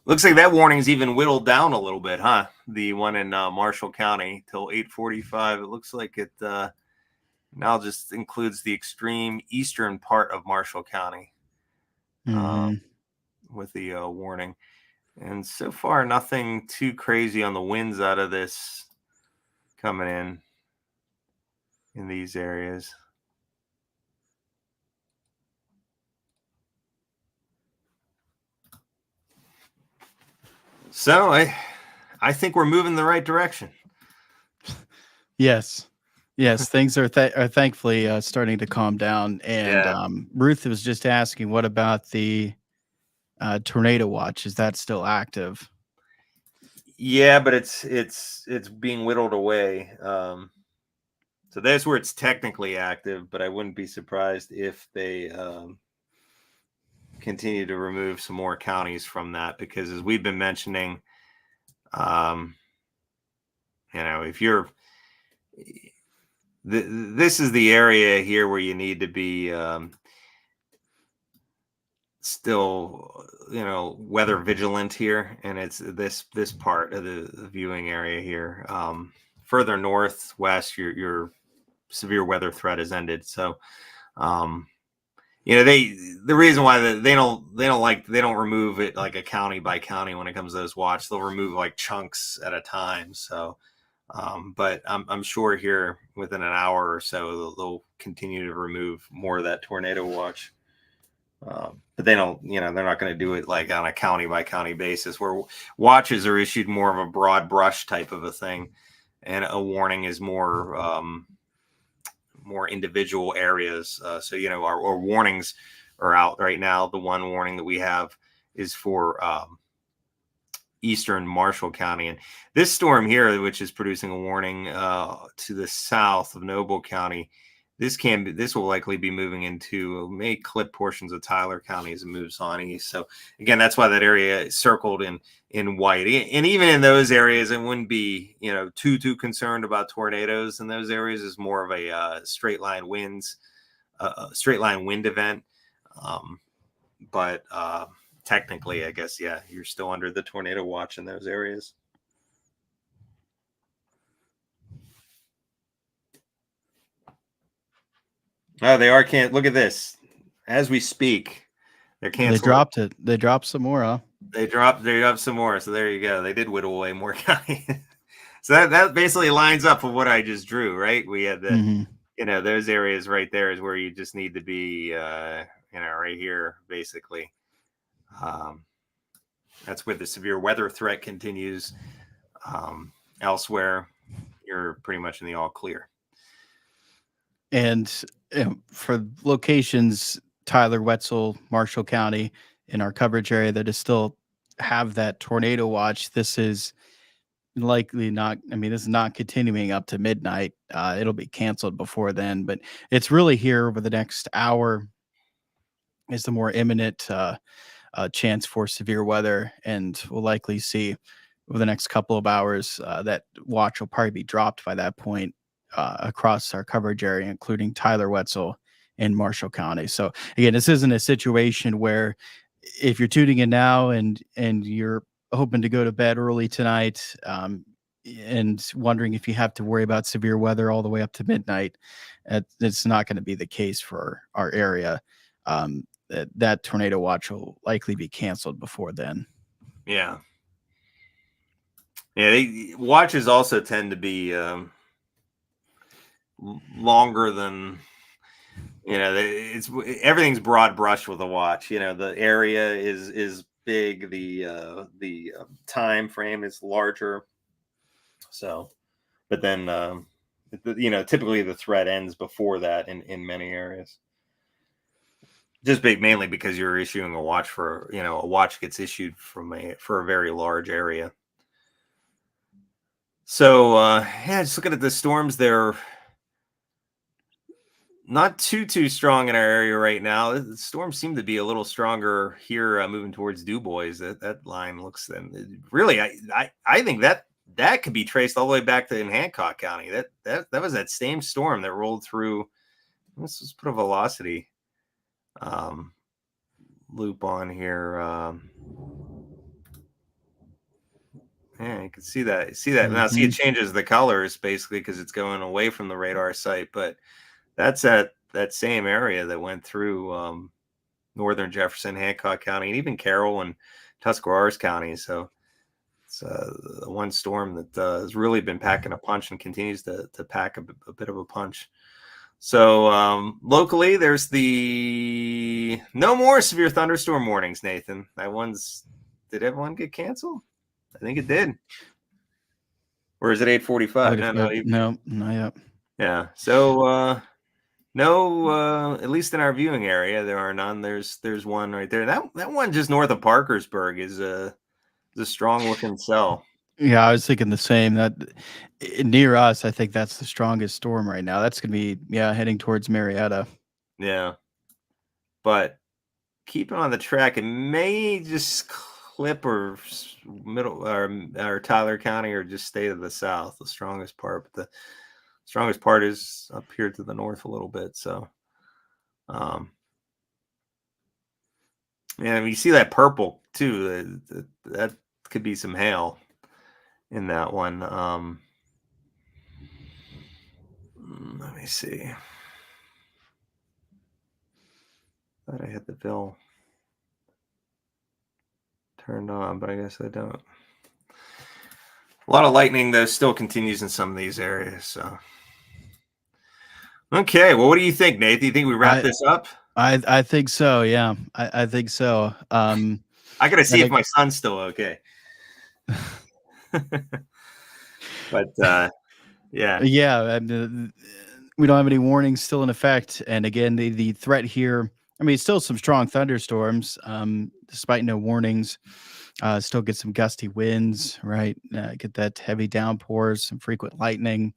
looks like that warning's even whittled down a little bit, huh? The one in Marshall County till 8:45. It looks like it now just includes the extreme eastern part of Marshall County with the warning. And so far, nothing too crazy on the winds out of this coming in these areas. So I think we're moving in the right direction. yes, yes, things are thankfully starting to calm down. And Yeah. Ruth was just asking, what about the tornado watch? Is that still active? Yeah, but it's being whittled away. So that's where it's technically active, but I wouldn't be surprised if they continue to remove some more counties from that, because as we've been mentioning, um, if you're this is the area here where you need to be still weather vigilant here, and it's this part of the viewing area here. Further northwest, your severe weather threat has ended. So the reason why they don't remove it like a county by county when it comes to those watch. They'll remove like chunks at a time. So but I'm sure here within an hour or so they'll continue to remove more of that tornado watch. But they don't, they're not going to do it like on a county by county basis, where watches are issued more of a broad brush type of a thing, and a warning is more individual areas. So our warnings are out right now. The one warning that we have is for eastern Marshall County, and this storm here, which is producing a warning to the south of Noble County, this will likely be moving into, may clip portions of Tyler County as it moves on east. So again, that's why that area is circled in white. And even in those areas, it wouldn't be too concerned about tornadoes in those areas. Is more of a straight line winds, straight line wind event. But technically, I guess, yeah, you're still under the tornado watch in those areas. Oh, they are can't look at this. As we speak, they're canceling. They dropped it. They dropped some more, huh? They dropped some more. So there you go. They did whittle away more county. So that basically lines up with what I just drew, right? We had the those areas right there is where you just need to be right here, basically. That's where the severe weather threat continues. Elsewhere, you're pretty much in the all clear. And for locations, Tyler, Wetzel, Marshall County, in our coverage area that is still have that tornado watch, this is likely not. I mean, this is not continuing up to midnight. It'll be canceled before then, but it's really here over the next hour is the more imminent chance for severe weather, and we'll likely see over the next couple of hours that watch will probably be dropped by that point across our coverage area, including Tyler, Wetzel, and Marshall County. So again, this isn't a situation where if you're tuning in now and you're hoping to go to bed early tonight, and wondering if you have to worry about severe weather all the way up to midnight, it's not going to be the case for our area. That tornado watch will likely be canceled before then. Yeah. Watches also tend to be longer than, it's everything's broad brush with a watch. The area is big, the time frame is larger. So, but then typically the threat ends before that in many areas. Just mainly because you're issuing a watch for, a watch gets issued for a very large area. So just looking at the storms, they're not too strong in our area right now. The storms seem to be a little stronger here, moving towards Du Bois. That line looks then really. I think that could be traced all the way back to in Hancock County. That was that same storm that rolled through. Let's put a velocity loop on here. Yeah, you can see that. Now. See, it changes the colors basically because it's going away from the radar site, but that's that same area that went through northern Jefferson, Hancock County, and even Carroll and Tuscarawas County. So it's one storm that has really been packing a punch and continues to pack a bit of a punch. So locally, there's no more severe thunderstorm warnings, Nathan. Did everyone get canceled? I think it did. Or is it 8:45? No, not yet. Yeah. So no, at least in our viewing area, there are none. There's one right there. That one just north of Parkersburg is a strong looking cell. Yeah, I was thinking the same. That near us, I think that's the strongest storm right now. That's going to be heading towards Marietta. Yeah, but keep it on the track. It may just clip or middle or Tyler County, or just stay to the south. The strongest part, but the strongest part is up here to the north a little bit. So, you see that purple too. That could be some hail in that one. Let me see. Thought I had the bill turned on, but I guess I don't. A lot of lightning though still continues in some of these areas. So, okay. Well, what do you think, Nate? Do you think we wrap this up? I think so. Yeah, I think so. I gotta see if my son's still okay. But yeah. We don't have any warnings still in effect, and again, the threat here. I mean, still some strong thunderstorms, despite no warnings. Still get some gusty winds, right? Get that heavy downpours, some frequent lightning,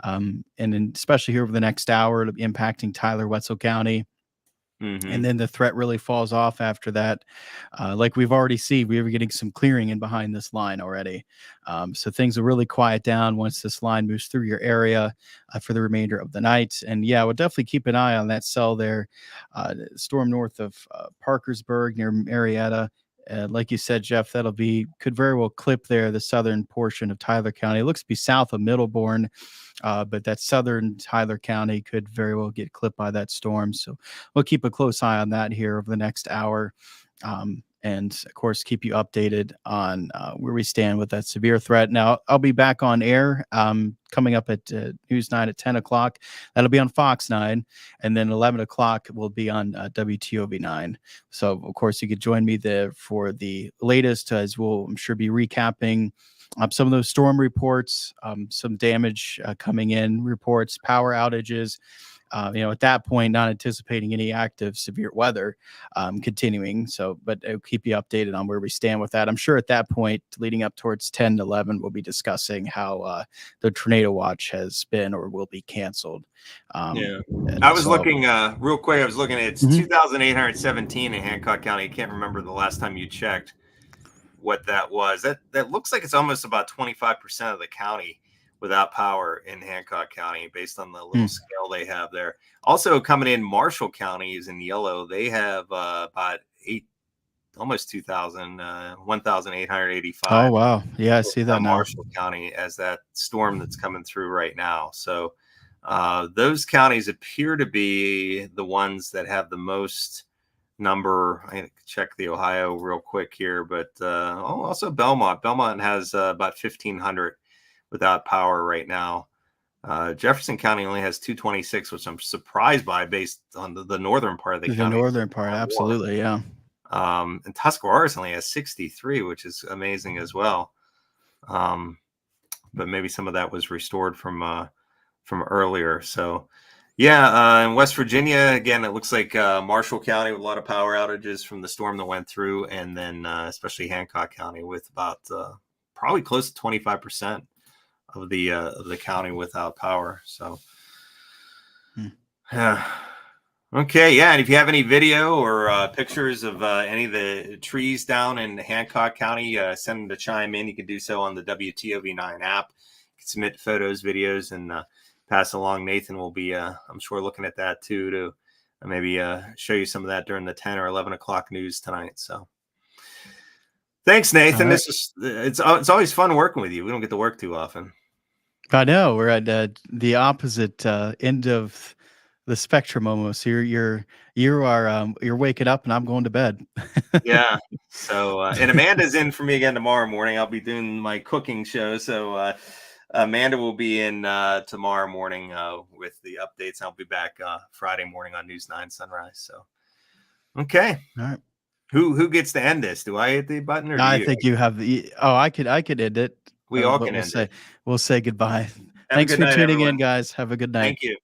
and then especially here over the next hour, it'll be impacting Tyler, Wetzel County. Mm-hmm. And then the threat really falls off after that. Like we've already seen, we were getting some clearing in behind this line already. So things will really quiet down once this line moves through your area for the remainder of the night. And yeah, we'll definitely keep an eye on that cell there. Storm north of Parkersburg near Marietta. Like you said, Jeff, could very well clip there the southern portion of Tyler County. It looks to be south of Middleburn, but that southern Tyler County could very well get clipped by that storm. So we'll keep a close eye on that here over the next hour. And of course, keep you updated on where we stand with that severe threat. Now, I'll be back on air coming up at News 9 at 10 o'clock. That'll be on Fox 9. And then 11 o'clock will be on WTOV 9. So, of course, you could join me there for the latest, as we'll, I'm sure, be recapping some of those storm reports, some damage coming in reports, power outages. At that point, not anticipating any active severe weather continuing. So, but I'll keep you updated on where we stand with that. I'm sure at that point, leading up towards 10 to 11, we'll be discussing how the tornado watch has been or will be canceled. Yeah. And I was so, looking real quick. I was looking at it's Mhm. 2,817 in Hancock County. I can't remember the last time you checked what that was. That looks like it's almost about 25% of the county without power in Hancock County based on the little scale they have there. Also coming in, Marshall County is in yellow. They have about almost 2,000, 1,885. Oh, wow. Yeah, I see that now. Marshall County as that storm that's coming through right now. So those counties appear to be the ones that have the most number. I can check the Ohio real quick here, but also Belmont. Belmont has about 1,500 without power right now. Jefferson County only has 226, which I'm surprised by based on the northern part of the county. The northern part, absolutely, yeah. And Tuscarawas only has 63, which is amazing as well. But maybe some of that was restored from earlier. So, yeah, in West Virginia, again, it looks like Marshall County with a lot of power outages from the storm that went through, and then especially Hancock County with about probably close to 25% of the county without power. So, yeah. Okay, yeah, and if you have any video or pictures of any of the trees down in Hancock County, send them to chime in. You can do so on the WTOV9 app. You can submit photos, videos, and pass along. Nathan will be, I'm sure, looking at that too to maybe show you some of that during the 10 or 11 o'clock news tonight. So, thanks, Nathan. Right. It's always fun working with you. We don't get to work too often. I know we're at the opposite end of the spectrum almost. You're waking up and I'm going to bed. Yeah. So and Amanda's in for me again tomorrow morning. I'll be doing my cooking show. So Amanda will be in tomorrow morning with the updates. I'll be back Friday morning on News 9 Sunrise. So okay. All right. Who gets to end this? Do I hit the button or do I you? think you have the. Oh, I could end it. We all But can end it. we'll say goodbye. Have a Thanks good for night, tuning everyone. in, guys. Have a good night. Thank you.